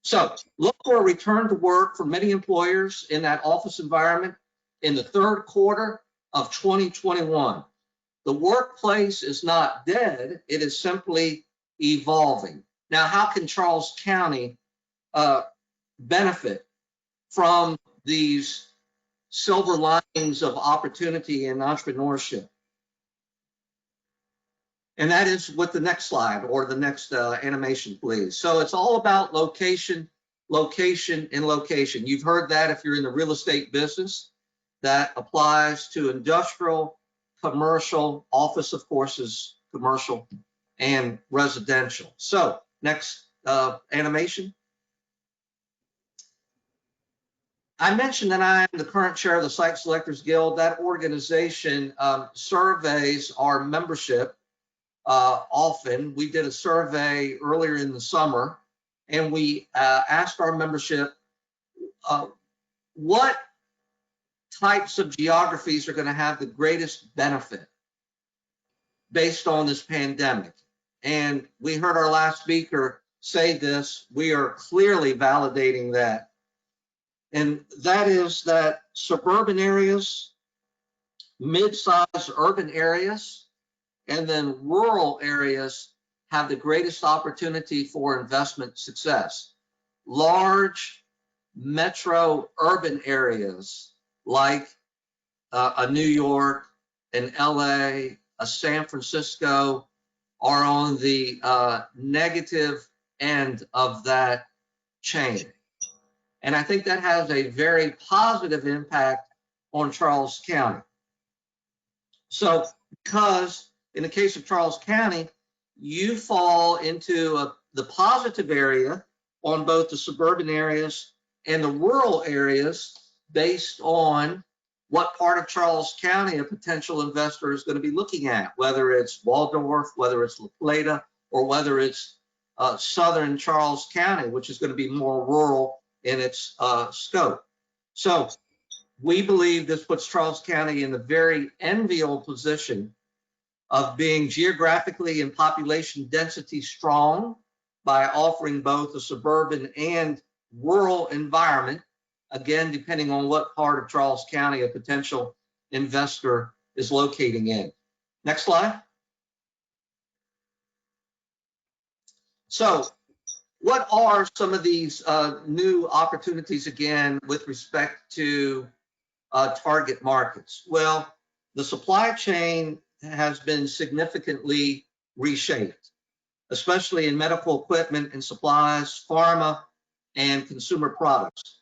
[SPEAKER 6] So look for a return to work for many employers in that office environment in the third quarter of 2021. The workplace is not dead, it is simply evolving. Now, how can Charles County benefit from these silver linings of opportunity and entrepreneurship? And that is with the next slide, or the next animation, please. So it's all about location, location, and location. You've heard that if you're in the real estate business. That applies to industrial, commercial, office, of course, is commercial, and residential. So next animation. I mentioned that I am the current chair of the Site Selectors Guild. That organization surveys our membership often. We did a survey earlier in the summer, and we asked our membership what types of geographies are going to have the greatest benefit based on this pandemic. And we heard our last speaker say this. We are clearly validating that. And that is that suburban areas, mid-sized urban areas, and then rural areas have the greatest opportunity for investment success. Large metro urban areas like a New York, an LA, a San Francisco are on the negative end of that chain. And I think that has a very positive impact on Charles County. So because in the case of Charles County, you fall into the positive area on both the suburban areas and the rural areas based on what part of Charles County a potential investor is going to be looking at, whether it's Waldorf, whether it's La Plata, or whether it's southern Charles County, which is going to be more rural in its scope. So we believe this puts Charles County in the very enviable position of being geographically and population density strong by offering both a suburban and rural environment, again, depending on what part of Charles County a potential investor is locating in. Next slide. So what are some of these new opportunities, again, with respect to target markets? Well, the supply chain has been significantly reshaped, especially in medical equipment and supplies, pharma, and consumer products.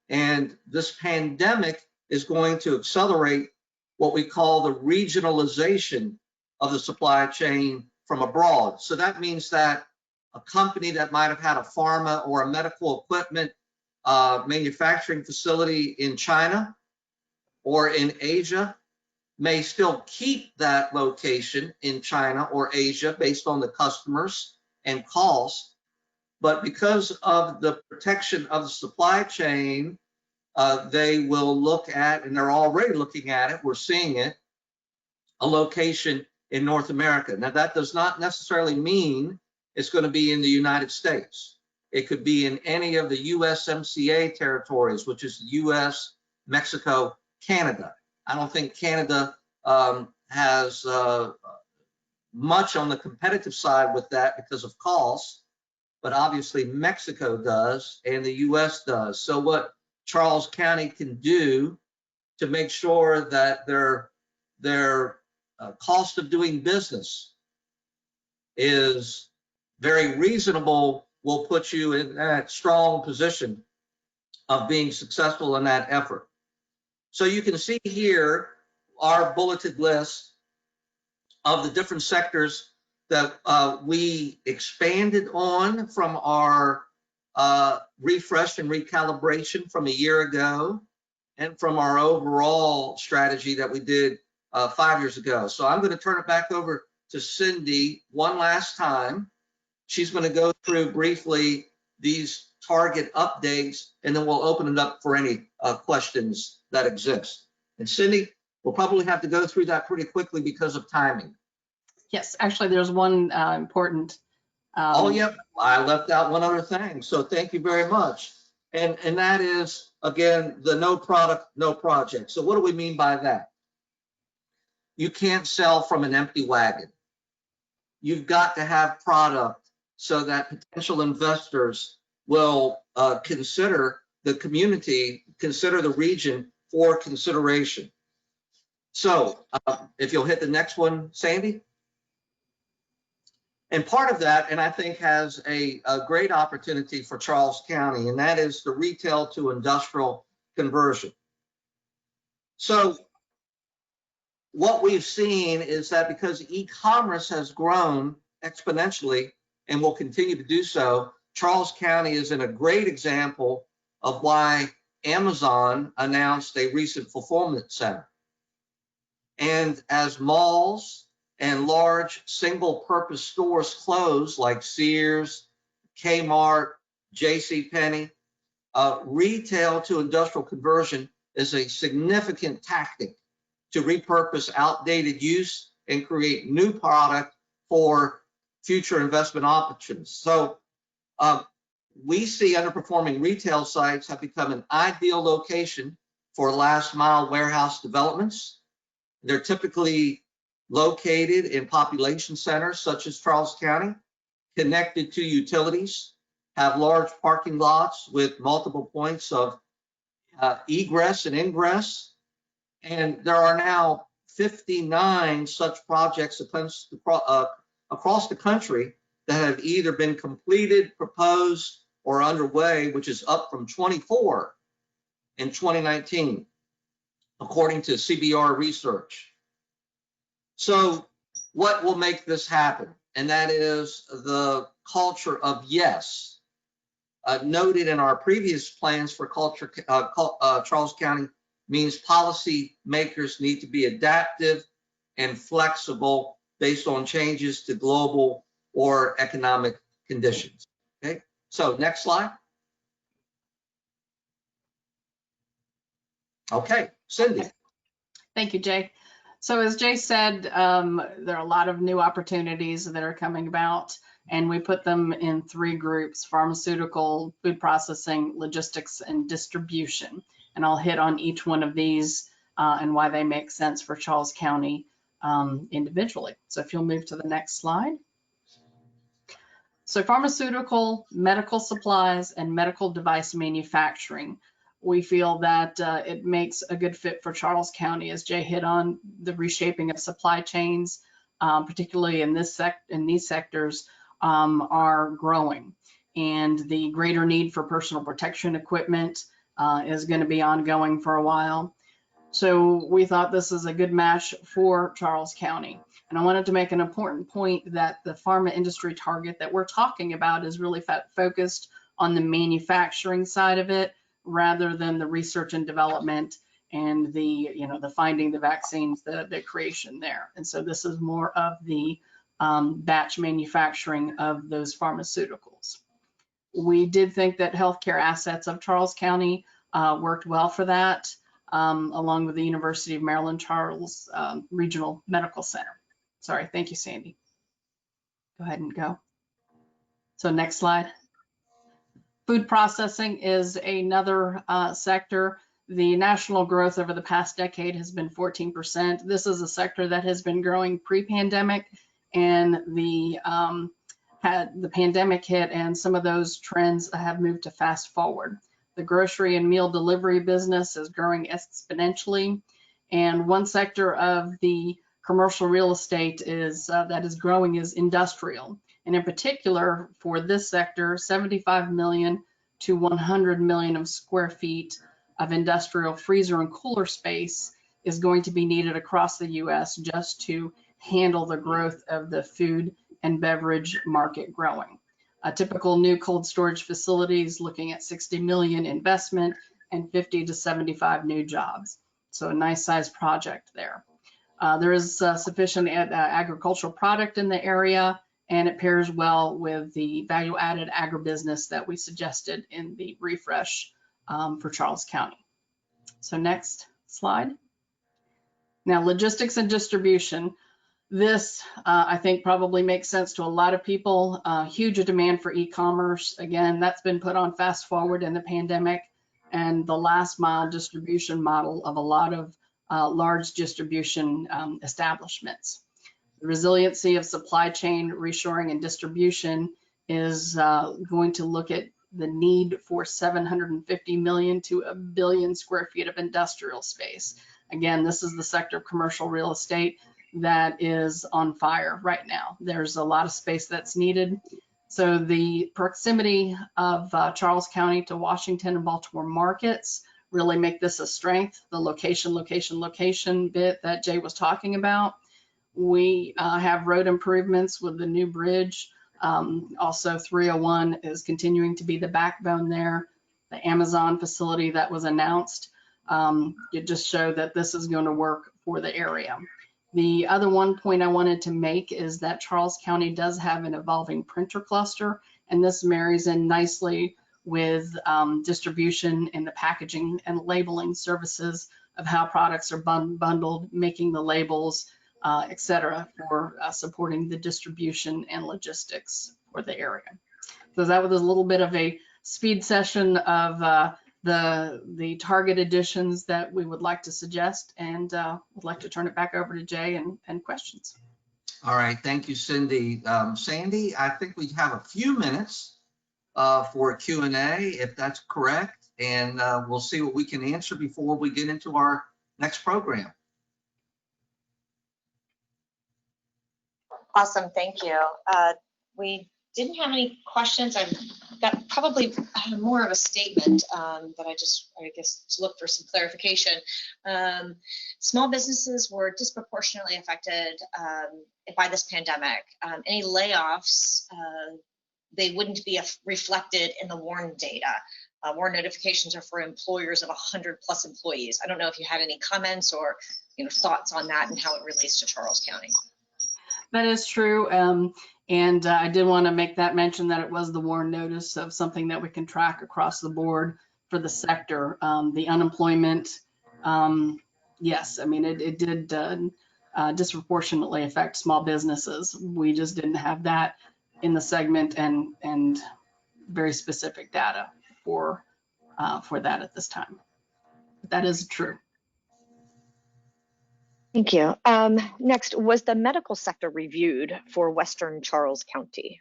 [SPEAKER 6] And this pandemic is going to accelerate what we call the regionalization of the supply chain from abroad. So that means that a company that might have had a pharma or a medical equipment manufacturing facility in China or in Asia may still keep that location in China or Asia based on the customers and costs. But because of the protection of the supply chain, they will look at, and they're already looking at it, we're seeing it, a location in North America. Now, that does not necessarily mean it's going to be in the United States. It could be in any of the USMCA territories, which is the US, Mexico, Canada. I don't think Canada has much on the competitive side with that because of cost, but obviously Mexico does and the US does. So what Charles County can do to make sure that their cost of doing business is very reasonable will put you in that strong position of being successful in that effort. So you can see here our bulleted list of the different sectors that we expanded on from our refresh and recalibration from a year ago and from our overall strategy that we did 5 years ago. So I'm going to turn it back over to Cindy one last time. She's going to go through briefly these target updates, and then we'll open it up for any questions that exist. And Cindy, we'll probably have to go through that pretty quickly because of timing.
[SPEAKER 5] Yes, actually, there's one important.
[SPEAKER 6] Oh, yep, I left out one other thing. So thank you very much. And that is, again, the no product, no project. So what do we mean by that? You can't sell from an empty wagon. You've got to have product so that potential investors will consider the community, consider the region for consideration. So if you'll hit the next one, Sandy. And part of that, and I think has a great opportunity for Charles County, and that is the retail to industrial conversion. So what we've seen is that because e-commerce has grown exponentially and will continue to do so, Charles County is in a great example of why Amazon announced a recent fulfillment center. And as malls and large single-purpose stores close, like Sears, Kmart, JCPenney, retail to industrial conversion is a significant tactic to repurpose outdated use and create new product for future investment options. So we see underperforming retail sites have become an ideal location for last mile warehouse developments. They're typically located in population centers such as Charles County, connected to utilities, have large parking lots with multiple points of egress and ingress. And there are now 59 such projects across the country that have either been completed, proposed, or underway, which is up from 24 in 2019, according to CBR research. So what will make this happen? And that is the culture of yes. Noted in our previous plans for culture, Charles County means policy makers need to be adaptive and flexible based on changes to global or economic conditions. Okay, so next slide. Okay, Cindy.
[SPEAKER 5] Thank you, Jay. So as Jay said, there are a lot of new opportunities that are coming about, and we put them in 3 groups: pharmaceutical, food processing, logistics, and distribution. And I'll hit on each one of these and why they make sense for Charles County individually. So if you'll move to the next slide. So pharmaceutical, medical supplies, and medical device manufacturing. We feel that it makes a good fit for Charles County, as Jay hit on the reshaping of supply chains, particularly in these sectors, are growing. And the greater need for personal protection equipment is going to be ongoing for a while. So we thought this is a good match for Charles County. And I wanted to make an important point that the pharma industry target that we're talking about is really focused on the manufacturing side of it, rather than the research and development and the finding the vaccines, the creation there. And so this is more of the batch manufacturing of those pharmaceuticals. We did think that healthcare assets of Charles County worked well for that, along with the University of Maryland Charles Regional Medical Center. Sorry, thank you, Sandy. Go ahead and go. So next slide. Food processing is another sector. The national growth over the past decade has been 14%. This is a sector that has been growing pre-pandemic, and the pandemic hit, and some of those trends have moved to fast forward. The grocery and meal delivery business is growing exponentially, and one sector of the commercial real estate that is growing is industrial. And in particular, for this sector, 75 million to 100 million of square feet of industrial freezer and cooler space is going to be needed across the US just to handle the growth of the food and beverage market growing. A typical new cold storage facility is looking at 60 million investment and 50 to 75 new jobs. So a nice size project there. There is sufficient agricultural product in the area, and it pairs well with the value-added agribusiness that we suggested in the refresh for Charles County. So next slide. Now, logistics and distribution. This, I think, probably makes sense to a lot of people. Huge demand for e-commerce. Again, that's been put on fast forward in the pandemic, and the last mile distribution model of a lot of large distribution establishments. The resiliency of supply chain reshoring and distribution is going to look at the need for 750 million to 1 billion square feet of industrial space. Again, this is the sector of commercial real estate that is on fire right now. There's a lot of space that's needed. So the proximity of Charles County to Washington and Baltimore markets really make this a strength. The location bit that Jay was talking about. We have road improvements with the new bridge. Also 301 is continuing to be the backbone there. The Amazon facility that was announced, it just showed that this is going to work for the area. The other one point I wanted to make is that Charles County does have an evolving printer cluster, and this marries in nicely with distribution and the packaging and labeling services of how products are bundled, making the labels, et cetera, for supporting the distribution and logistics for the area. So that was a little bit of a speed session of the target additions that we would like to suggest, and would like to turn it back over to Jay and questions.
[SPEAKER 6] All right, thank you, Cindy. Sandy, I think we have a few minutes for a Q&A, if that's correct, and we'll see what we can answer before we get into our next program.
[SPEAKER 4] Awesome, thank you. We didn't have any questions. I've got probably more of a statement that I guess to look for some clarification. Small businesses were disproportionately affected by this pandemic. Any layoffs, they wouldn't be reflected in the WARN data. WARN notifications are for employers of 100+ employees. I don't know if you had any comments or thoughts on that and how it relates to Charles County.
[SPEAKER 5] That is true. And I did want to make that mention that it was the WARN notice of something that we can track across the board for the sector. The unemployment, yes, I mean, it did disproportionately affect small businesses. We just didn't have that in the segment and very specific data for that at this time. That is true.
[SPEAKER 4] Thank you. Next, was the medical sector reviewed for Western Charles County?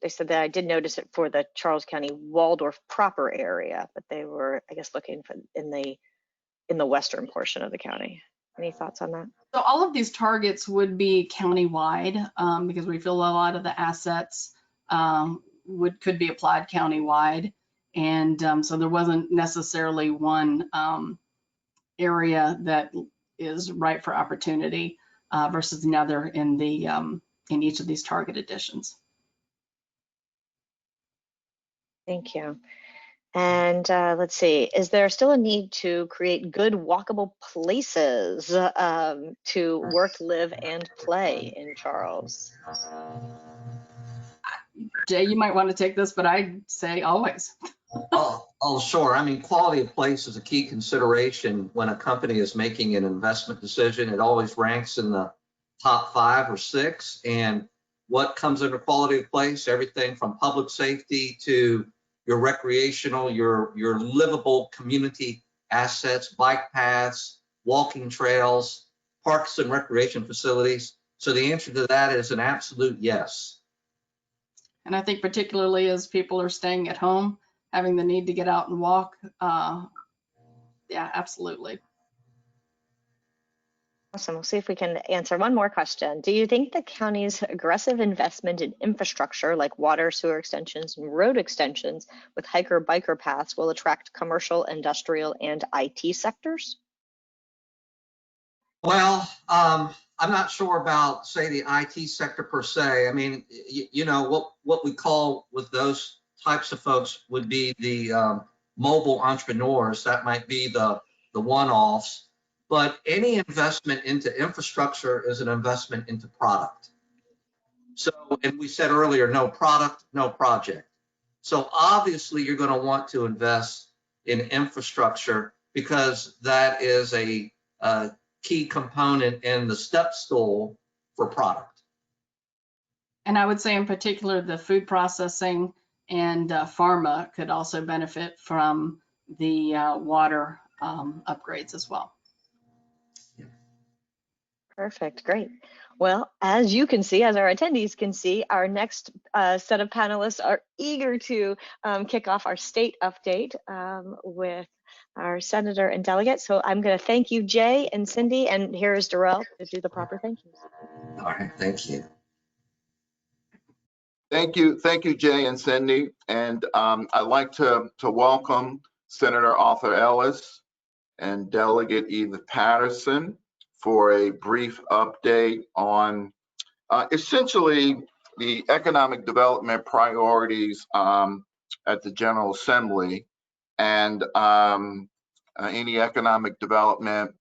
[SPEAKER 4] They said that I did notice it for the Charles County Waldorf proper area, but they were, I guess, looking for in the western portion of the county. Any thoughts on that?
[SPEAKER 5] So all of these targets would be countywide because we feel a lot of the assets could be applied countywide, and so there wasn't necessarily one area that is ripe for opportunity versus another in the in each of these target additions.
[SPEAKER 4] Thank you. And let's see, is there still a need to create good walkable places to work, live, and play in Charles?
[SPEAKER 5] Jay, you might want to take this, but I'd say always.
[SPEAKER 6] Oh, sure. I mean, quality of place is a key consideration when a company is making an investment decision. It always ranks in the top 5 or 6. And what comes under quality of place? Everything from public safety to your recreational, your livable community assets, bike paths, walking trails, parks and recreation facilities. So the answer to that is an absolute yes.
[SPEAKER 5] And I think particularly as people are staying at home, having the need to get out and walk, yeah, absolutely.
[SPEAKER 4] Awesome. We'll see if we can answer one more question. Do you think the county's aggressive investment in infrastructure like water, sewer extensions, and road extensions with hiker-biker paths will attract commercial, industrial, and IT sectors?
[SPEAKER 6] Well, I'm not sure about, say, the IT sector per se. I mean, you know, what we call with those types of folks would be the mobile entrepreneurs. That might be the one-offs. But any investment into infrastructure is an investment into product. So, and we said earlier, no product, no project. So obviously you're going to want to invest in infrastructure because that is a key component in the step stool for product.
[SPEAKER 5] And I would say in particular, the food processing and pharma could also benefit from the water upgrades as well.
[SPEAKER 4] Perfect, great. Well, as you can see, as our attendees can see, our next set of panelists are eager to kick off our state update with our senator and delegate. So I'm going to thank you, Jay and Cindy, and here is Darrell to do the proper thank yous.
[SPEAKER 6] All right, thank you.
[SPEAKER 1] Thank you, Jay and Cindy. And I'd like to welcome Senator Arthur Ellis and Delegate Edith Patterson for a brief update on essentially the economic development priorities at the General Assembly and any economic development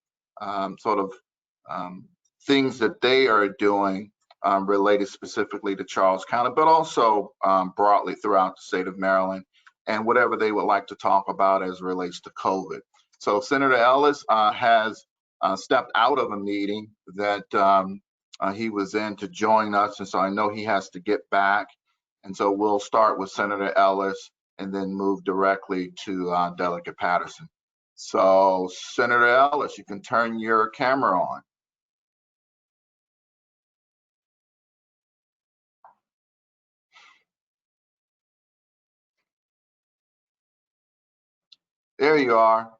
[SPEAKER 1] things that they are doing related specifically to Charles County, but also broadly throughout the state of Maryland, and whatever they would like to talk about as it relates to COVID. So Senator Ellis has stepped out of a meeting that he was in to join us, and so I know he has to get back. And so we'll start with Senator Ellis and then move directly to Delegate Patterson. So Senator Ellis, you can turn your camera on. There you are.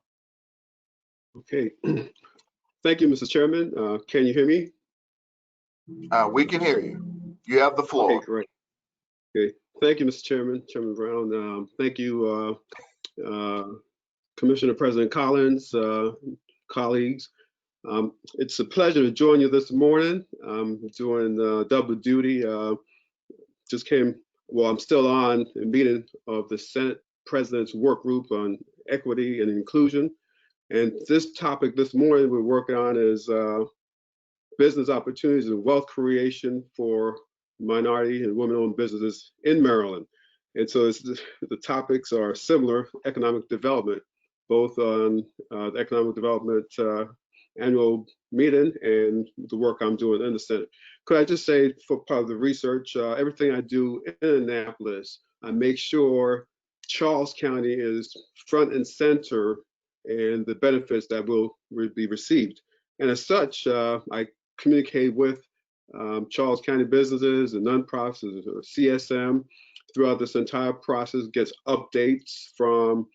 [SPEAKER 7] Okay. Thank you, Mr. Chairman. Can you hear me?
[SPEAKER 1] We can hear you. You have the floor.
[SPEAKER 7] Okay, great. Okay. Thank you, Mr. Chairman, Chairman Brown. Thank you, Commissioner President Collins, colleagues. It's a pleasure to join you this morning. I'm doing double duty. Just came, well, I'm still on a meeting of the Senate President's Work Group on Equity and Inclusion. And this topic this morning we're working on is business opportunities and wealth creation for minority and women-owned businesses in Maryland. And so the topics are similar: economic development, both on the economic development annual meeting and the work I'm doing in the Senate. Could I just say, for part of the research, everything I do in Annapolis, I make sure Charles County is front and center and the benefits that will be received. And as such, I communicate with Charles County businesses and nonprofits or CSM throughout this entire process, gets updates from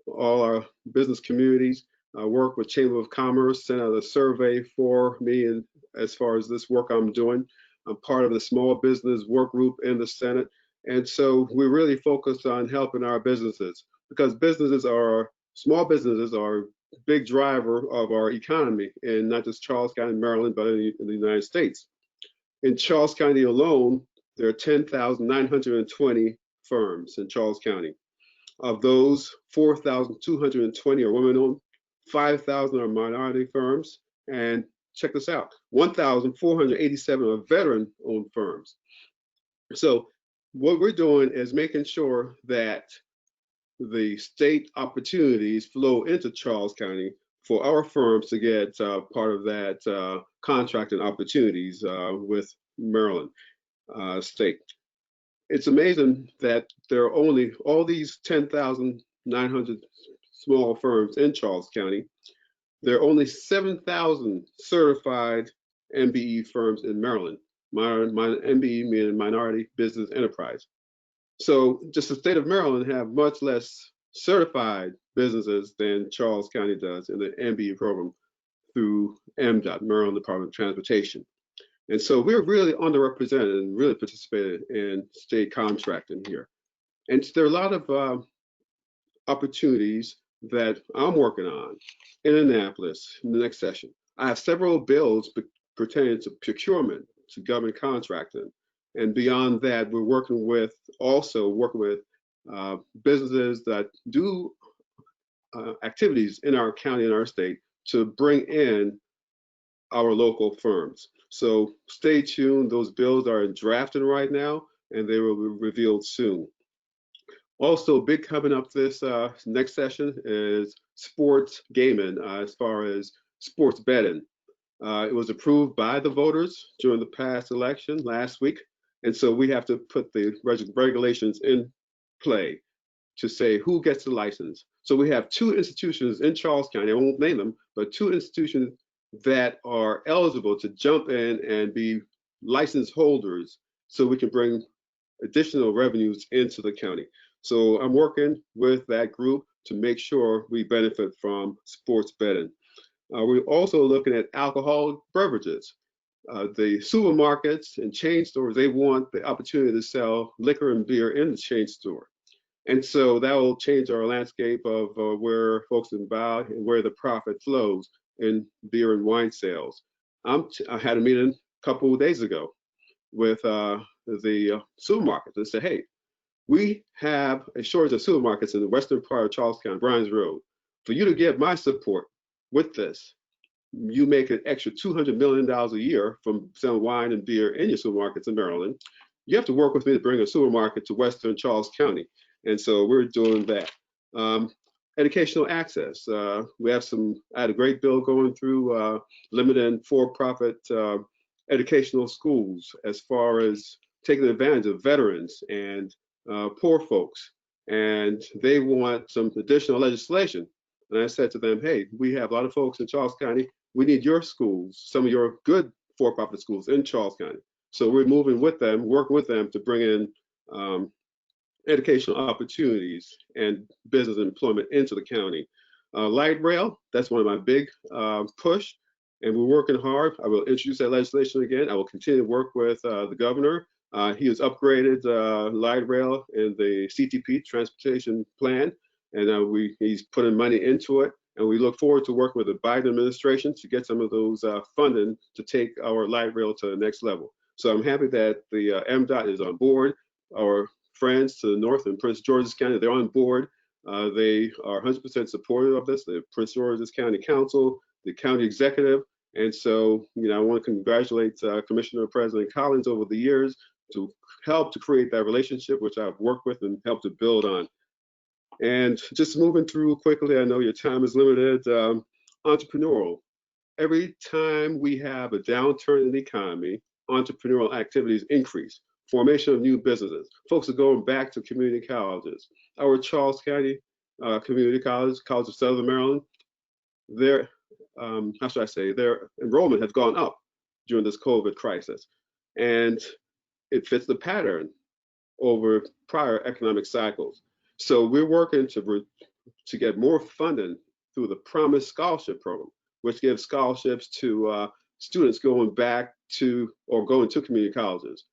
[SPEAKER 7] all our business communities. I work with Chamber of Commerce, sent out a survey for me, and as far as this work I'm doing, I'm part of the small business work group in the Senate. And so we're really focused on helping our businesses, because small businesses are big driver of our economy in not just Charles County, Maryland, but in the United States. In Charles County alone, there are 10,920 firms in Charles County. Of those, 4,220 are women-owned, 5,000 are minority firms, and check this out, 1,487 are veteran-owned firms. So what we're doing is making sure that the state opportunities flow into Charles County for our firms to get part of that contracting opportunities with Maryland state. It's amazing that there are only all these 10,900 small firms in Charles County. There are only 7,000 certified MBE firms in Maryland. MBE meaning Minority Business Enterprise. So just the state of Maryland have much less certified businesses than Charles County does in the MBE program through MDOT, Maryland Department of Transportation. And so we're really underrepresented and really participated in state contracting here. And there are a lot of opportunities that I'm working on in Annapolis in the next session. I have several bills pertaining to procurement, to government contracting. And beyond that, we're working with businesses that do activities in our county and our state to bring in our local firms. So stay tuned. Those bills are in drafting right now, and they will be revealed soon. Also, big coming up this next session is sports gaming, as far as sports betting. It was approved by the voters during the past election last week. And so we have to put the regulations in play to say who gets the license. So we have two institutions in Charles County, I won't name them, but two institutions that are eligible to jump in and be license holders so we can bring additional revenues into the county. So I'm working with that group to make sure we benefit from sports betting. We're also looking at alcoholic beverages. The supermarkets and chain stores, they want the opportunity to sell liquor and beer in the chain store. And so that will change our landscape of where folks involved and where the profit flows in beer and wine sales. I had a meeting a couple of days ago with the supermarkets and said, hey, we have a shortage of supermarkets in the western part of Charles County, Bryan's Road. For you to get my support with this, you make an extra $200 million a year from selling wine and beer in your supermarkets in Maryland. You have to work with me to bring a supermarket to western Charles County. And so we're doing that. Educational access. I had a great bill going through limiting for-profit educational schools as far as taking advantage of veterans and poor folks. And they want some additional legislation. And I said to them, hey, we have a lot of folks in Charles County. We need your schools, some of your good for-profit schools in Charles County. So we're moving with them, working with them to bring in educational opportunities and business employment into the county. Light rail, that's one of my big push, and we're working hard. I will introduce that legislation again. I will continue to work with the governor. He has upgraded light rail in the CTP transportation plan, and he's putting money into it. And we look forward to working with the Biden administration to get some of those funding to take our light rail to the next level. So I'm happy that the MDOT is on board. Our friends to the north in Prince George's County, they're on board. They are 100% supportive of this, the Prince George's County Council, the county executive. And so, I want to congratulate Commissioner President Collins over the years to help to create that relationship, which I've worked with and helped to build on. And just moving through quickly, I know your time is limited. Entrepreneurial. Every time we have a downturn in the economy, entrepreneurial activities increase. Formation of new businesses. Folks are going back to community colleges. Our Charles County Community College, College of Southern Maryland, their enrollment has gone up during this COVID crisis. And it fits the pattern over prior economic cycles. So we're working to get more funding through the Promise Scholarship Program, which gives scholarships to students going back to or going to community colleges.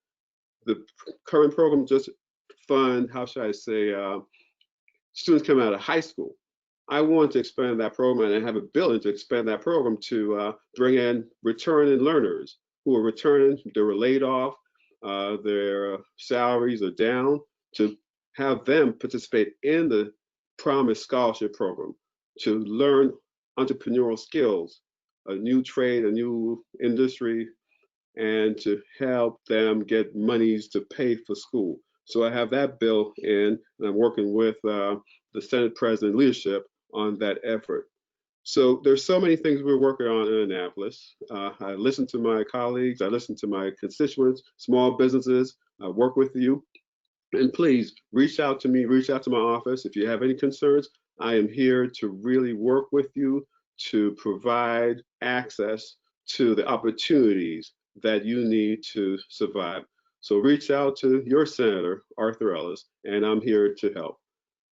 [SPEAKER 7] The current program just fund, students coming out of high school. I want to expand that program, and I have a bill to expand that program to bring in returning learners who are returning, they were laid off, their salaries are down, to have them participate in the Promise Scholarship Program to learn entrepreneurial skills, a new trade, a new industry, and to help them get monies to pay for school. So I have that bill in, and I'm working with the Senate President leadership on that effort. So there's so many things we're working on in Annapolis. I listen to my colleagues, I listen to my constituents, small businesses, I work with you. And please reach out to me, reach out to my office. If you have any concerns, I am here to really work with you to provide access to the opportunities that you need to survive. So reach out to your Senator, Arthur Ellis, and I'm here to help.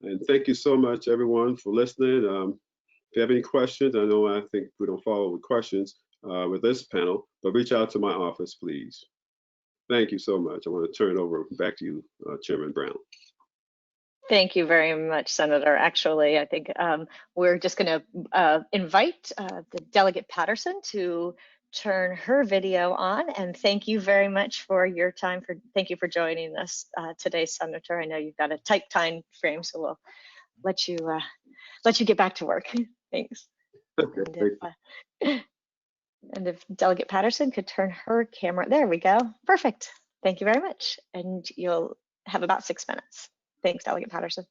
[SPEAKER 7] And thank you so much, everyone, for listening. If you have any questions, I think we don't follow with questions with this panel, but reach out to my office, please. Thank you so much. I want to turn it over back to you, Chairman Brown.
[SPEAKER 4] Thank you very much, Senator. Actually, I think we're just going to invite the Delegate Patterson to turn her video on. And thank you very much for your time. Thank you for joining us today, Senator. I know you've got a tight time frame, so we'll let you get back to work. Thanks.
[SPEAKER 7] Okay,
[SPEAKER 4] and if Delegate Patterson could turn her camera, there we go. Perfect. Thank you very much. And you'll have about 6 minutes. Thanks, Delegate Patterson.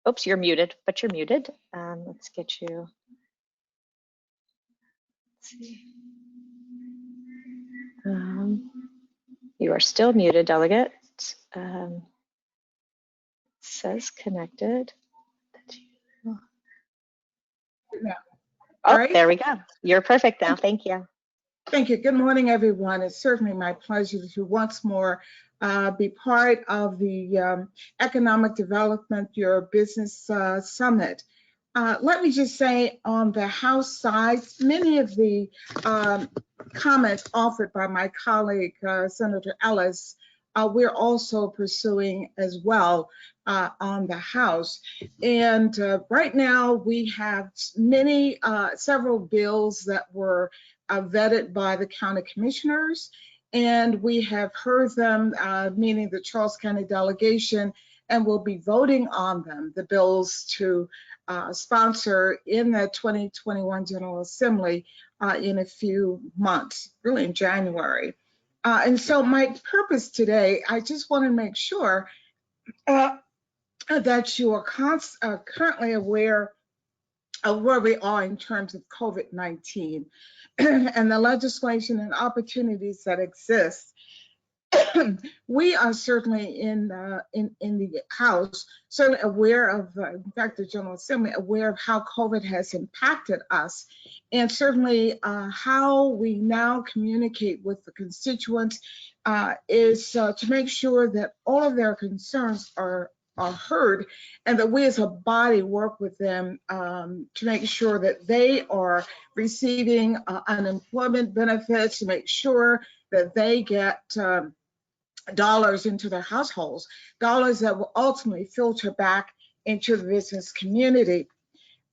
[SPEAKER 4] Oops, you're muted, but you're muted. Let's get you. Let's see. You are still muted, Delegate. Says connected.
[SPEAKER 8] All right.
[SPEAKER 4] There we go. You're perfect now. Thank you.
[SPEAKER 8] Thank you. Good morning, everyone. It's certainly my pleasure to once more be part of the Economic Development Your Business Summit. Let me just say on the House side, many of the comments offered by my colleague, Senator Ellis, we're also pursuing as well on the House. And right now we have several bills that were vetted by the county commissioners, and we have heard them, meaning the Charles County delegation, and we'll be voting on them, the bills to sponsor in the 2021 General Assembly in a few months, really in January. And so my purpose today, I just want to make sure that you are currently aware of where we are in terms of COVID-19 and the legislation and opportunities that exist. We are certainly in the House certainly aware of, in fact, the General Assembly aware of how COVID has impacted us, and certainly how we now communicate with the constituents is to make sure that all of their concerns are heard, and that we as a body work with them to make sure that they are receiving unemployment benefits, to make sure that they get dollars into their households, dollars that will ultimately filter back into the business community.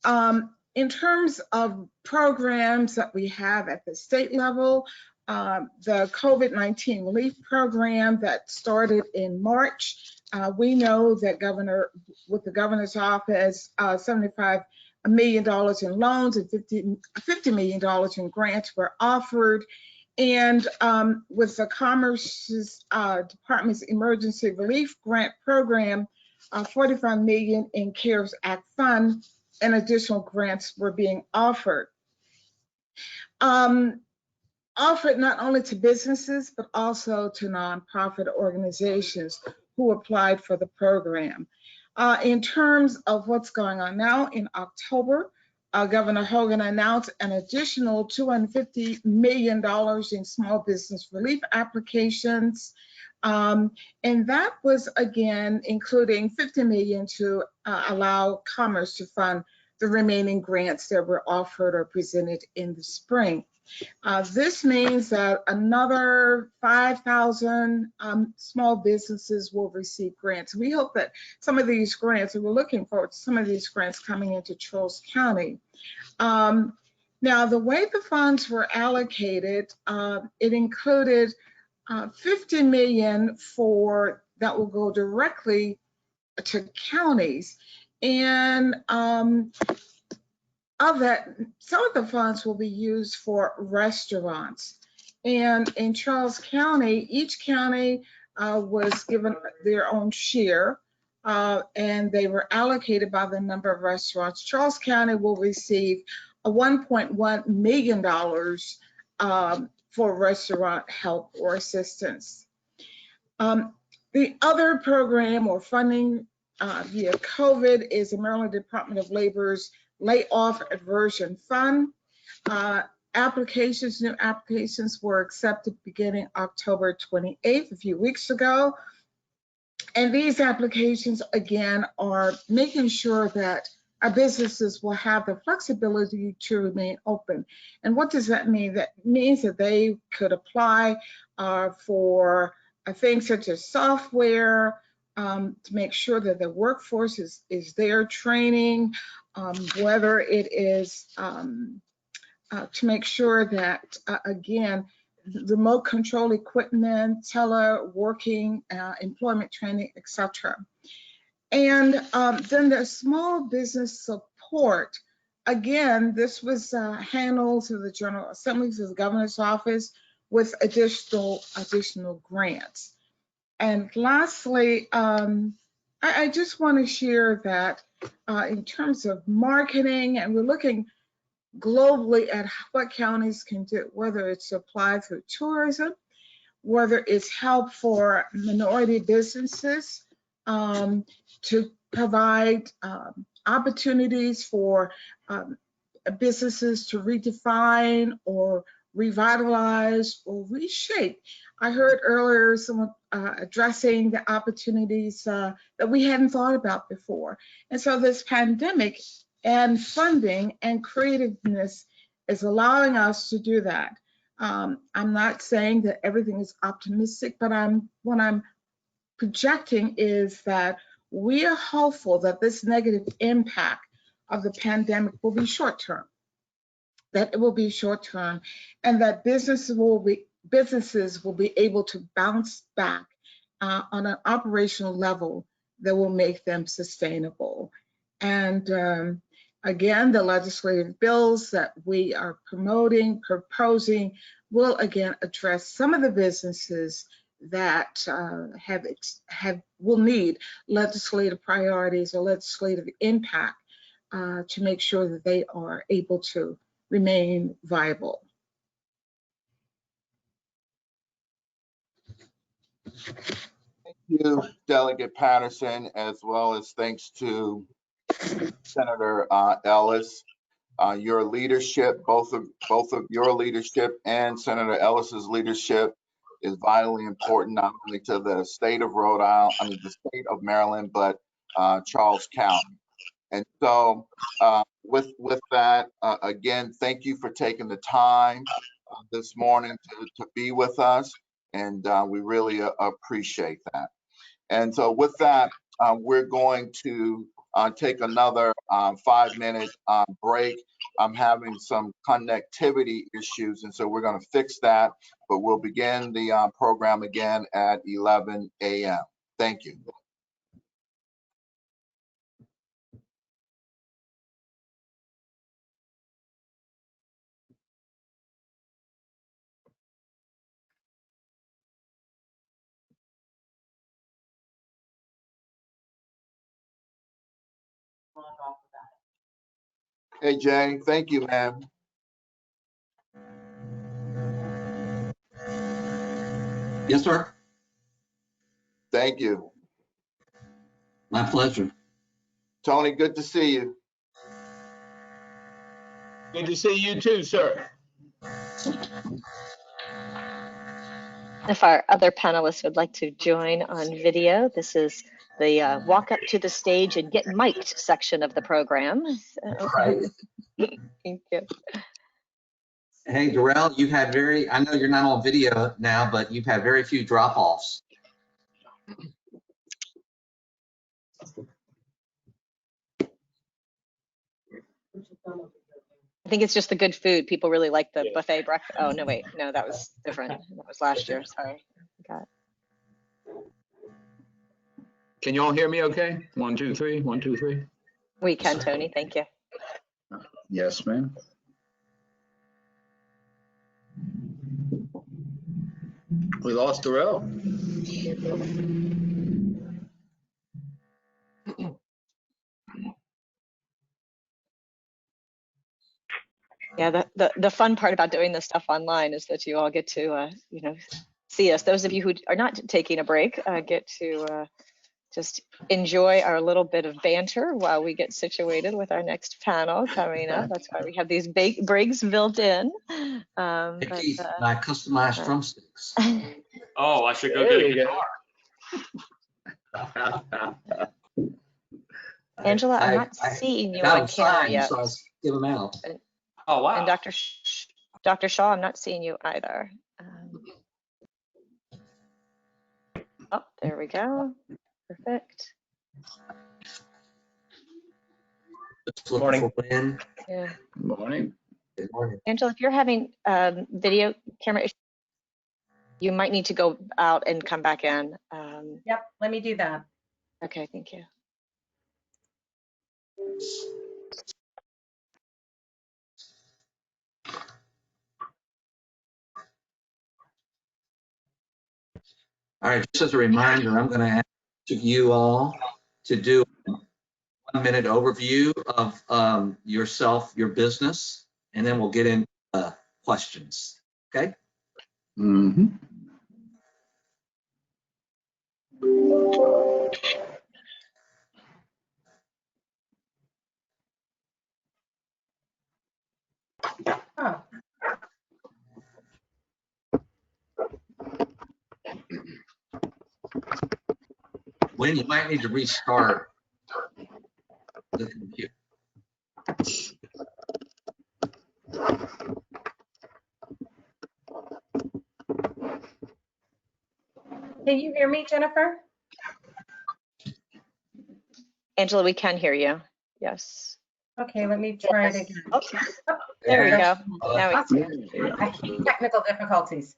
[SPEAKER 8] In terms of programs that we have at the state level, the COVID-19 relief program that started in March, we know that with the governor's office, $75 million in loans and $50 million in grants were offered. And with the Commerce's Department's Emergency Relief Grant Program, $45 million in CARES Act fund and additional grants were being offered. Offered not only to businesses, but also to nonprofit organizations who applied for the program. In terms of what's going on now, in October, Governor Hogan announced an additional $250 million in small business relief applications. And that was, again, including $50 million to allow Commerce to fund the remaining grants that were offered or presented in the spring. This means that another 5,000 small businesses will receive grants. We hope that some of these grants, and we're looking forward to some of these grants coming into Charles County. Now, the way the funds were allocated, it included $50 million that will go directly to counties, and of that, some of the funds will be used for restaurants. And in Charles County, each county was given their own share, and they were allocated by the number of restaurants. Charles County will receive a $1.1 million for restaurant help or assistance. The other program or funding via COVID is the Maryland Department of Labor's Layoff Aversion Fund. New applications were accepted beginning October 28th, a few weeks ago. And these applications, again, are making sure that our businesses will have the flexibility to remain open. And what does that mean? That means that they could apply for things such as software, to make sure that the workforce is there, training, whether it is to make sure that, again, remote control equipment, teleworking, employment training, etc. And then the small business support, again, this was handled through the General Assembly, through the Governor's Office, with additional grants. And lastly, I just want to share that in terms of marketing, and we're looking globally at what counties can do, whether it's applied through tourism, whether it's help for minority businesses to provide opportunities for businesses to redefine or revitalize or reshape. I heard earlier someone addressing the opportunities that we hadn't thought about before. And so this pandemic and funding and creativeness is allowing us to do that. I'm not saying that everything is optimistic, but what I'm projecting is that we are hopeful that this negative impact of the pandemic will be short-term, that it will be short-term, and that businesses will be able to bounce back on an operational level that will make them sustainable. And again, the legislative bills that we are proposing will again address some of the businesses that will need legislative priorities or legislative impact to make sure that they are able to remain viable.
[SPEAKER 1] Thank you, Delegate Patterson, as well as thanks to Senator Ellis. Your leadership, both of your leadership and Senator Ellis's leadership, is vitally important not only to the state of Rhode Island, the state of Maryland, but Charles County. And so with that, again, thank you for taking the time this morning to be with us, and we really appreciate that. And so with that, we're going to take another 5-minute break. I'm having some connectivity issues, and so we're going to fix that, but we'll begin the program again at 11 a.m. Thank you. Hey, Jay, thank you, man.
[SPEAKER 6] Yes, sir.
[SPEAKER 1] Thank you.
[SPEAKER 6] My pleasure.
[SPEAKER 1] Tony, good to see you.
[SPEAKER 9] Good to see you too, sir.
[SPEAKER 4] If our other panelists would like to join on video, this is the walk up to the stage and get mic'd section of the program. So,
[SPEAKER 6] Right.
[SPEAKER 4] thank you.
[SPEAKER 6] Hey, Darrell, you've had I know you're not on video now, but you've had very few drop-offs.
[SPEAKER 4] I think it's just the good food. People really like the buffet breakfast. Oh, no, wait. No, that was different. That was last year. Sorry. Got
[SPEAKER 9] Can you all hear me okay? 1, 2, 3, 1, 2, 3.
[SPEAKER 4] We can, Tony. Thank you.
[SPEAKER 9] Yes, ma'am. We lost Darrell.
[SPEAKER 4] Yeah, the fun part about doing this stuff online is that you all get to, see us. Those of you who are not taking a break get to just enjoy our little bit of banter while we get situated with our next panel coming up. That's why we have these breaks built in.
[SPEAKER 6] Keith, my customized drumsticks.
[SPEAKER 10] Oh, I should go
[SPEAKER 9] There
[SPEAKER 10] get a
[SPEAKER 9] you
[SPEAKER 10] guitar.
[SPEAKER 4] Angela, I'm not seeing you on camera yet.
[SPEAKER 6] So I'll give them out.
[SPEAKER 10] Oh, wow.
[SPEAKER 4] And Dr. Shaw, I'm not seeing you either. Oh, there we go. Perfect.
[SPEAKER 6] Good morning.
[SPEAKER 4] Yeah.
[SPEAKER 9] Morning.
[SPEAKER 6] Good morning.
[SPEAKER 4] Angela, if you're having video camera issues, you might need to go out and come back in.
[SPEAKER 11] Yep, let me do that.
[SPEAKER 4] Okay, thank you.
[SPEAKER 6] All right, just as a reminder, I'm going to ask you all to do a 1-minute overview of yourself, your business, and then we'll get into questions. Okay?
[SPEAKER 9] Mm-hmm.
[SPEAKER 11] Oh,
[SPEAKER 6] Wynne, you might need to restart the computer.
[SPEAKER 11] can you hear me, Jennifer?
[SPEAKER 4] Angela, we can hear you. Yes.
[SPEAKER 11] Okay, let me try it again.
[SPEAKER 4] Oh, there we go. Now we
[SPEAKER 11] Awesome. Technical difficulties.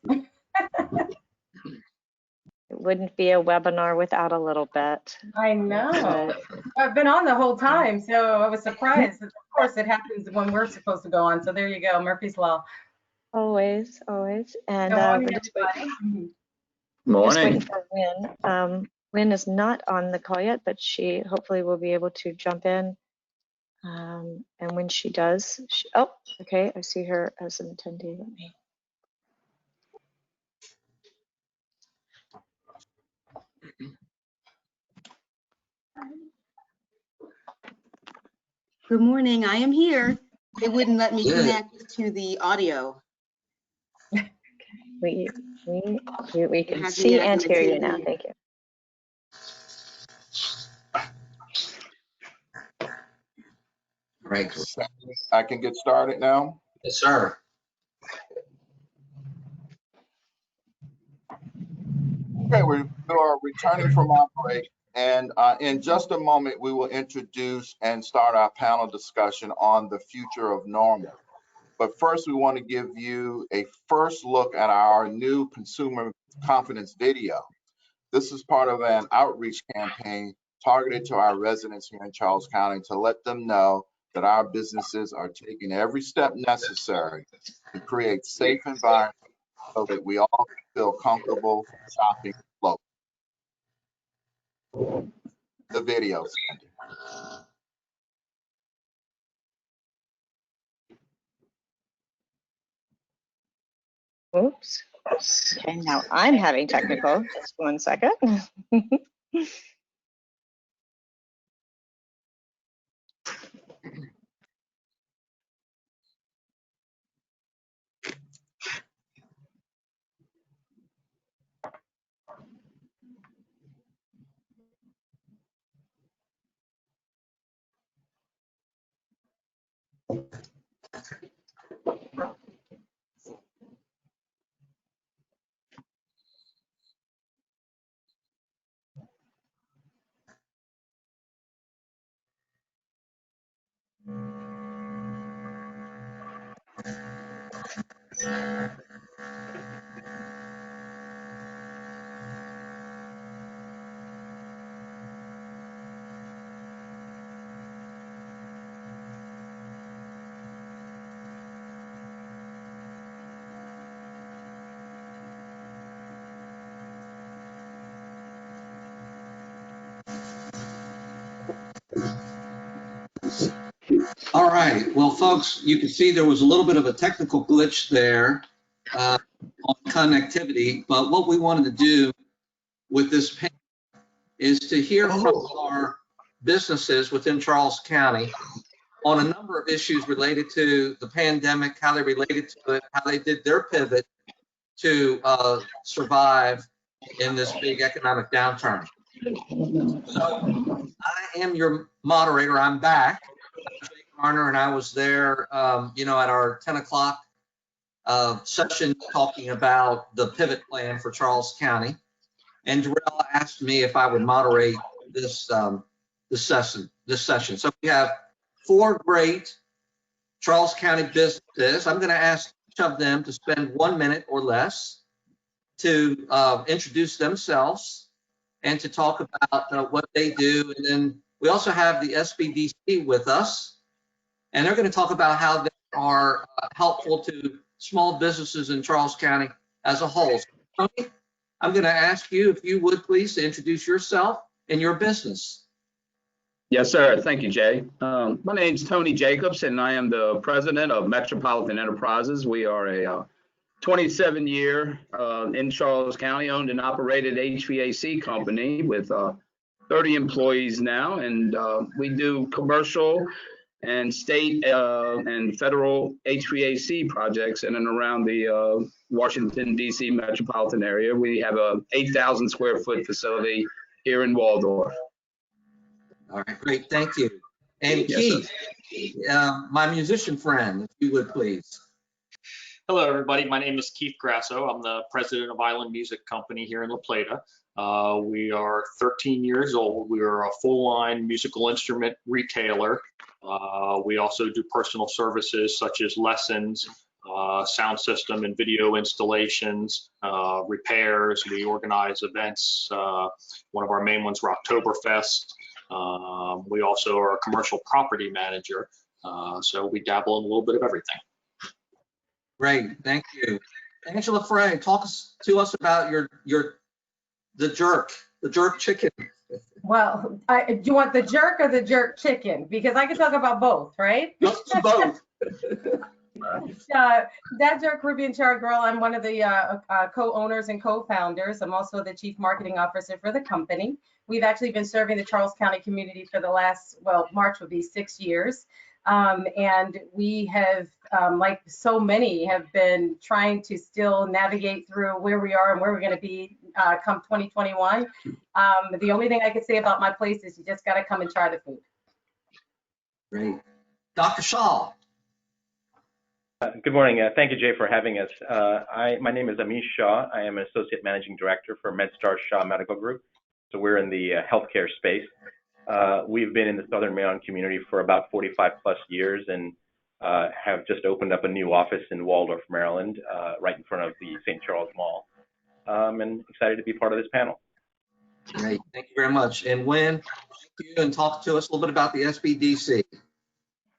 [SPEAKER 4] It wouldn't be a webinar without a little bit.
[SPEAKER 11] I know. I've been on the whole time, so I was surprised. Of course, it happens when we're supposed to go on. So there you go, Murphy's Law.
[SPEAKER 4] Always, always. And
[SPEAKER 11] Good morning,
[SPEAKER 4] we're just
[SPEAKER 11] everybody.
[SPEAKER 4] waiting for Wynne. Wynne is not on the call yet, but she hopefully will be able to jump in. And when she does, oh, okay, I see her as an attendee. Let me.
[SPEAKER 12] Good morning, I am here. They wouldn't let me connect to the audio.
[SPEAKER 4] We can see and hear you now. Thank you.
[SPEAKER 6] Right.
[SPEAKER 1] I can get started now.
[SPEAKER 6] Yes, sir.
[SPEAKER 1] Okay, we are returning from our break, and in just a moment, we will introduce and start our panel discussion on the future of normal. But first, we want to give you a first look at our new consumer confidence video. This is part of an outreach campaign targeted to our residents here in Charles County to let them know that our businesses are taking every step necessary to create safe environments so that we all feel comfortable shopping local. The video, Sandy.
[SPEAKER 4] Oops. Okay, now I'm having technical. Just 1 second.
[SPEAKER 6] All right. Well, folks, you can see there was a little bit of a technical glitch there on connectivity, but what we wanted to do with this panel is to hear from our businesses within Charles County on a number of issues related to the pandemic, how they related to it, how they did their pivot to survive in this big economic downturn. So I am your moderator. I'm back. Garner, and I was there, at our 10 o'clock session talking about the pivot plan for Charles County. And Darrell asked me if I would moderate this session. So we have 4 great Charles County businesses. I'm going to ask each of them to spend 1 minute or less to introduce themselves and to talk about what they do. And then we also have the SBDC with us, and they're going to talk about how they are helpful to small businesses in Charles County as a whole. So, Tony, I'm going to ask you, if you would please, to introduce yourself and your business.
[SPEAKER 9] Yes, sir. Thank you, Jay. My name is Tony Jacobs, and I am the president of Metropolitan Enterprises. We are a 27-year in Charles County owned and operated HVAC company with 30 employees now, and we do commercial and state and federal HVAC projects in and around the Washington, D.C. metropolitan area. We have a 8,000 square foot facility here in Waldorf.
[SPEAKER 6] All right, great, thank you. And
[SPEAKER 9] Yes,
[SPEAKER 6] Keith, my musician friend, if you would please.
[SPEAKER 10] Hello, everybody. My name is Keith Grasso. I'm the president of Island Music Company here in La Plata. We are 13 years old. We are a full-line musical instrument retailer. We also do personal services such as lessons, sound system and video installations, repairs. We organize events. One of our main ones were Oktoberfest. We also are a commercial property manager. So we dabble in a little bit of everything.
[SPEAKER 6] Great, thank you. Angela Fray, talk to us about the jerk chicken.
[SPEAKER 11] Well, do you want the jerk or the jerk chicken? Because I can talk about both, right?
[SPEAKER 6] Let's do both.
[SPEAKER 11] That Jerk Caribbean Chargrill, I'm one of the co-owners and co-founders. I'm also the chief marketing officer for the company. We've actually been serving the Charles County community for the last, well, March will be 6 years. And we have, like so many, have been trying to still navigate through where we are and where we're going to be come 2021. The only thing I could say about my place is you just got to come and try the food.
[SPEAKER 6] Great. Dr. Shah.
[SPEAKER 13] Good morning. Thank you, Jay, for having us. My name is Amish Shah. I am an associate managing director for MedStar Shah Medical Group. So we're in the healthcare space. We've been in the Southern Maryland community for about 45 plus years and have just opened up a new office in Waldorf, Maryland, right in front of the St. Charles Mall. And excited to be part of this panel.
[SPEAKER 6] Great, thank you very much. And Wynne, thank you, and talk to us a little bit about the SBDC.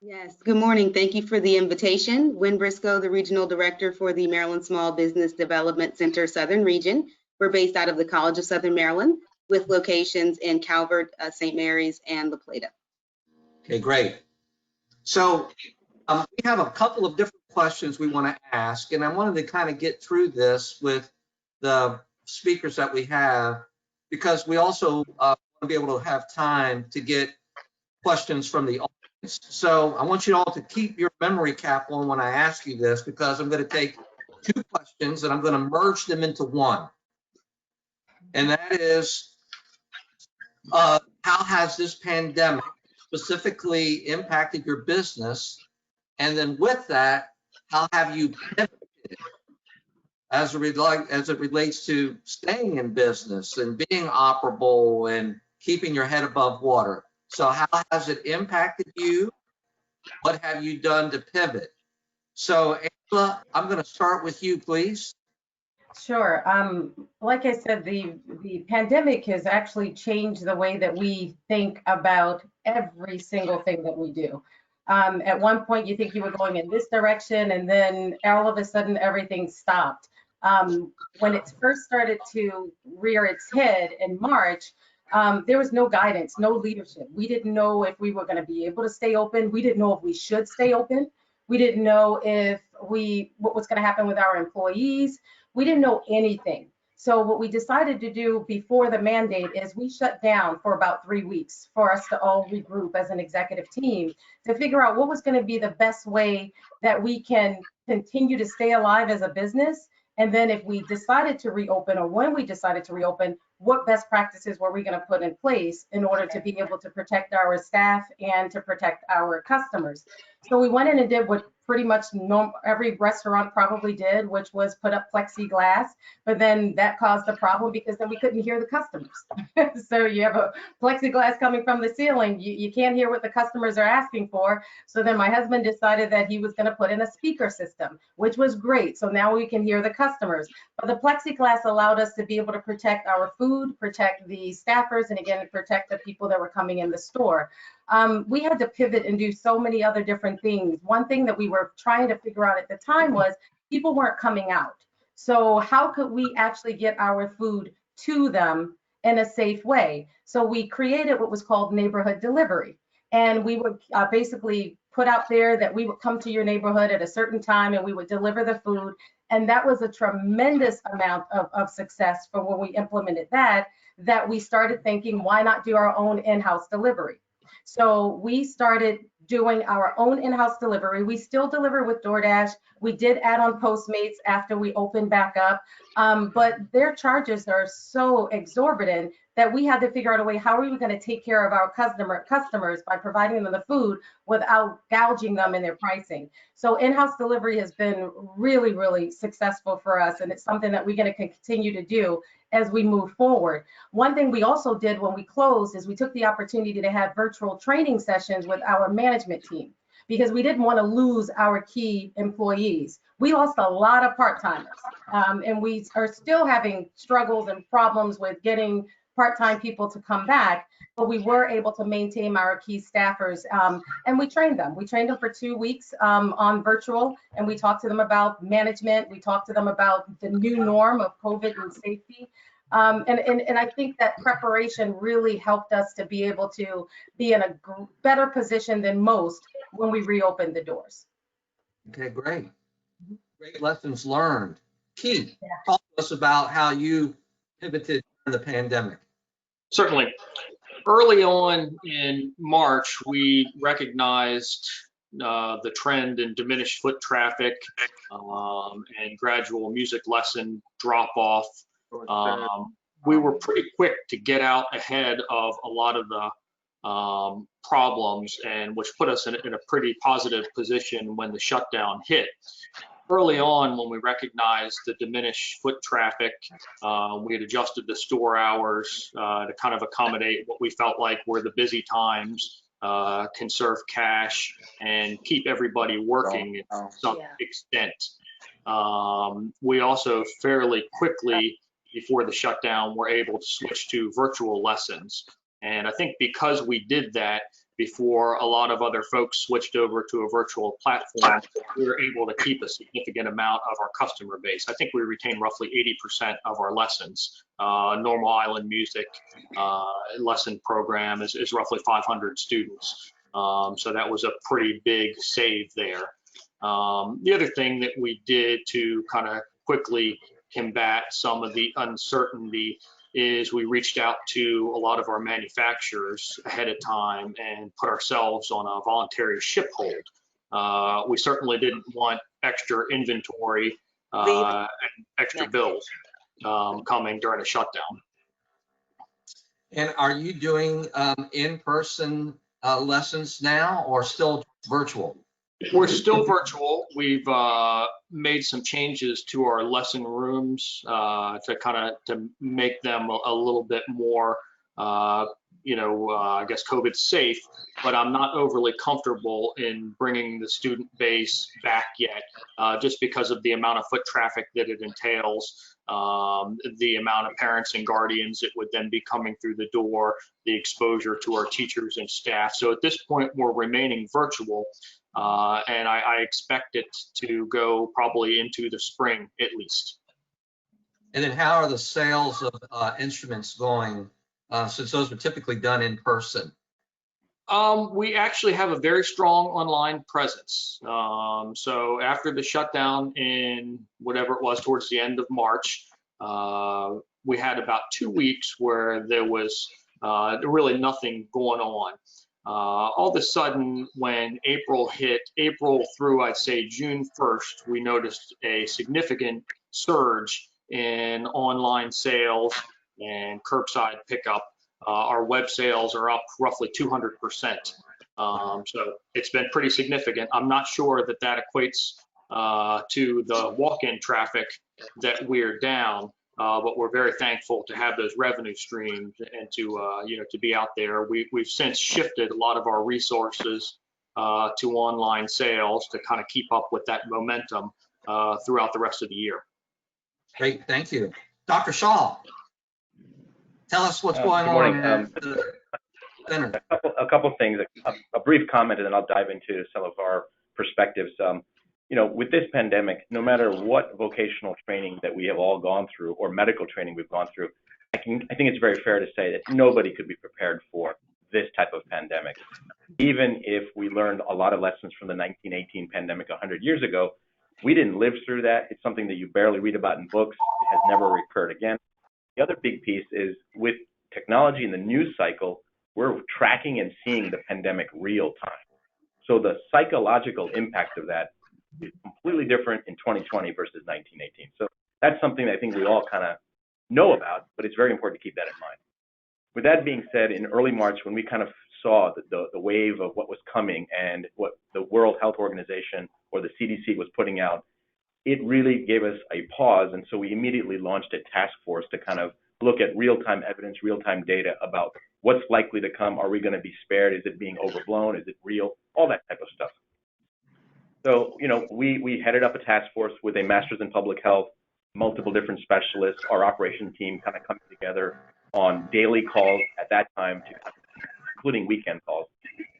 [SPEAKER 12] Yes, good morning. Thank you for the invitation. Wynne Briscoe, the Regional Director for the Maryland Small Business Development Center Southern Region. We're based out of the College of Southern Maryland with locations in Calvert, St. Mary's, and La Plata.
[SPEAKER 6] Okay, great. So we have a couple of different questions we want to ask, and I wanted to kind of get through this with the speakers that we have, because we also want to be able to have time to get questions from the audience. So I want you all to keep your memory cap on when I ask you this, because I'm going to take 2 questions and I'm going to merge them into one. And that is, how has this pandemic specifically impacted your business? And then with that, how have you pivoted as it relates to staying in business and being operable and keeping your head above water? So how has it impacted you? What have you done to pivot? So Angela, I'm going to start with you, please.
[SPEAKER 11] Sure. Like I said, the pandemic has actually changed the way that we think about every single thing that we do. At one point, you think you were going in this direction, and then all of a sudden, everything stopped. When it first started to rear its head in March, there was no guidance, no leadership. We didn't know if we were going to be able to stay open. We didn't know if we should stay open. We didn't know what was going to happen with our employees. We didn't know anything. So what we decided to do before the mandate is we shut down for about 3 weeks for us to all regroup as an executive team to figure out what was going to be the best way that we can continue to stay alive as a business. And then if we decided to reopen, or when we decided to reopen, what best practices were we going to put in place in order to be able to protect our staff and to protect our customers. So we went in and did what pretty much every restaurant probably did, which was put up plexiglass, but then that caused a problem because then we couldn't hear the customers. So you have a plexiglass coming from the ceiling, you can't hear what the customers are asking for. So then my husband decided that he was going to put in a speaker system, which was great. So now we can hear the customers. But the plexiglass allowed us to be able to protect our food, protect the staffers, and again, protect the people that were coming in the store. We had to pivot and do so many other different things. One thing that we were trying to figure out at the time was people weren't coming out. So how could we actually get our food to them in a safe way? So we created what was called neighborhood delivery. And we would basically put out there that we would come to your neighborhood at a certain time and we would deliver the food. And that was a tremendous amount of success for when we implemented that we started thinking, why not do our own in-house delivery? So we started doing our own in-house delivery. We still deliver with DoorDash. We did add on Postmates after we opened back up, but their charges are so exorbitant that we had to figure out a way, how are we going to take care of our customers by providing them the food without gouging them in their pricing. So in-house delivery has been really, really successful for us, and it's something that we're going to continue to do as we move forward. One thing we also did when we closed is we took the opportunity to have virtual training sessions with our management team, because we didn't want to lose our key employees. We lost a lot of part-timers, and we are still having struggles and problems with getting part-time people to come back, but we were able to maintain our key staffers, and we trained them. We trained them for 2 weeks on virtual, and we talked to them about management. We talked to them about the new norm of COVID and safety. And I think that preparation really helped us to be able to be in a better position than most when we reopened the doors.
[SPEAKER 6] Okay, great. Great lessons learned. Keith, talk to us about how you pivoted during the pandemic.
[SPEAKER 10] Certainly. Early on in March, we recognized the trend in diminished foot traffic and gradual music lesson drop off. We were pretty quick to get out ahead of a lot of the problems, and which put us in a pretty positive position when the shutdown hit. Early on, when we recognized the diminished foot traffic, we had adjusted the store hours to kind of accommodate what we felt like were the busy times, conserve cash, and keep everybody working to some extent. We also fairly quickly, before the shutdown, were able to switch to virtual lessons. And I think because we did that before a lot of other folks switched over to a virtual platform, we were able to keep a significant amount of our customer base. I think we retained roughly 80% of our lessons. Normal island music lesson program is roughly 500 students. So that was a pretty big save there. The other thing that we did to kind of quickly combat some of the uncertainty is we reached out to a lot of our manufacturers ahead of time and put ourselves on a voluntary ship hold. We certainly didn't want extra inventory and extra bills coming during a shutdown.
[SPEAKER 6] And are you doing in-person lessons now, or still virtual?
[SPEAKER 10] We're still virtual. We've made some changes to our lesson rooms to make them a little bit more, I guess COVID safe, but I'm not overly comfortable in bringing the student base back yet, just because of the amount of foot traffic that it entails, the amount of parents and guardians that would then be coming through the door, the exposure to our teachers and staff. So at this point, we're remaining virtual. And I expect it to go probably into the spring at least.
[SPEAKER 6] And then how are the sales of instruments going since those were typically done in person?
[SPEAKER 10] We actually have a very strong online presence. So after the shutdown in whatever it was towards the end of March, we had about 2 weeks where there was really nothing going on. All of a sudden, when April hit, April through, I'd say, June 1st, we noticed a significant surge in online sales and curbside pickup. Our web sales are up roughly 200%. So it's been pretty significant. I'm not sure that that equates to the walk-in traffic that we're down, but we're very thankful to have those revenue streams and to to be out there. We've since shifted a lot of our resources to online sales to kind of keep up with that momentum throughout the rest of the year.
[SPEAKER 6] Great, thank you. Dr. Shah, tell us what's going
[SPEAKER 13] morning.
[SPEAKER 6] on at the center.
[SPEAKER 13] A couple things, a brief comment, and then I'll dive into some of our perspectives. With this pandemic, no matter what vocational training that we have all gone through or medical training we've gone through, I think it's very fair to say that nobody could be prepared for this type of pandemic. Even if we learned a lot of lessons from the 1918 pandemic 100 years ago, we didn't live through that. It's something that you barely read about in books. It has never recurred again. The other big piece is with technology in the news cycle, we're tracking and seeing the pandemic real time. So the psychological impact of that is completely different in 2020 versus 1918. So that's something that I think we all kind of know about, but it's very important to keep that in mind. With that being said, in early March, when we kind of saw the wave of what was coming and what the World Health Organization or the CDC was putting out, it really gave us a pause. And so we immediately launched a task force to kind of look at real-time evidence, real-time data about what's likely to come. Are we going to be spared? Is it being overblown? Is it real? All that type of stuff. So, we headed up a task force with a master's in public health, multiple different specialists, our operations team kind of coming together on daily calls at that time, including weekend calls.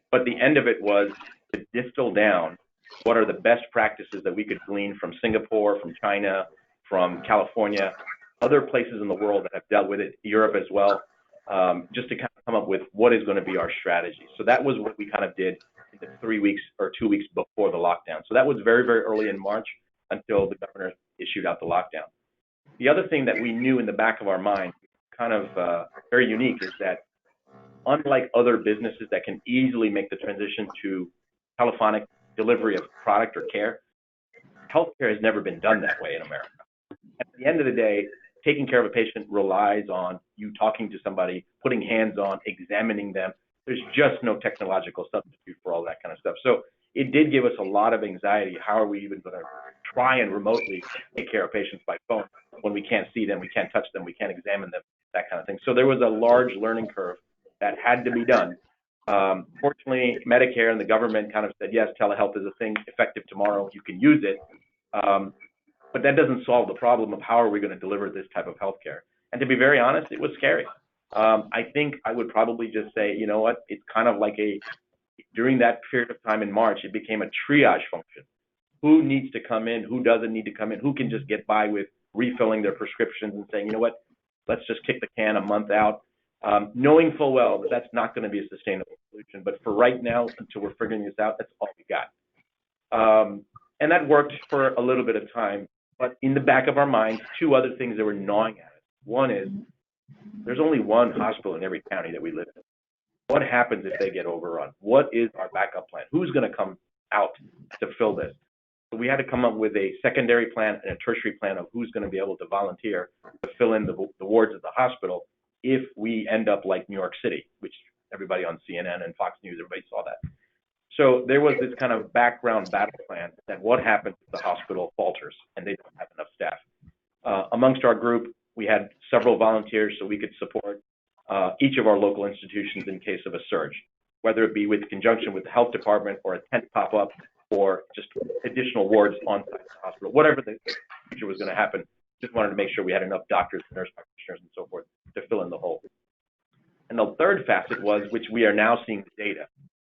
[SPEAKER 13] But the end of it was to distill down what are the best practices that we could glean from Singapore, from China, from California, other places in the world that have dealt with it, Europe as well, just to kind of come up with what is going to be our strategy. So that was what we kind of did in the 3 weeks or 2 weeks before the lockdown. So that was very, very early in March until the governor issued out the lockdown. The other thing that we knew in the back of our mind, kind of very unique, is that unlike other businesses that can easily make the transition to telephonic delivery of product or care, healthcare has never been done that way in America. At the end of the day, taking care of a patient relies on you talking to somebody, putting hands on, examining them. There's just no technological substitute for all that kind of stuff. So it did give us a lot of anxiety. How are we even going to try and remotely take care of patients by phone when we can't see them, we can't touch them, we can't examine them, that kind of thing. So there was a large learning curve that had to be done. Fortunately, Medicare and the government kind of said, yes, telehealth is a thing, effective tomorrow, you can use it. But that doesn't solve the problem of how are we going to deliver this type of healthcare. And to be very honest, it was scary. I think I would probably just say, you know what, it's kind of like during that period of time in March, it became a triage function. Who needs to come in? Who doesn't need to come in? Who can just get by with refilling their prescriptions and saying, you know what, let's just kick the can a month out, knowing full well that that's not going to be a sustainable solution. But for right now, until we're figuring this out, that's all we got. And that worked for a little bit of time. But in the back of our minds, two other things that were gnawing at us. One is there's only one hospital in every county that we live in. What happens if they get overrun? What is our backup plan? Who's going to come out to fill this? So we had to come up with a secondary plan and a tertiary plan of who's going to be able to volunteer to fill in the wards of the hospital if we end up like New York City, which everybody on CNN and Fox News, everybody saw that. So there was this kind of background battle plan that what happens if the hospital falters and they don't have enough staff. Amongst our group, we had several volunteers so we could support each of our local institutions in case of a surge, whether it be with conjunction with the health department or a tent pop-up or just additional wards on site at the hospital, whatever the future was going to happen. Just wanted to make sure we had enough doctors, nurse practitioners, and so forth to fill in the hole. And the third facet was, which we are now seeing the data,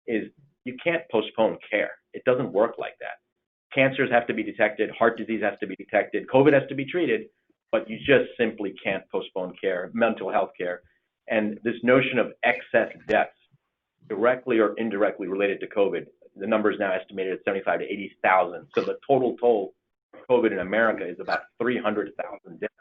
[SPEAKER 13] is you can't postpone care. It doesn't work like that. Cancers have to be detected, heart disease has to be detected, COVID has to be treated, but you just simply can't postpone care, mental health care. And this notion of excess deaths, directly or indirectly related to COVID, the number is now estimated at 75 to 80,000. So the total toll of COVID in America is about 300,000 deaths.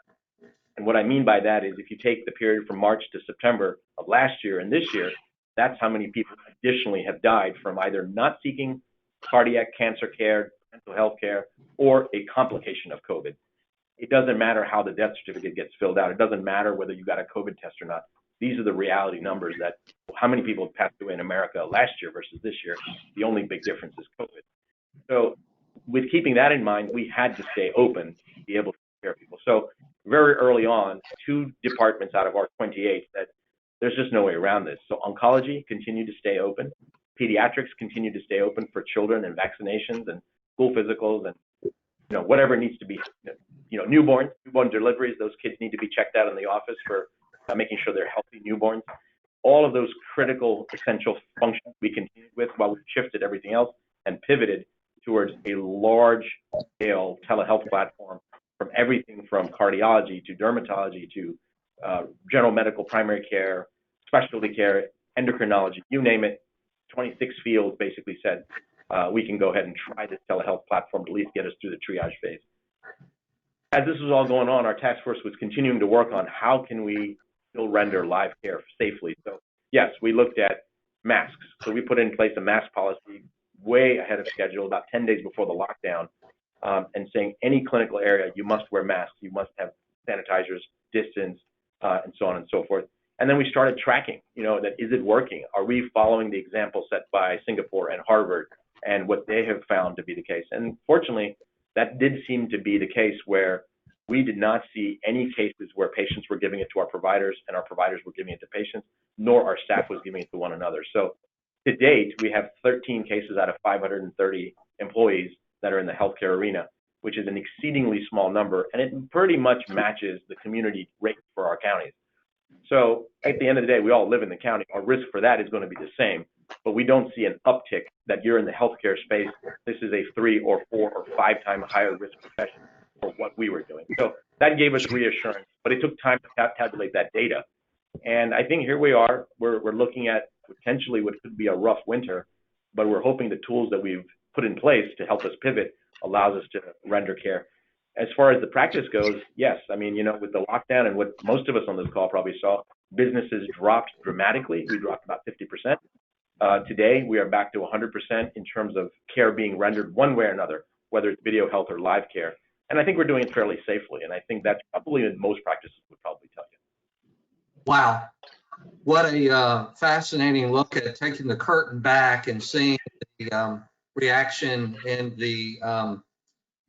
[SPEAKER 13] And what I mean by that is if you take the period from March to September of last year and this year, that's how many people additionally have died from either not seeking cardiac cancer care, mental health care, or a complication of COVID. It doesn't matter how the death certificate gets filled out. It doesn't matter whether you got a COVID test or not. These are the reality numbers that how many people have passed away in America last year versus this year. The only big difference is COVID. So with keeping that in mind, we had to stay open to be able to take care of people. So very early on, 2 departments out of our 28 said, there's just no way around this. So oncology continued to stay open. Pediatrics continued to stay open for children and vaccinations and school physicals and whatever needs to be, newborn deliveries. Those kids need to be checked out in the office for making sure they're healthy newborns. All of those critical, essential functions we continued with while we shifted everything else and pivoted towards a large-scale telehealth platform from everything from cardiology to dermatology to general medical primary care, specialty care, endocrinology, you name it. 26 fields basically said we can go ahead and try this telehealth platform to at least get us through the triage phase. As this was all going on, our task force was continuing to work on how can we still render live care safely. So yes, we looked at masks. So we put in place a mask policy way ahead of schedule, about 10 days before the lockdown, and saying any clinical area, you must wear masks, you must have sanitizers, distance, and so on and so forth. And then we started tracking, that is it working? Are we following the example set by Singapore and Harvard and what they have found to be the case? And fortunately, that did seem to be the case where we did not see any cases where patients were giving it to our providers and our providers were giving it to patients, nor our staff was giving it to one another. So to date, we have 13 cases out of 530 employees that are in the healthcare arena, which is an exceedingly small number, and it pretty much matches the community rate for our counties. So at the end of the day, we all live in the county. Our risk for that is going to be the same, but we don't see an uptick that you're in the healthcare space. This is a 3 or 4 or 5 times higher risk profession for what we were doing. So that gave us reassurance, but it took time to tabulate that data. And I think here we are, we're looking at potentially what could be a rough winter, but we're hoping the tools that we've put in place to help us pivot allows us to render care. As far as the practice goes, yes, I mean, with the lockdown and what most of us on this call probably saw, businesses dropped dramatically. We dropped about 50%. Today, we are back to 100% in terms of care being rendered one way or another, whether it's video health or live care. And I think we're doing it fairly safely. And I think that's probably what most practices would probably tell you.
[SPEAKER 6] Wow. What a fascinating look at taking the curtain back and seeing the reaction and the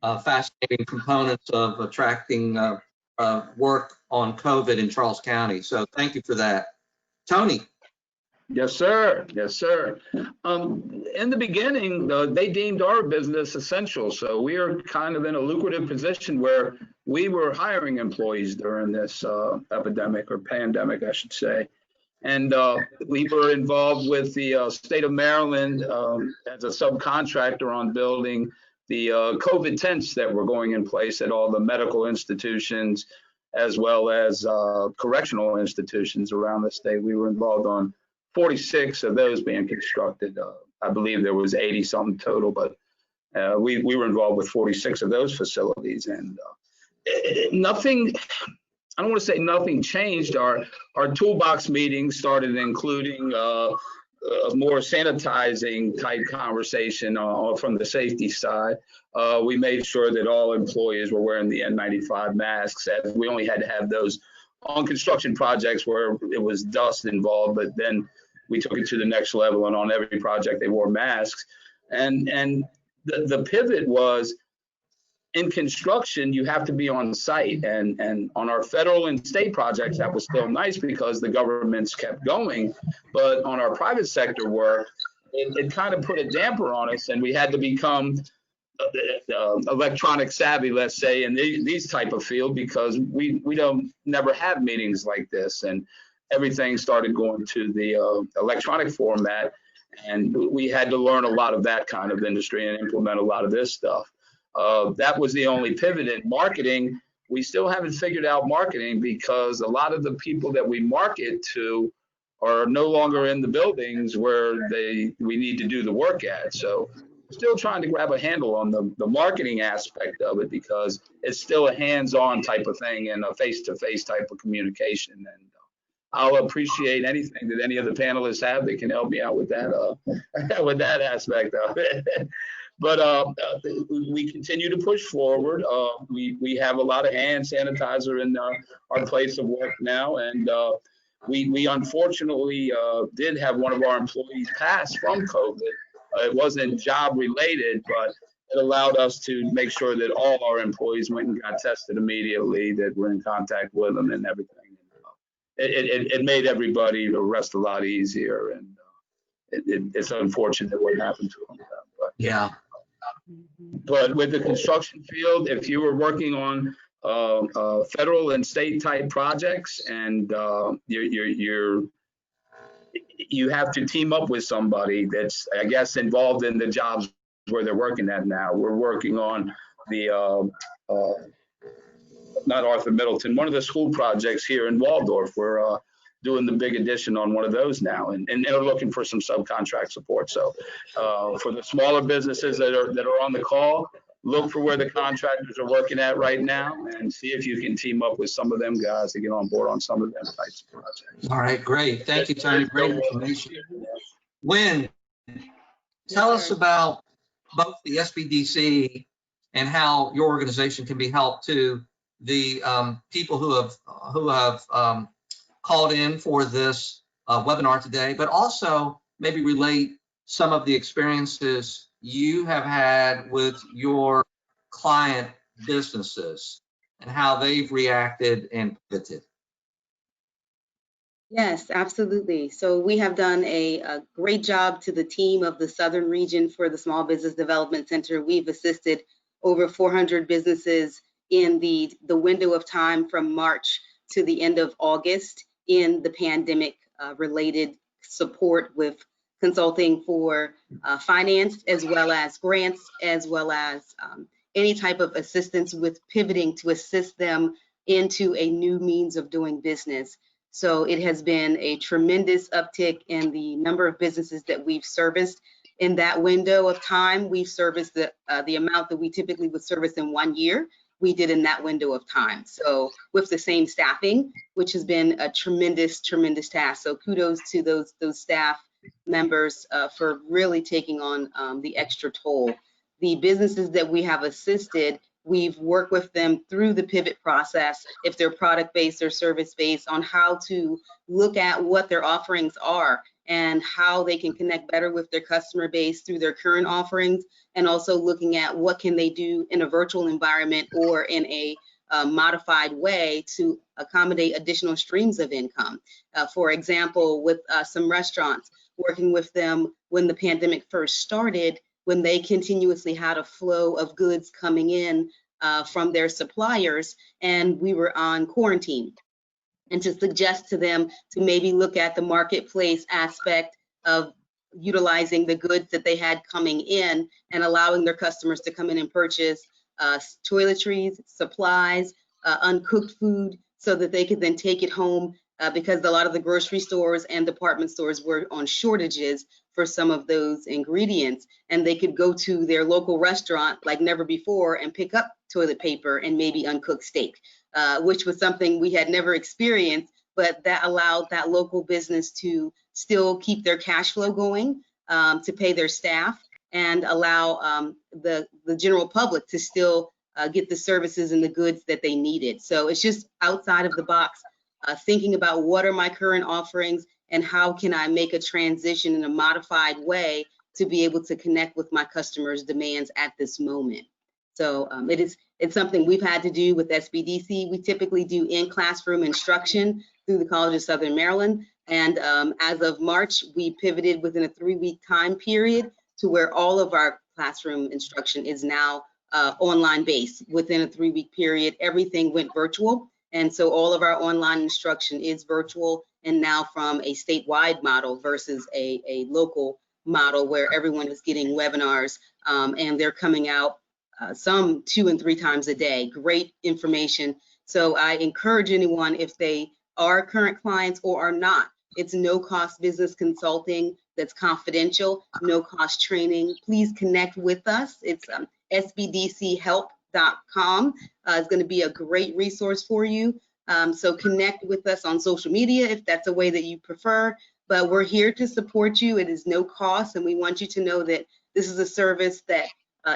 [SPEAKER 6] fascinating components of attracting work on COVID in Charles County. So thank you for that. Tony.
[SPEAKER 9] Yes, sir. Yes, sir. In the beginning, they deemed our business essential. So we are kind of in a lucrative position where we were hiring employees during this epidemic or pandemic, I should say. And we were involved with the state of Maryland as a subcontractor on building the COVID tents that were going in place at all the medical institutions, as well as correctional institutions around the state. We were involved on 46 of those being constructed. I believe there was 80 something total, but we were involved with 46 of those facilities, and nothing, I don't want to say nothing changed. Our toolbox meetings started including a more sanitizing type conversation from the safety side. We made sure that all employees were wearing the N95 masks, as we only had to have those on construction projects where it was dust involved, but then we took it to the next level, and on every project they wore masks. And the pivot was, in construction, you have to be on site, and on our federal and state projects, that was still nice because the governments kept going. But on our private sector work, it kind of put a damper on us, and we had to become electronic savvy, let's say, in these type of field, because we don't never have meetings like this, and everything started going to the electronic format, and we had to learn a lot of that kind of industry and implement a lot of this stuff. That was the only pivot in marketing. we still haven't figured out marketing because a lot of the people that we market to are no longer in the buildings where we need to do the work at. So still trying to grab a handle on the marketing aspect of it because it's still a hands-on type of thing and a face-to-face type of communication. And I'll appreciate anything that any of the panelists have that can help me out with that with that aspect of it. But we continue to push forward. We have a lot of hand sanitizer in our place of work now, and we unfortunately did have one of our employees pass from COVID. It wasn't job related, but it allowed us to make sure that all our employees went and got tested immediately, that were in contact with them and everything. It made everybody the rest a lot easier, and it's unfortunate what happened to them. But,
[SPEAKER 6] Yeah.
[SPEAKER 9] But with the construction field, if you were working on federal and state type projects, and you have to team up with somebody that's, I guess, involved in the jobs where they're working at now. We're working on the not Arthur Middleton, one of the school projects here in Waldorf. We're doing the big addition on one of those now, and they're looking for some subcontract support. So for the smaller businesses that are on the call, look for where the contractors are working at right now and see if you can team up with some of them guys to get on board on some of them types of projects.
[SPEAKER 6] All right, great. Thank you, Tony. Great information. Wynne, tell us about both the SBDC and how your organization can be helped to the people who have called in for this webinar today, but also maybe relate some of the experiences you have had with your client businesses and how they've reacted and pivoted.
[SPEAKER 12] Yes, absolutely. So we have done a great job to the team of the Southern Region for the Small Business Development Center. We've assisted over 400 businesses in the window of time from March to the end of August in the pandemic related support with consulting for finance, as well as grants, as well as any type of assistance with pivoting to assist them into a new means of doing business. So it has been a tremendous uptick in the number of businesses that we've serviced. In that window of time, we've serviced the amount that we typically would service in 1 year. We did in that window of time. So with the same staffing, which has been a tremendous task. So kudos to those staff members for really taking on the extra toll. The businesses that we have assisted, we've worked with them through the pivot process, if they're product-based or service-based, on how to look at what their offerings are and how they can connect better with their customer base through their current offerings, and also looking at what can they do in a virtual environment or in a modified way to accommodate additional streams of income. For example, with some restaurants, working with them when the pandemic first started, when they continuously had a flow of goods coming in from their suppliers, and we were on quarantine, and to suggest to them to maybe look at the marketplace aspect of utilizing the goods that they had coming in and allowing their customers to come in and purchase toiletries, supplies, uncooked food, so that they could then take it home because a lot of the grocery stores and department stores were on shortages for some of those ingredients, and they could go to their local restaurant like never before and pick up toilet paper and maybe uncooked steak, which was something we had never experienced, but that allowed that local business to still keep their cash flow going, to pay their staff, and allow the general public to still get the services and the goods that they needed. So it's just outside of the box, thinking about what are my current offerings and how can I make a transition in a modified way to be able to connect with my customers' demands at this moment. So it's something we've had to do with SBDC. We typically do in-classroom instruction through the College of Southern Maryland. And as of March, we pivoted within a 3-week time period to where all of our classroom instruction is now online based. Within a 3-week period, everything went virtual. And so all of our online instruction is virtual, and now from a statewide model versus a local model where everyone is getting webinars and they're coming out some 2 and 3 times a day. Great information. So I encourage anyone, if they are current clients or are not, it's no cost business consulting that's confidential, no cost training. Please connect with us. It's sbdchelp.com. It's going to be a great resource for you. So connect with us on social media if that's a way that you prefer. But we're here to support you. It is no cost, and we want you to know that this is a service that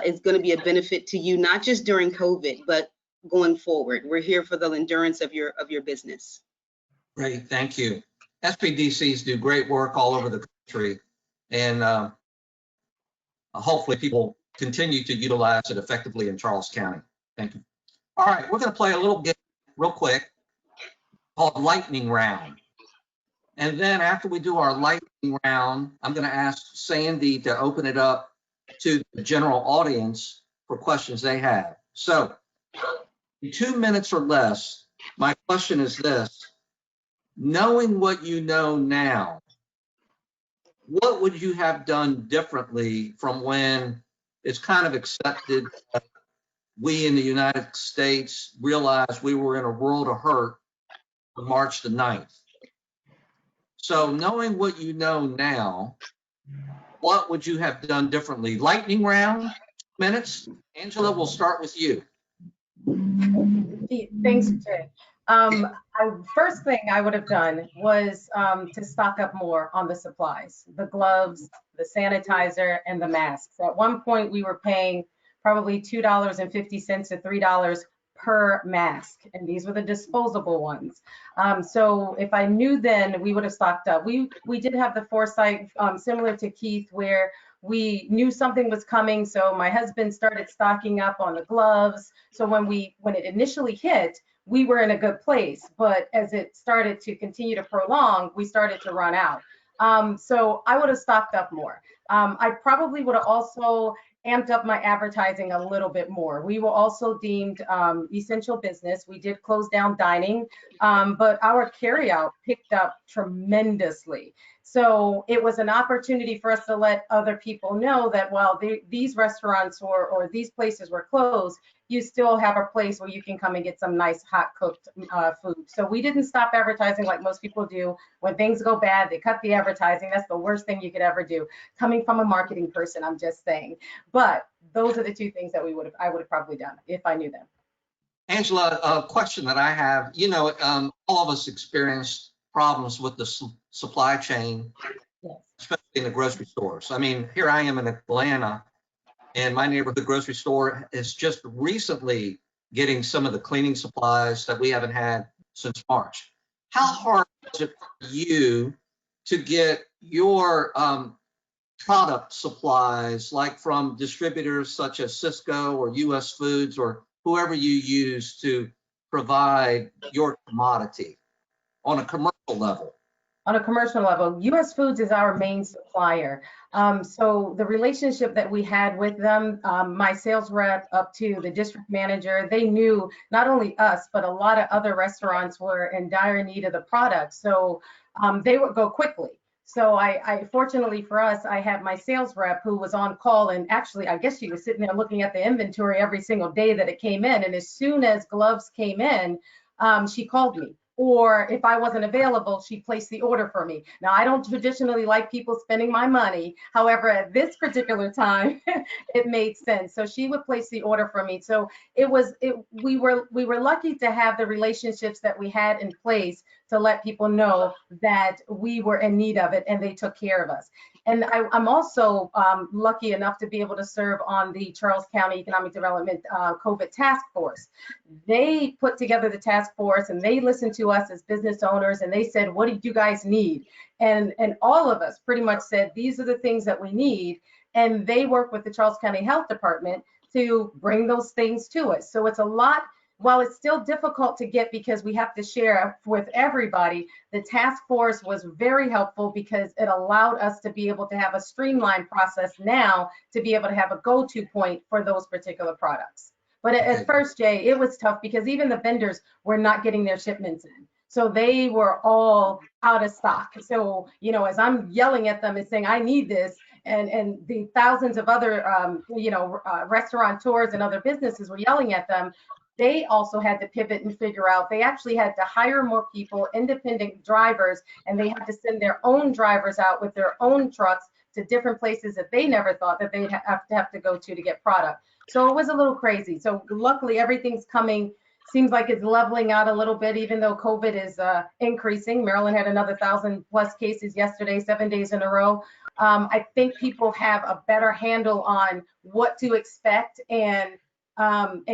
[SPEAKER 12] is going to be a benefit to you, not just during COVID, but going forward. We're here for the endurance of your business.
[SPEAKER 6] Great, thank you. SBDCs do great work all over the country, and hopefully people continue to utilize it effectively in Charles County. Thank you. All right, we're going to play a little game real quick called Lightning Round. And then after we do our lightning round, I'm going to ask Sandy to open it up to the general audience for questions they have. So in 2 minutes or less, my question is this: knowing what you know now, what would you have done differently from when it's kind of accepted that we in the United States realized we were in a world of hurt on March the 9th? So knowing what you know now, what would you have done differently? Lightning round, minutes. Angela, we'll start with you.
[SPEAKER 11] Thanks, Jay. First thing I would have done was to stock up more on the supplies, the gloves, the sanitizer, and the masks. At one point, we were paying probably $2.50 to $3 per mask, and these were the disposable ones. So if I knew then, we would have stocked up. We did have the foresight, similar to Keith, where we knew something was coming. So my husband started stocking up on the gloves. So when it initially hit, we were in a good place. But as it started to continue to prolong, we started to run out. So I would have stocked up more. I probably would have also amped up my advertising a little bit more. We were also deemed essential business. We did close down dining, but our carryout picked up tremendously. So it was an opportunity for us to let other people know that while these restaurants or these places were closed, you still have a place where you can come and get some nice hot cooked food. So we didn't stop advertising like most people do. When things go bad, they cut the advertising. That's the worst thing you could ever do. Coming from a marketing person, I'm just saying. But those are the two things that I would have probably done if I knew them.
[SPEAKER 6] Angela, a question that I have, all of us experienced problems with the supply chain,
[SPEAKER 11] yes,
[SPEAKER 6] especially in the grocery stores. I mean, here I am in Atlanta, and my neighborhood grocery store is just recently getting some of the cleaning supplies that we haven't had since March. How hard is it for you to get your product supplies, like from distributors such as Cisco or US Foods or whoever you use to provide your commodity on a commercial level?
[SPEAKER 11] On a commercial level, US Foods is our main supplier. So the relationship that we had with them, my sales rep up to the district manager, they knew not only us, but a lot of other restaurants were in dire need of the product. So they would go quickly. So I fortunately for us, I had my sales rep who was on call, and actually, I guess she was sitting there looking at the inventory every single day that it came in. And as soon as gloves came in, she called me. Or if I wasn't available, she placed the order for me. Now, I don't traditionally like people spending my money. However, at this particular time, it made sense. So she would place the order for me. So we were lucky to have the relationships that we had in place to let people know that we were in need of it, and they took care of us. And I'm also lucky enough to be able to serve on the Charles County Economic Development COVID Task Force. They put together the task force, and they listened to us as business owners, and they said, what do you guys need? And all of us pretty much said, these are the things that we need. And they work with the Charles County Health Department to bring those things to us. So it's a lot. While it's still difficult to get because we have to share with everybody, the task force was very helpful because it allowed us to be able to have a streamlined process now to be able to have a go-to point for those particular products. But at first, Jay, it was tough because even the vendors were not getting their shipments in. So they were all out of stock. So, as I'm yelling at them and saying, I need this, and the thousands of other, restaurateurs and other businesses were yelling at them, they also had to pivot and figure out, they actually had to hire more people, independent drivers, and they had to send their own drivers out with their own trucks to different places that they never thought that they'd have to go to get product. So it was a little crazy. So luckily everything's coming, seems like it's leveling out a little bit, even though COVID is increasing. Maryland had another 1,000+ cases yesterday, 7 days in a row. I think people have a better handle on what to expect and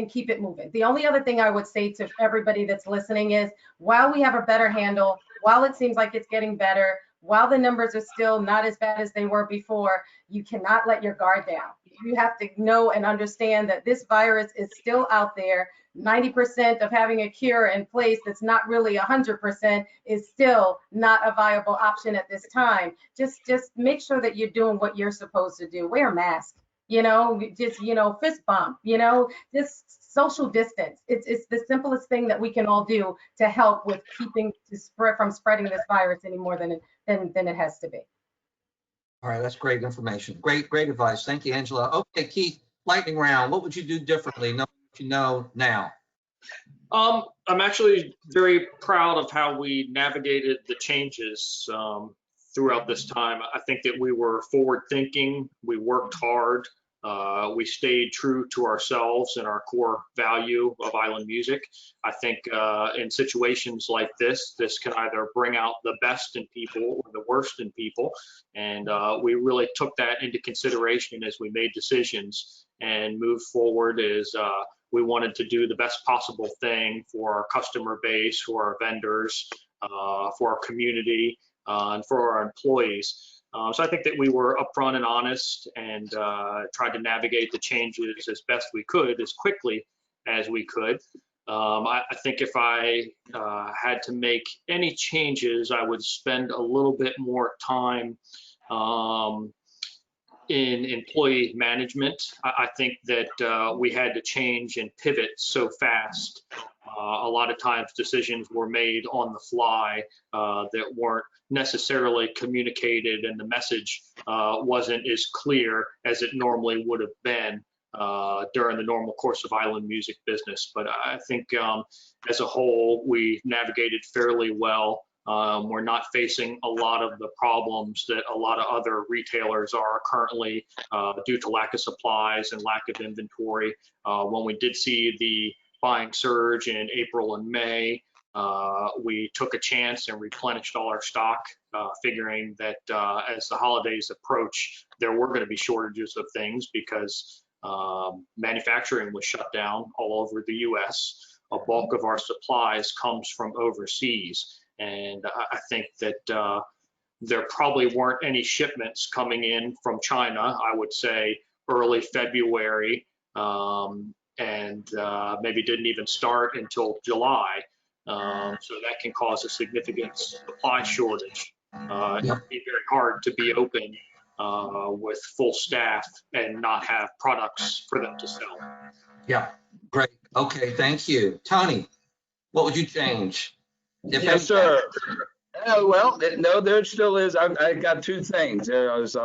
[SPEAKER 11] keep it moving. The only other thing I would say to everybody that's listening is, while we have a better handle, while it seems like it's getting better, while the numbers are still not as bad as they were before, you cannot let your guard down. You have to know and understand that this virus is still out there. 90% of having a cure in place that's not really 100% is still not a viable option at this time. Just make sure that you're doing what you're supposed to do. Wear a mask, fist bump, just social distance. It's the simplest thing that we can all do to help with keeping from spreading this virus any more than it has to be.
[SPEAKER 6] All right, that's great information. Great advice. Thank you, Angela. Okay, Keith, lightning round. What would you do differently, knowing what you know now?
[SPEAKER 10] I'm actually very proud of how we navigated the changes throughout this time. I think that we were forward thinking, we worked hard, we stayed true to ourselves and our core value of island music. I think in situations like this can either bring out the best in people or the worst in people. And we really took that into consideration as we made decisions and moved forward as we wanted to do the best possible thing for our customer base, for our vendors, for our community, and for our employees. So I think that we were upfront and honest and tried to navigate the changes as best we could, as quickly as we could. I think if I had to make any changes, I would spend a little bit more time in employee management. I think that we had to change and pivot so fast. A lot of times decisions were made on the fly that weren't necessarily communicated, and the message wasn't as clear as it normally would have been during the normal course of island music business. But I think as a whole, we navigated fairly well. We're not facing a lot of the problems that a lot of other retailers are currently due to lack of supplies and lack of inventory. When we did see the buying surge in April and May, we took a chance and replenished all our stock, figuring that as the holidays approach, there were going to be shortages of things because manufacturing was shut down all over the US. A bulk of our supplies comes from overseas. And I think that there probably weren't any shipments coming in from China, I would say early February, and maybe didn't even start until July. So that can cause a significant supply shortage. It'd be very hard to be open with full staff and not have products for them to sell.
[SPEAKER 6] Yeah, great. Okay, thank you. Tony, what would you change?
[SPEAKER 9] Yes, sir. Well, no, there still is. I got two things. There's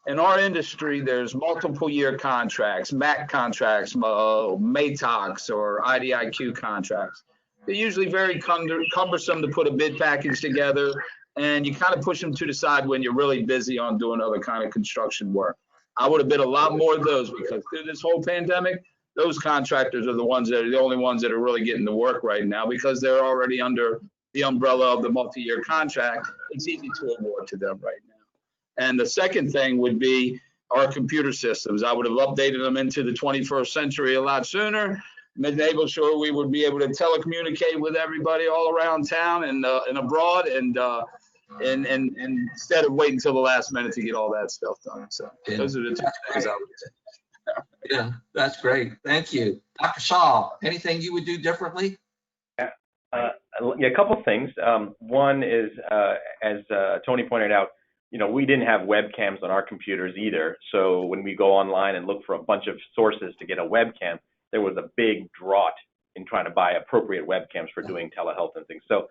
[SPEAKER 9] in our industry, there's multiple year contracts, MAC contracts, MATOCs or IDIQ contracts. They're usually very cumbersome to put a bid package together, and you kind of push them to the side when you're really busy on doing other kind of construction work. I would have bid a lot more of those because through this whole pandemic, those contractors are the only ones that are really getting to work right now because they're already under the umbrella of the multi-year contract. It's easy to award to them right now. And the second thing would be our computer systems. I would have updated them into the 21st century a lot sooner, been able sure we would be able to telecommunicate with everybody all around town and abroad, and instead of waiting until the last minute to get all that stuff done. So those are the two things I would say.
[SPEAKER 6] Yeah, that's great. Thank you. Dr. Shah, anything you would do differently?
[SPEAKER 13] Yeah, a couple things. One is, as Tony pointed out, we didn't have webcams on our computers either. So when we go online and look for a bunch of sources to get a webcam, there was a big drought in trying to buy appropriate webcams for doing telehealth and things. So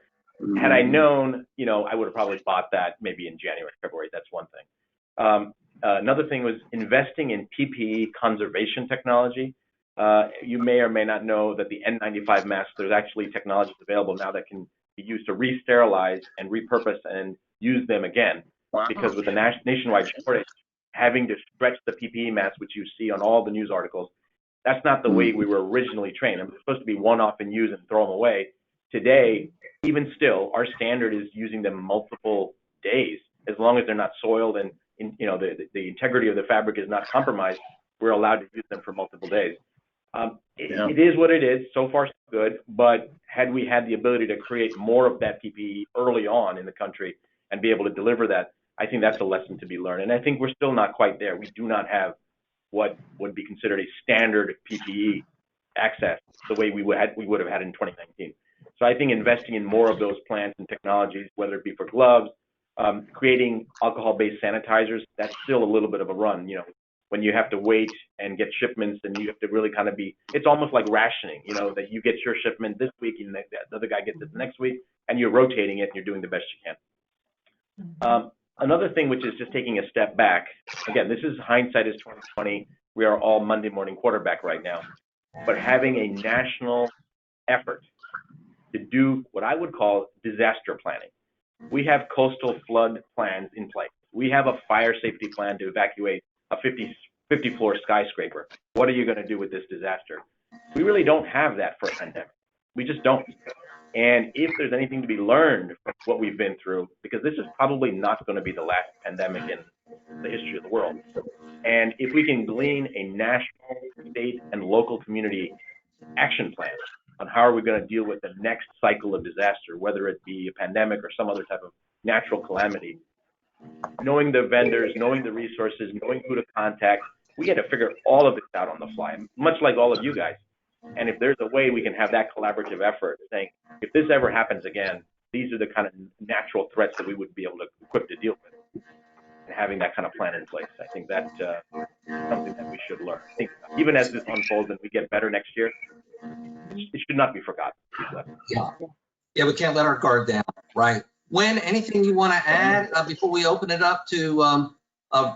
[SPEAKER 13] had I known, I would have probably bought that maybe in January, February. That's one thing. Another thing was investing in PPE conservation technology. You may or may not know that the N95 masks, there's actually technologies available now that can be used to re-sterilize and repurpose and use them again. Wow. Because with the nationwide shortage, having to stretch the PPE mask, which you see on all the news articles, that's not the way we were originally trained. It was supposed to be one-off and use and throw them away. Today, even still, our standard is using them multiple days. As long as they're not soiled and the integrity of the fabric is not compromised, we're allowed to use them for multiple days. It is what it is. So far, so good. But had we had the ability to create more of that PPE early on in the country and be able to deliver that, I think that's a lesson to be learned. And I think we're still not quite there. We do not have what would be considered a standard PPE access the way we would have had in 2019. So I think investing in more of those plants and technologies, whether it be for gloves, creating alcohol-based sanitizers, that's still a little bit of a run. When you have to wait and get shipments, and you have to really kind of it's almost like rationing, that you get your shipment this week and the other guy gets it the next week, and you're rotating it and you're doing the best you can. Another thing, which is just taking a step back, again, this is hindsight is 2020. We are all Monday morning quarterback right now, but having a national effort to do what I would call disaster planning. We have coastal flood plans in place. We have a fire safety plan to evacuate a 50-floor skyscraper. What are you going to do with this disaster? We really don't have that for a pandemic. We just don't. And if there's anything to be learned from what we've been through, because this is probably not going to be the last pandemic in the history of the world. And if we can glean a national, state, and local community action plan on how are we going to deal with the next cycle of disaster, whether it be a pandemic or some other type of natural calamity, knowing the vendors, knowing the resources, knowing who to contact, we had to figure all of this out on the fly, much like all of you guys. And if there's a way we can have that collaborative effort, saying, if this ever happens again, these are the kind of natural threats that we would be able to equip to deal with. And having that kind of plan in place, I think that's something that we should learn. I think even as this unfolds and we get better next year, it should not be forgotten.
[SPEAKER 6] Yeah, we can't let our guard down, right? Wynne, anything you want to add before we open it up to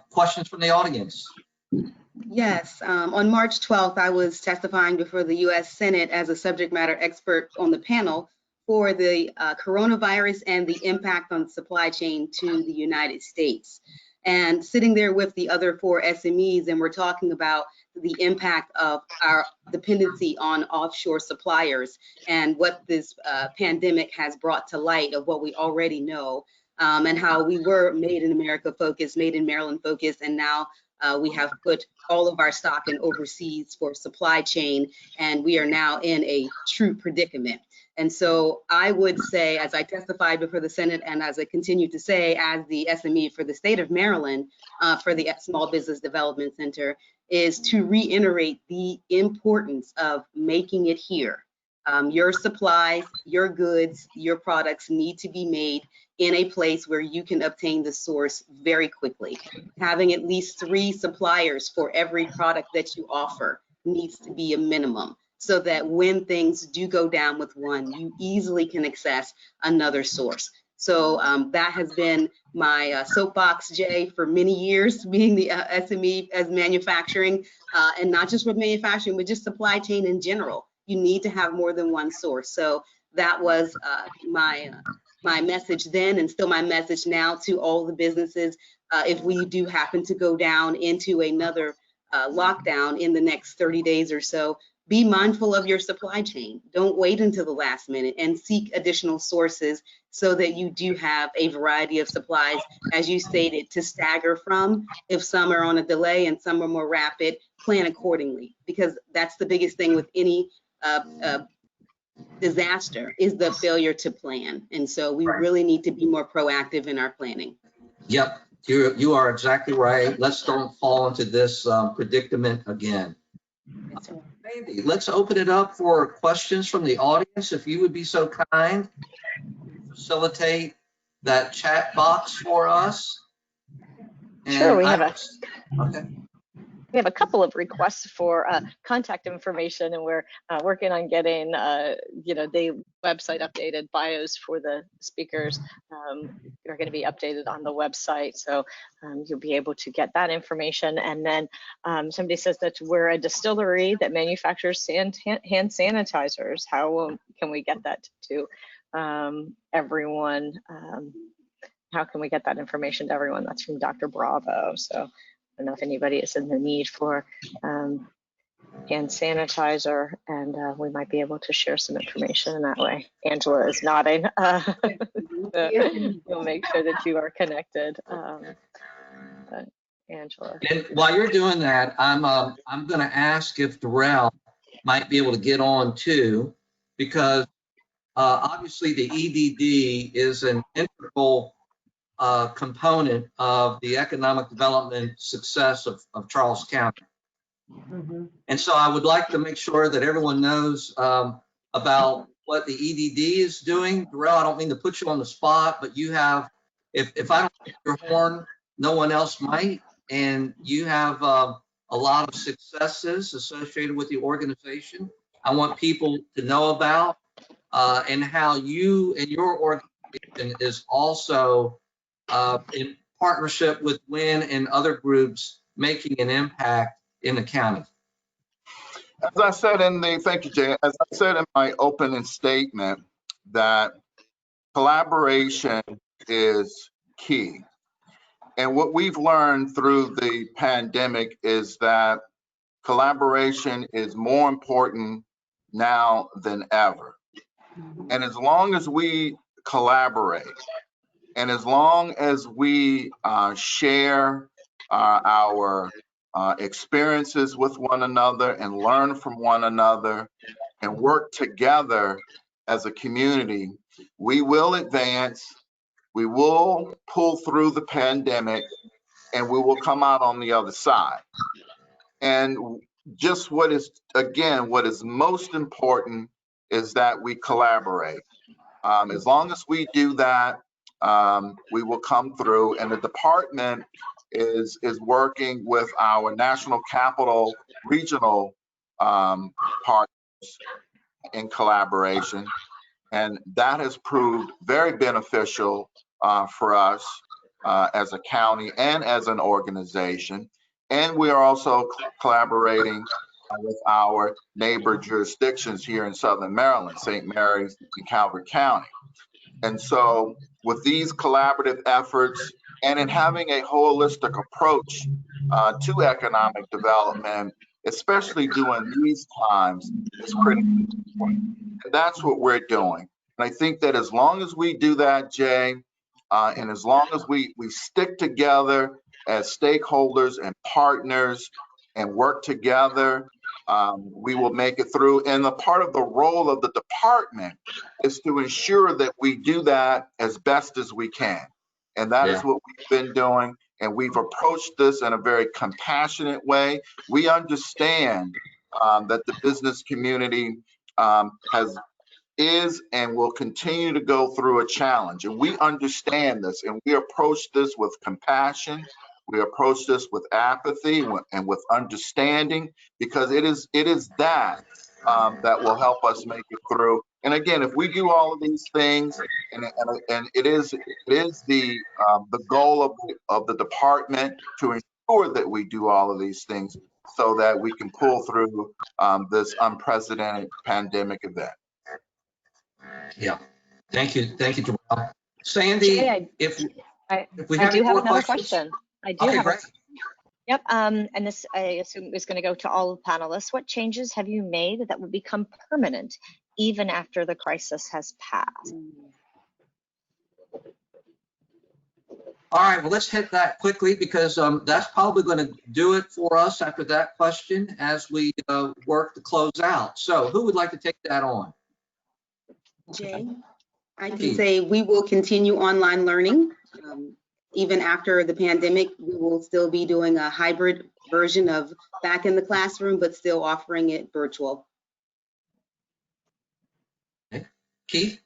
[SPEAKER 6] questions from the audience?
[SPEAKER 12] Yes, on March 12th, I was testifying before the U.S. Senate as a subject matter expert on the panel for the coronavirus and the impact on supply chain to the United States. And sitting there with the other 4 SMEs, and we're talking about the impact of our dependency on offshore suppliers and what this pandemic has brought to light of what we already know, and how we were made in America focused, made in Maryland focused, and now we have put all of our stock in overseas for supply chain, and we are now in a true predicament. And so I would say, as I testified before the Senate and as I continue to say, as the SME for the state of Maryland, for the Small Business Development Center, is to reiterate the importance of making it here. Your supplies, your goods, your products need to be made in a place where you can obtain the source very quickly. Having at least 3 suppliers for every product that you offer needs to be a minimum, so that when things do go down with one, you easily can access another source. So that has been my soapbox, Jay, for many years, being the SME as manufacturing, and not just with manufacturing, but just supply chain in general. You need to have more than one source. So that was my message then, and still my message now to all the businesses. If we do happen to go down into another lockdown in the next 30 days or so, be mindful of your supply chain. Don't wait until the last minute, and seek additional sources so that you do have a variety of supplies, as you stated, to stagger from. If some are on a delay and some are more rapid, plan accordingly, because that's the biggest thing with any disaster, is the failure to plan. And so we really need to be more proactive in our planning.
[SPEAKER 6] Yep, you are exactly right. Let's don't fall into this predicament again. Mandy, let's open it up for questions from the audience. If you would be so kind, facilitate that chat box for us. And
[SPEAKER 4] sure, we have
[SPEAKER 6] okay.
[SPEAKER 4] we have a couple of requests for contact information, and we're working on getting the website updated. Bios for the speakers are going to be updated on the website, so you'll be able to get that information. And then somebody says that we're a distillery that manufactures hand sanitizers. How can we get that to everyone? How can we get that information to everyone? That's from Dr. Bravo. So I don't know if anybody is in the need for hand sanitizer, and we might be able to share some information in that way. Angela is nodding. We'll make sure that you are connected, Angela.
[SPEAKER 6] And while you're doing that, I'm going to ask if Darrell might be able to get on too, because obviously the EDD is an integral component of the economic development success of Charles County.
[SPEAKER 11] Mhm.
[SPEAKER 6] And so I would like to make sure that everyone knows about what the EDD is doing. Darrell, I don't mean to put you on the spot, but you have, if I don't hit your horn, no one else might. And you have a lot of successes associated with the organization. I want people to know about and how you and your organization is also in partnership with Wynne and other groups making an impact in the county.
[SPEAKER 1] As I said thank you, Jay. As I said in my opening statement, that collaboration is key. And what we've learned through the pandemic is that collaboration is more important now than ever. And as long as we collaborate, and as long as we share our experiences with one another and learn from one another and work together as a community, we will advance, we will pull through the pandemic, and we will come out on the other side. And just what is most important is that we collaborate. As long as we do that, we will come through. And the department is working with our national capital regional partners in collaboration. And that has proved very beneficial for us as a county and as an organization. And we are also collaborating with our neighbor jurisdictions here in Southern Maryland, St. Mary's and Calvert County. And so with these collaborative efforts and in having a holistic approach to economic development, especially during these times, is critically important. And that's what we're doing. And I think that as long as we do that, Jay, and as long as we stick together as stakeholders and partners and work together, we will make it through. And the part of the role of the department is to ensure that we do that as best as we can. And that is what we've been doing. And we've approached this in a very compassionate way. We understand that the business community is and will continue to go through a challenge. And we understand this, and we approach this with compassion. We approach this with apathy and with understanding, because it is that that will help us make it through. And again, if we do all of these things, and it is the goal of the department to ensure that we do all of these things so that we can pull through this unprecedented pandemic event.
[SPEAKER 6] Yeah, thank you, Darrell. Sandy,
[SPEAKER 4] Jay,
[SPEAKER 6] if we
[SPEAKER 4] I
[SPEAKER 6] have
[SPEAKER 4] do have
[SPEAKER 6] more
[SPEAKER 4] another
[SPEAKER 6] questions?
[SPEAKER 4] question. I do
[SPEAKER 6] Okay,
[SPEAKER 4] have
[SPEAKER 6] great.
[SPEAKER 4] Yep, and this I assume is going to go to all panelists. What changes have you made that will become permanent even after the crisis has passed?
[SPEAKER 6] All right, well, let's hit that quickly, because that's probably going to do it for us after that question as we work to close out. So who would like to take that on?
[SPEAKER 12] Jay, I can say we will continue online learning. Even after the pandemic, we will still be doing a hybrid version of back in the classroom, but still offering it virtual.
[SPEAKER 6] Okay. Keith?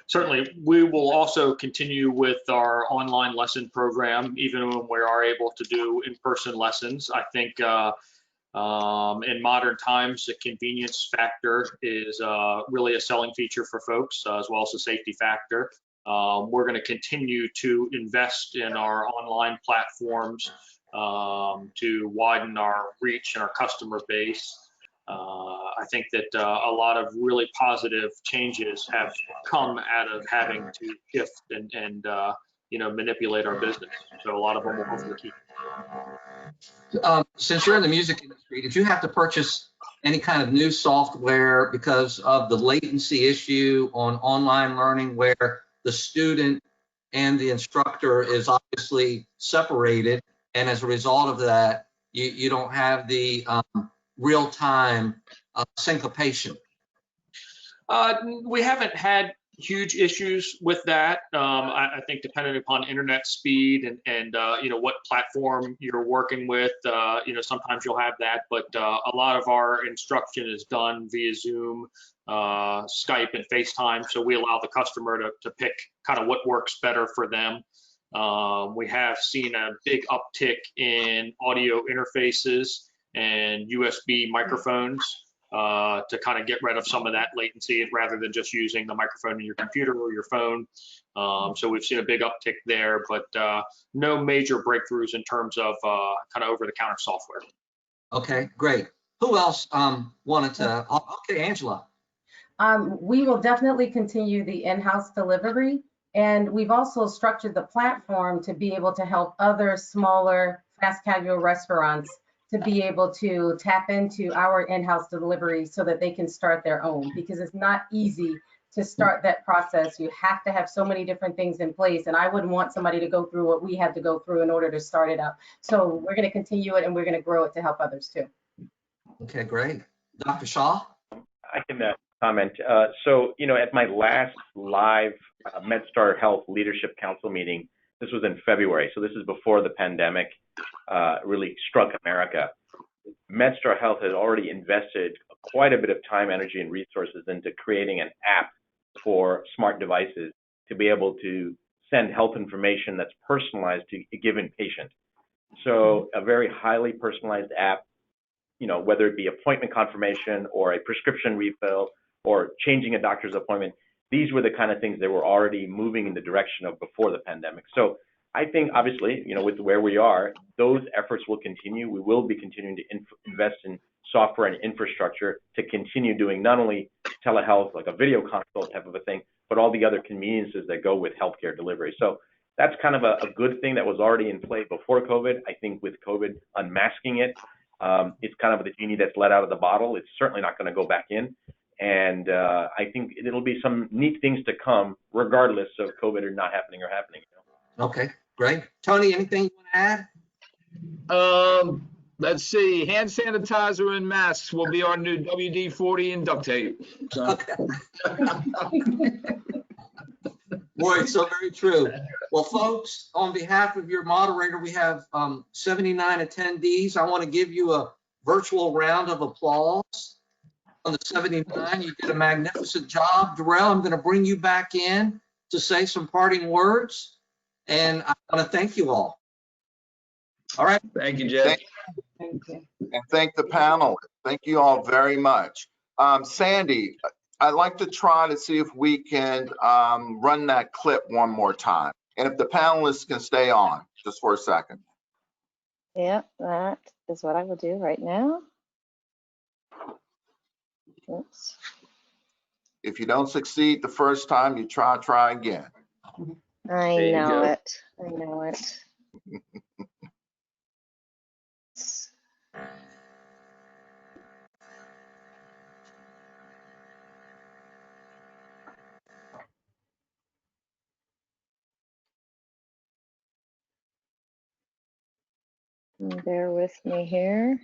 [SPEAKER 10] Certainly, we will also continue with our online lesson program, even when we are able to do in-person lessons. I think in modern times, the convenience factor is really a selling feature for folks, as well as the safety factor. We're going to continue to invest in our online platforms to widen our reach and our customer base. I think that a lot of really positive changes have come out of having to shift and manipulate our business. So a lot of them will hopefully keep.
[SPEAKER 6] Since you're in the music industry, did you have to purchase any kind of new software because of the latency issue on online learning where the student and the instructor is obviously separated, and as a result of that, you don't have the real-time syncopation?
[SPEAKER 10] We haven't had huge issues with that. I think depending upon internet speed and what platform you're working with, sometimes you'll have that, but a lot of our instruction is done via Zoom, Skype, and FaceTime. So we allow the customer to pick kind of what works better for them. We have seen a big uptick in audio interfaces and USB microphones to kind of get rid of some of that latency rather than just using the microphone in your computer or your phone. So we've seen a big uptick there, but no major breakthroughs in terms of kind of over-the-counter software.
[SPEAKER 6] Okay, great. Who else wanted to? Okay, Angela.
[SPEAKER 11] We will definitely continue the in-house delivery, and we've also structured the platform to be able to help other smaller fast casual restaurants to be able to tap into our in-house delivery so that they can start their own, because it's not easy to start that process. You have to have so many different things in place, and I wouldn't want somebody to go through what we had to go through in order to start it up. So we're going to continue it, and we're going to grow it to help others too.
[SPEAKER 6] Okay, great. Dr. Shah?
[SPEAKER 13] I can comment. So, at my last live MedStar Health Leadership Council meeting, this was in February, so this is before the pandemic really struck America. MedStar Health has already invested quite a bit of time, energy, and resources into creating an app for smart devices to be able to send health information that's personalized to a given patient. So a very highly personalized app, whether it be appointment confirmation or a prescription refill or changing a doctor's appointment, these were the kind of things that were already moving in the direction of before the pandemic. So I think, obviously, with where we are, those efforts will continue. We will be continuing to invest in software and infrastructure to continue doing not only telehealth, like a video consult type of a thing, but all the other conveniences that go with healthcare delivery. So that's kind of a good thing that was already in play before COVID. I think with COVID unmasking it, it's kind of the genie that's let out of the bottle. It's certainly not going to go back in. And I think it'll be some neat things to come, regardless of COVID or not happening or happening.
[SPEAKER 6] Okay, great. Tony, anything you want to add?
[SPEAKER 14] Let's see. Hand sanitizer and masks will be our new WD-40 and duct tape. So.
[SPEAKER 6] Okay. Boy, so very true. Well, folks, on behalf of your moderator, we have 79 attendees. I want to give you a virtual round of applause. On the 79, you did a magnificent job. Darrell, I'm going to bring you back in to say some parting words, and I want to thank you all. All right.
[SPEAKER 14] Thank you, Jay.
[SPEAKER 11] Thank you.
[SPEAKER 1] And thank the panelists. Thank you all very much. Sandy, I'd like to try to see if we can run that clip one more time. And if the panelists can stay on just for a second.
[SPEAKER 4] Yeah, that is what I will do right now. Oops.
[SPEAKER 1] If you don't succeed the first time, you try again.
[SPEAKER 4] I know it. I know it. Bear with me here.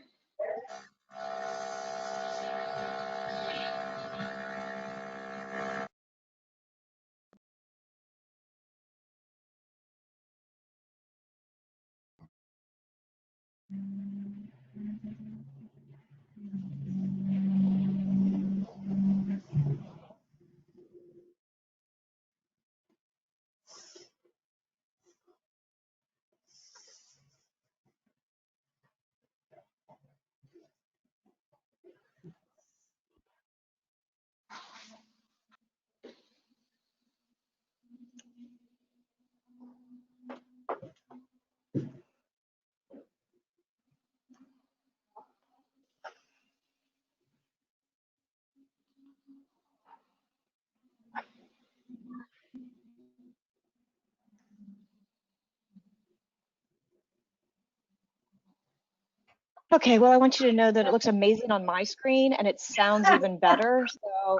[SPEAKER 4] Okay, well, I want you to know that it looks amazing on my screen and it sounds even better. So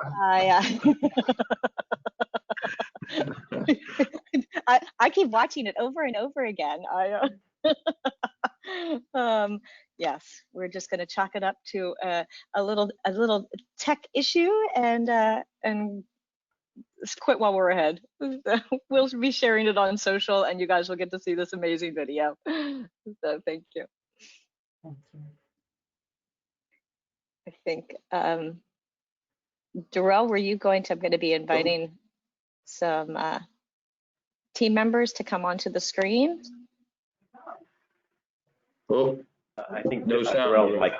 [SPEAKER 4] I keep watching it over and over again. Yes, we're just going to chalk it up to a little tech issue and quit while we're ahead. We'll be sharing it on social, and you guys will get to see this amazing video. So thank you.
[SPEAKER 11] Thank you.
[SPEAKER 4] I think Darrell, were you going to? I'm going to be inviting some team members to come onto the screen.
[SPEAKER 14] Oh,
[SPEAKER 13] I think
[SPEAKER 14] no sound.
[SPEAKER 13] Darrell's mic.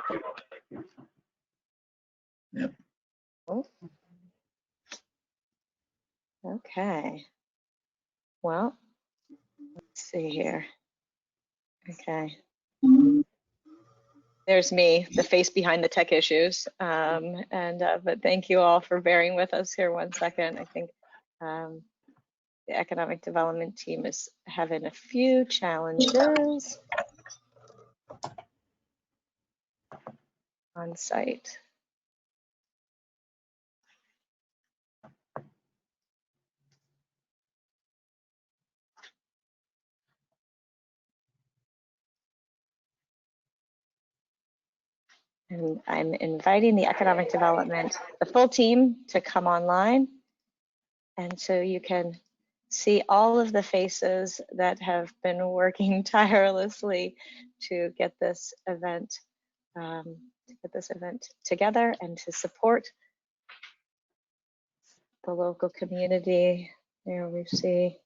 [SPEAKER 14] Yep.
[SPEAKER 4] Oh. Okay. Well, let's see here. Okay. There's me, the face behind the tech issues. But thank you all for bearing with us here 1 second. I think the economic development team is having a few challenges on site. And I'm inviting the economic development, the full team, to come online. And so you can see all of the faces that have been working tirelessly to get this event together and to support the local community. There we see.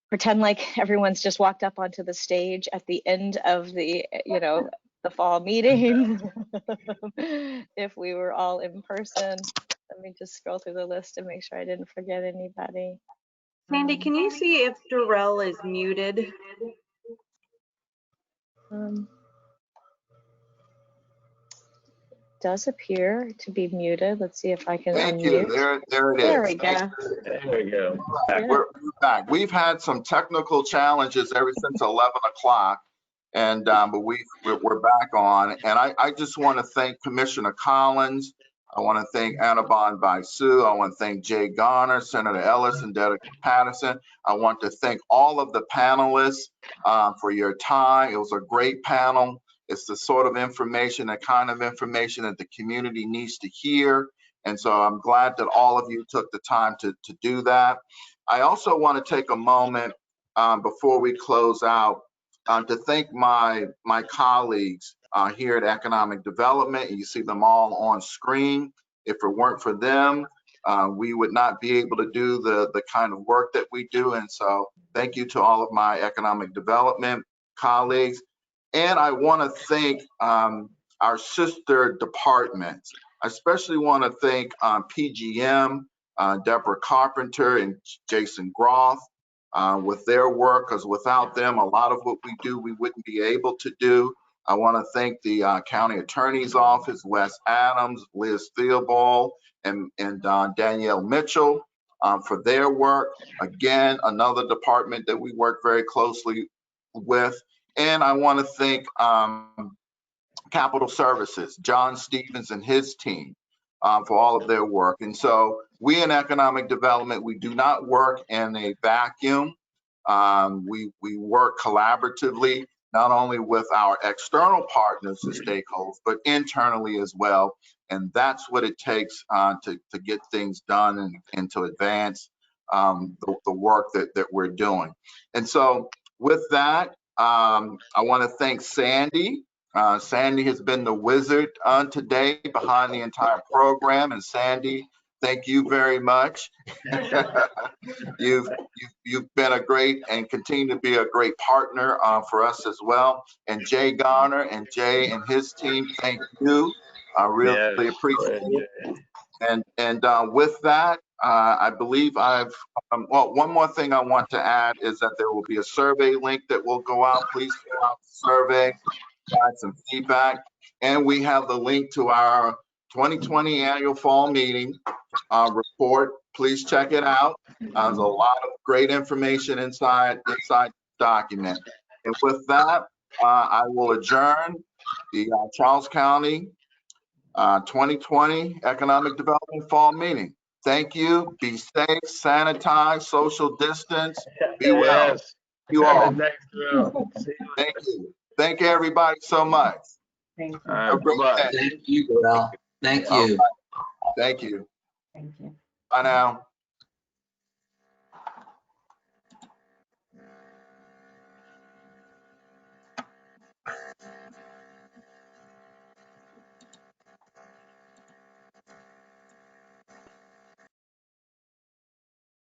[SPEAKER 4] Pretend like everyone's just walked up onto the stage at the end of the, the fall meeting. If we were all in person. Let me just scroll through the list and make sure I didn't forget anybody.
[SPEAKER 15] Sandy, can you see if Darrell is muted?
[SPEAKER 4] Does appear to be muted. Let's see if I can
[SPEAKER 1] Thank
[SPEAKER 4] unmute.
[SPEAKER 1] you. There it is.
[SPEAKER 4] There we go.
[SPEAKER 14] There we go.
[SPEAKER 1] We're back. We've had some technical challenges ever since 11 o'clock, and but we're back on. And I just want to thank Commissioner Collins. I want to thank Basu. I want to thank Jay Garner, Senator Ellis, and Dedrick Patterson. I want to thank all of the panelists for your time. It was a great panel. It's the sort of information, the kind of information that the community needs to hear. And so I'm glad that all of you took the time to do that. I also want to take a moment before we close out to thank my colleagues here at Economic Development. You see them all on screen. If it weren't for them, we would not be able to do the kind of work that we do. And so thank you to all of my Economic Development colleagues. And I want to thank our sister departments. I especially want to thank PGM, Deborah Carpenter and Jason Groth with their work, because without them, a lot of what we do, we wouldn't be able to do. I want to thank the County Attorney's Office, Wes Adams, Liz Theobald, and Danielle Mitchell for their work. Again, another department that we work very closely with. And I want to thank Capital Services, John Stevens and his team for all of their work. And so we in economic development, we do not work in a vacuum. We work collaboratively, not only with our external partners and stakeholders, but internally as well. And that's what it takes to get things done and to advance the work that we're doing. And so with that, I want to thank Sandy. Sandy has been the wizard today behind the entire program. And Sandy, thank you very much. You've been a great and continue to be a great partner for us as well. And Jay Garner and Jay and his team, thank you. I really appreciate it. And with that, I believe I've, well, one more thing I want to add is that there will be a survey link that will go out. Please fill out the survey, provide some feedback. And we have the link to our 2020 annual fall meeting report. Please check it out. There's a lot of great information inside the document. And with that, I will adjourn the Charles County 2020 Economic Development Fall Meeting. Thank you. Be safe, sanitize, social distance. Be well.
[SPEAKER 14] Yes.
[SPEAKER 1] You all.
[SPEAKER 14] Thanks, Darrell. See you later.
[SPEAKER 1] Thank you. Thank you, everybody, so much.
[SPEAKER 11] Thank you.
[SPEAKER 14] All
[SPEAKER 1] Have a
[SPEAKER 14] right,
[SPEAKER 1] great
[SPEAKER 14] bye-bye.
[SPEAKER 1] day.
[SPEAKER 6] Thank you, Darrell. Thank you.
[SPEAKER 1] Thank you.
[SPEAKER 11] Thank you.
[SPEAKER 1] Bye now.